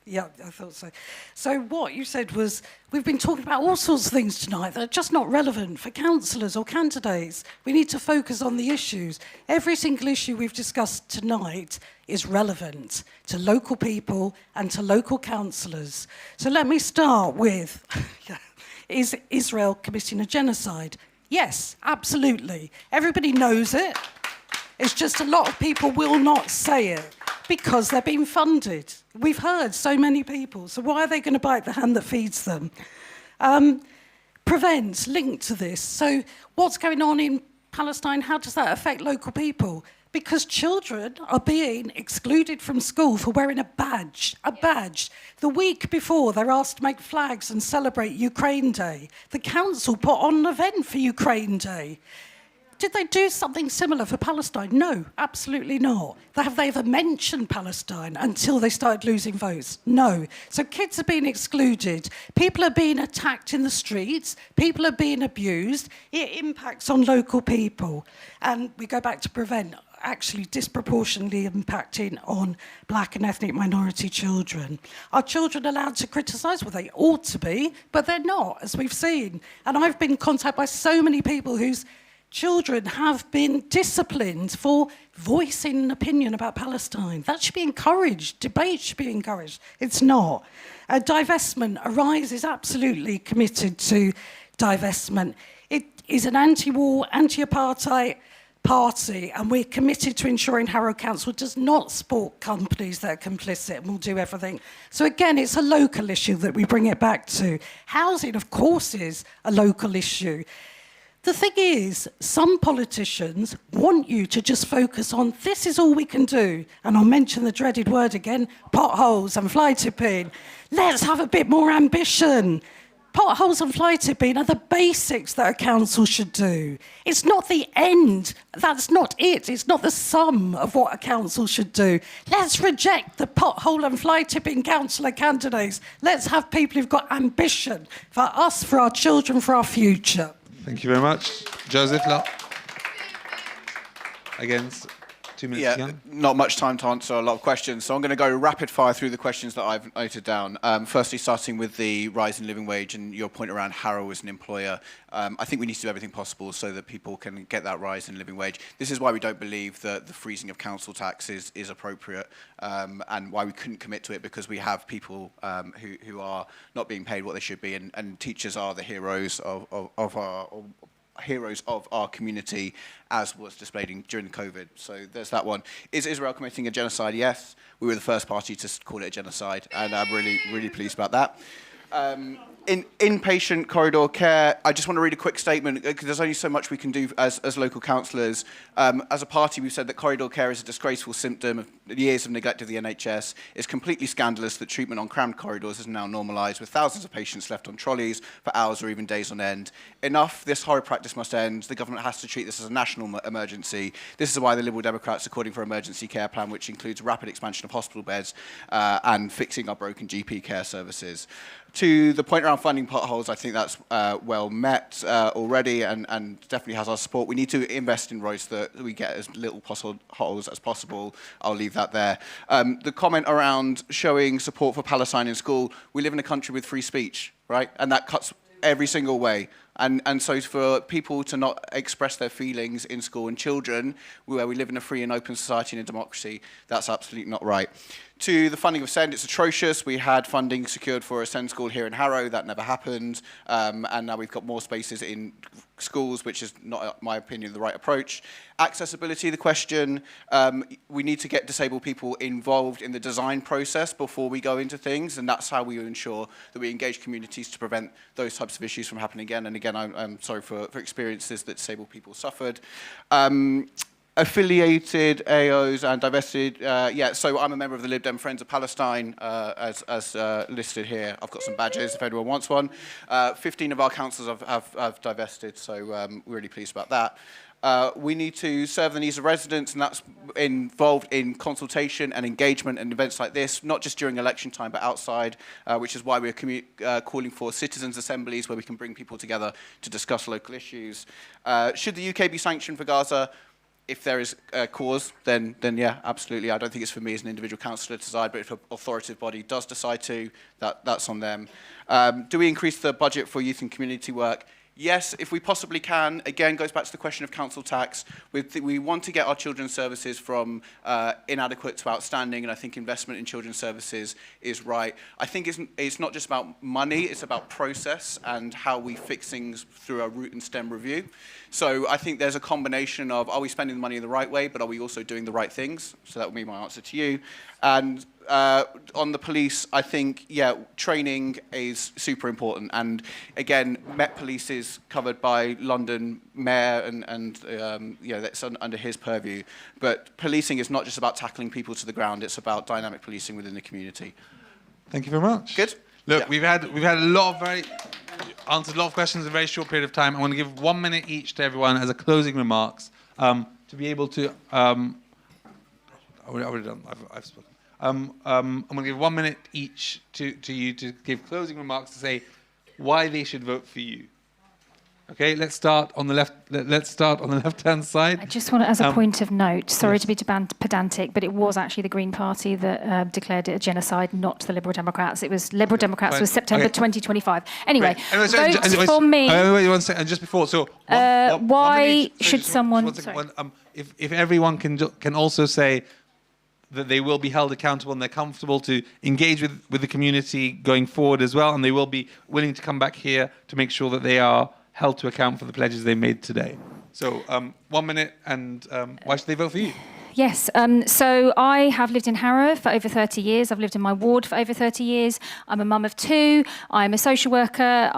S4: Yeah, I thought so. So what you said was, we've been talking about all sorts of things tonight that are just not relevant for councillors or candidates. We need to focus on the issues. Every single issue we've discussed tonight is relevant to local people and to local councillors. So let me start with, is Israel committing a genocide? Yes, absolutely. Everybody knows it. It's just a lot of people will not say it because they're being funded. We've heard so many people. So why are they going to bite the hand that feeds them? Prevent, linked to this. So what's going on in Palestine? How does that affect local people? Because children are being excluded from school for wearing a badge. The week before, they're asked to make flags and celebrate Ukraine Day. The council put on an event for Ukraine Day. Did they do something similar for Palestine? No, absolutely not. Have they ever mentioned Palestine until they started losing votes? No. So kids are being excluded. People are being attacked in the streets. People are being abused. It impacts on local people. And we go back to prevent, actually disproportionately impacting on black and ethnic minority children. Are children allowed to criticise? Well, they ought to be, but they're not, as we've seen. And I've been contacted by so many people whose children have been disciplined for voicing an opinion about Palestine. That should be encouraged. Debate should be encouraged. It's not. Divestment. Arise is absolutely committed to divestment. It is an anti-war, anti-apartheid party, and we're committed to ensuring Harrow Council does not support companies that are complicit and will do everything. So again, it's a local issue that we bring it back to. Housing, of course, is a local issue. The thing is, some politicians want you to just focus on this is all we can do. And I'll mention the dreaded word again, potholes and fly tipping. Let's have a bit more ambition. Potholes and fly tipping are the basics that a council should do. It's not the end. That's not it. It's not the sum of what a council should do. Let's reject the pothole and fly tipping councillor candidates. Let's have people who've got ambition for us, for our children, for our future.
S1: Thank you very much. Joseph, again, 2 minutes again.
S5: Not much time to answer a lot of questions, so I'm going to go rapid fire through the questions that I've noted down. Firstly, starting with the rise in living wage and your point around Harrow as an employer. I think we need to do everything possible so that people can get that rise in living wage. This is why we don't believe that the freezing of council tax is appropriate, and why we couldn't commit to it, because we have people who are not being paid what they should be, and teachers are the heroes of our community, as was displayed during COVID. So there's that one. Is Israel committing a genocide? Yes. We were the first party to call it a genocide, and I'm really, really pleased about that. In inpatient corridor care, I just want to read a quick statement, because there's only so much we can do as local councillors. As a party, we've said that corridor care is a disgraceful symptom of years of neglect of the NHS. It's completely scandalous that treatment on crammed corridors is now normalised, with thousands of patients left on trolleys for hours or even days on end. Enough, this horrid practice must end. The government has to treat this as a national emergency. This is why the Liberal Democrats are calling for an emergency care plan, which includes rapid expansion of hospital beds and fixing our broken GP care services. To the point around funding potholes, I think that's well met already, and definitely has our support. We need to invest in roads that we get as little potholes as possible. I'll leave that there. The comment around showing support for Palestine in school, we live in a country with free speech, right? And that cuts every single way. And so for people to not express their feelings in school, and children, where we live in a free and open society and a democracy, that's absolutely not right. To the funding of SEND, it's atrocious. We had funding secured for a SEND school here in Harrow. That never happened. And now we've got more spaces in schools, which is not, in my opinion, the right approach. Accessibility, the question, we need to get disabled people involved in the design process before we go into things, and that's how we ensure that we engage communities to prevent those types of issues from happening again. And again, I'm sorry for experiences that disabled people suffered. Affiliated AOs and divested, so I'm a member of the Lib Dem Friends of Palestine, as listed here. I've got some badges if anyone wants one. 15 of our councillors have divested, so we're really pleased about that. We need to serve the needs of residents, and that's involved in consultation and engagement and events like this, not just during election time, but outside, which is why we're calling for citizens' assemblies where we can bring people together to discuss local issues. Should the UK be sanctioned for Gaza? If there is a cause, then yeah, absolutely. I don't think it's for me as an individual councillor to decide, but if an authoritative body does decide to, that's on them. Do we increase the budget for youth and community work? Yes, if we possibly can. Again, goes back to the question of council tax. We want to get our children's services from inadequate to outstanding, and I think investment in children's services is right. I think it's not just about money, it's about process and how we fix things through a root and stem review. So I think there's a combination of, are we spending the money the right way, but are we also doing the right things? So that would be my answer to you. And on the police, I think, yeah, training is super important. And again, Met Police is covered by London Mayor, and that's under his purview. But policing is not just about tackling people to the ground, it's about dynamic policing within the community.
S1: Thank you very much.
S5: Good.
S1: Look, we've had a lot of very answered a lot of questions in a very short period of time. I want to give 1 minute each to everyone as a closing remarks to be able to. I've already done. I've spoken. I'm going to give 1 minute each to you to give closing remarks to say why they should vote for you. Okay, let's start on the left. Let's start on the left-hand side.
S7: I just want to, as a point of note, sorry to be pedantic, but it was actually the Green Party that declared it a genocide, not the Liberal Democrats. It was Liberal Democrats was September 2025 Anyway, vote for me.
S1: Wait one second, just before. So,
S7: why should someone?
S1: If everyone can also say that they will be held accountable and they're comfortable to engage with the community going forward as well, and they will be willing to come back here to make sure that they are held to account for the pledges they made today. So 1 minute, and why should they vote for you?
S7: Yes, so I have lived in Harrow for over 30 years. I've lived in my ward for over 30 years. I'm a mum of 2. I'm a social worker.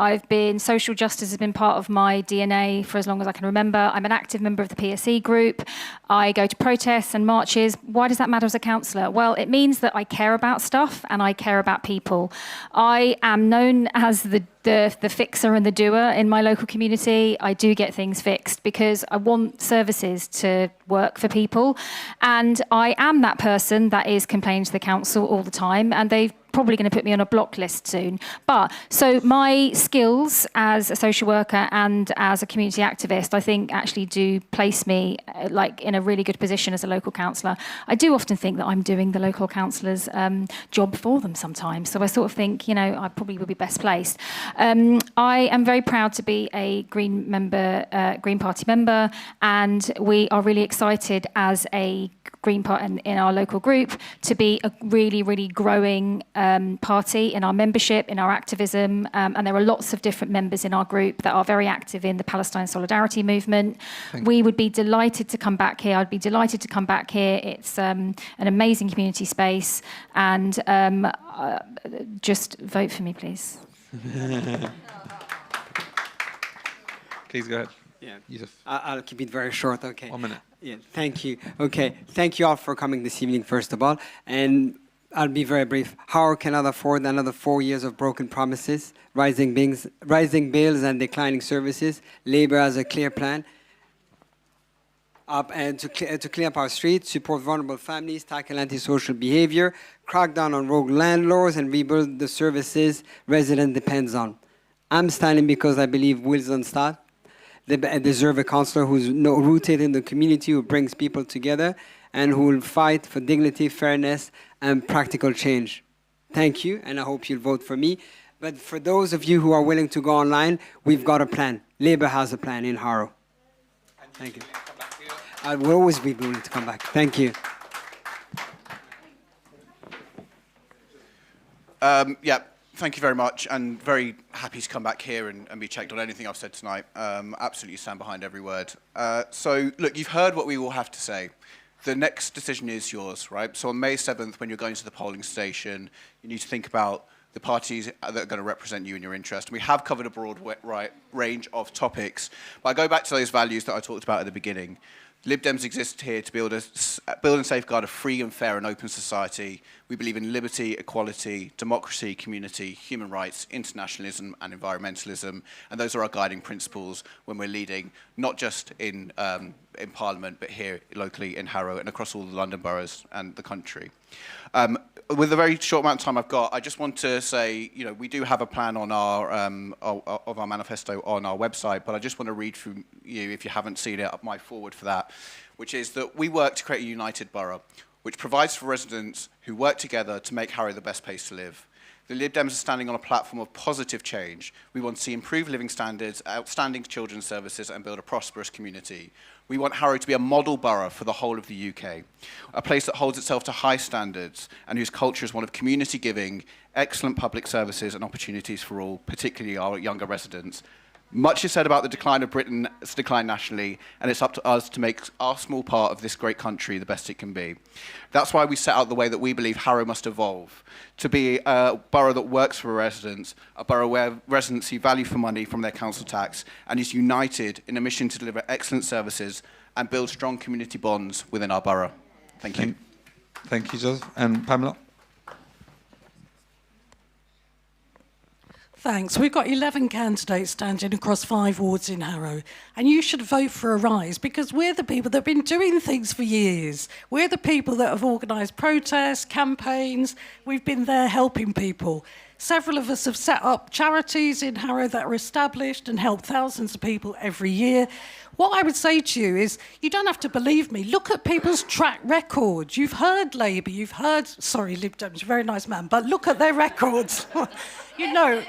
S7: Social justice has been part of my DNA for as long as I can remember. I'm an active member of the PSE group. I go to protests and marches. Why does that matter as a councillor? Well, it means that I care about stuff and I care about people. I am known as the fixer and the doer in my local community. I do get things fixed because I want services to work for people. And I am that person that is complaining to the council all the time, and they've probably going to put me on a block list soon. So my skills as a social worker and as a community activist, I think actually do place me in a really good position as a local councillor. I do often think that I'm doing the local councillor's job for them sometimes. So I sort of think, I probably would be best placed. I am very proud to be a Green Party member, and we are really excited as a Green Party in our local group to be a really, really growing party in our membership, in our activism, and there are lots of different members in our group that are very active in the Palestine solidarity movement. We would be delighted to come back here. I'd be delighted to come back here. It's an amazing community space, and just vote for me, please.
S1: Please go ahead.
S6: Yeah,
S1: Yusuf.
S6: I'll keep it very short. Okay.
S1: 1 minute.
S6: Yeah, thank you. Okay, thank you all for coming this evening, first of all. And I'll be very brief. Harrow cannot afford another 4 years of broken promises, rising bills and declining services. Labour has a clear plan to clean up our streets, support vulnerable families, tackle antisocial behaviour, crack down on rogue landlords, and rebuild the services residents depends on. I'm standing because I believe Wales don't start. They deserve a councillor who's rooted in the community, who brings people together, and who will fight for dignity, fairness, and practical change. Thank you, and I hope you'll vote for me. But for those of you who are willing to go online, we've got a plan. Labour has a plan in Harrow. Thank you. I will always be willing to come back. Thank you.
S5: Thank you very much, and very happy to come back here and be checked on anything I've said tonight. Absolutely stand behind every word. So, look, you've heard what we all have to say. The next decision is yours, right? So on May 7th, when you're going to the polling station, you need to think about the parties that are going to represent you and your interest. We have covered a broad range of topics, but I go back to those values that I talked about at the beginning. Lib Dems exist here to build and safeguard a free and fair and open society. We believe in liberty, equality, democracy, community, human rights, internationalism and environmentalism, and those are our guiding principles when we're leading, not just in Parliament, but here locally in Harrow and across all the London boroughs and the country. With the very short amount of time I've got, I just want to say, we do have a plan on our manifesto on our website, but I just want to read through you, if you haven't seen it, my forward for that, which is that we work to create a united borough, which provides for residents who work together to make Harrow the best place to live. The Lib Dems are standing on a platform of positive change. We want to see improved living standards, outstanding children's services, and build a prosperous community. We want Harrow to be a model borough for the whole of the UK, a place that holds itself to high standards and whose culture is one of community giving, excellent public services and opportunities for all, particularly our younger residents. Much is said about the decline of Britain's decline nationally, and it's up to us to make our small part of this great country the best it can be. That's why we set out the way that we believe Harrow must evolve, to be a borough that works for residents, a borough where residents see value for money from their council tax, and is united in a mission to deliver excellent services and build strong community bonds within our borough. Thank you.
S1: Thank you, Joseph. And Pamela?
S4: Thanks. We've got 11 candidates standing across 5 wards in Harrow, and you should vote for a rise because we're the people that have been doing things for years. We're the people that have organised protests, campaigns. We've been there helping people. Several of us have set up charities in Harrow that are established and help thousands of people every year. What I would say to you is, you don't have to believe me. Look at people's track records. You've heard Labour, you've heard, sorry, Lib Dems, very nice man, but look at their records. You know,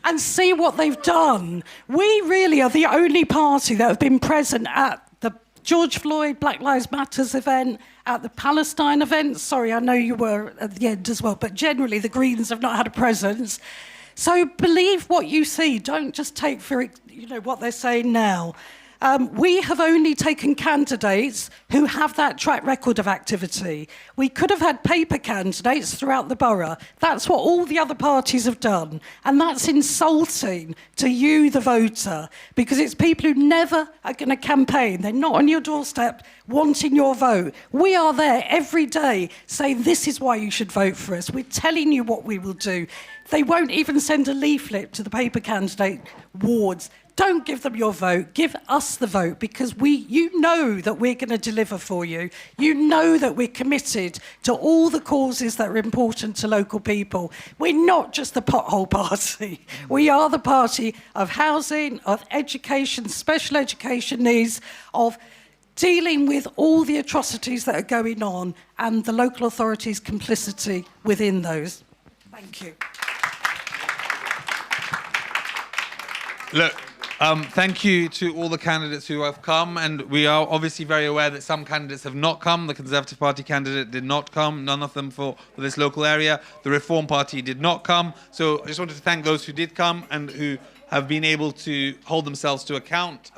S4: and see what they've done. We really are the only party that have been present at the George Floyd Black Lives Matters event, at the Palestine event. Sorry, I know you were at the end as well, but generally the Greens have not had a presence. So believe what you see. Don't just take for what they're saying now. We have only taken candidates who have that track record of activity. We could have had paper candidates throughout the borough. That's what all the other parties have done. And that's insulting to you, the voter, because it's people who never are going to campaign. They're not on your doorstep wanting your vote. We are there every day saying this is why you should vote for us. We're telling you what we will do. They won't even send a leaflet to the paper candidate wards. Don't give them your vote, give us the vote, because you know that we're going to deliver for you. You know that we're committed to all the causes that are important to local people. We're not just the pothole party. We are the party of housing, of education, special education needs, of dealing with all the atrocities that are going on and the local authorities' complicity within those. Thank you.
S1: Look, thank you to all the candidates who have come, and we are obviously very aware that some candidates have not come. The Conservative Party candidate did not come, none of them for this local area. The Reform Party did not come. So I just wanted to thank those who did come and who have been able to hold themselves to account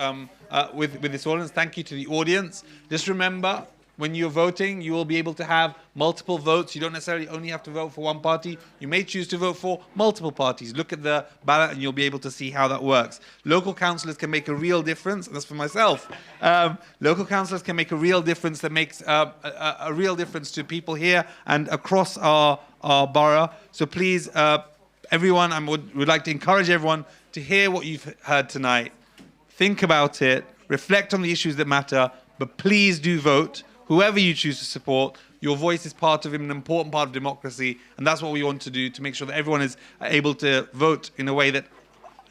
S1: with this audience. Thank you to the audience. Just remember, when you're voting, you will be able to have multiple votes. You don't necessarily only have to vote for one party. You may choose to vote for multiple parties. Look at the ballot and you'll be able to see how that works. Local councillors can make a real difference, and that's for myself. Local councillors can make a real difference that makes a real difference to people here and across our borough. So please, everyone, I would like to encourage everyone to hear what you've heard tonight. Think about it. Reflect on the issues that matter. But please do vote. Whoever you choose to support, your voice is part of an important part of democracy, and that's what we want to do, to make sure that everyone is able to vote in a way that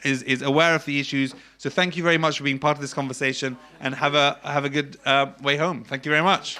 S1: is aware of the issues. So thank you very much for being part of this conversation, and have a good way home. Thank you very much.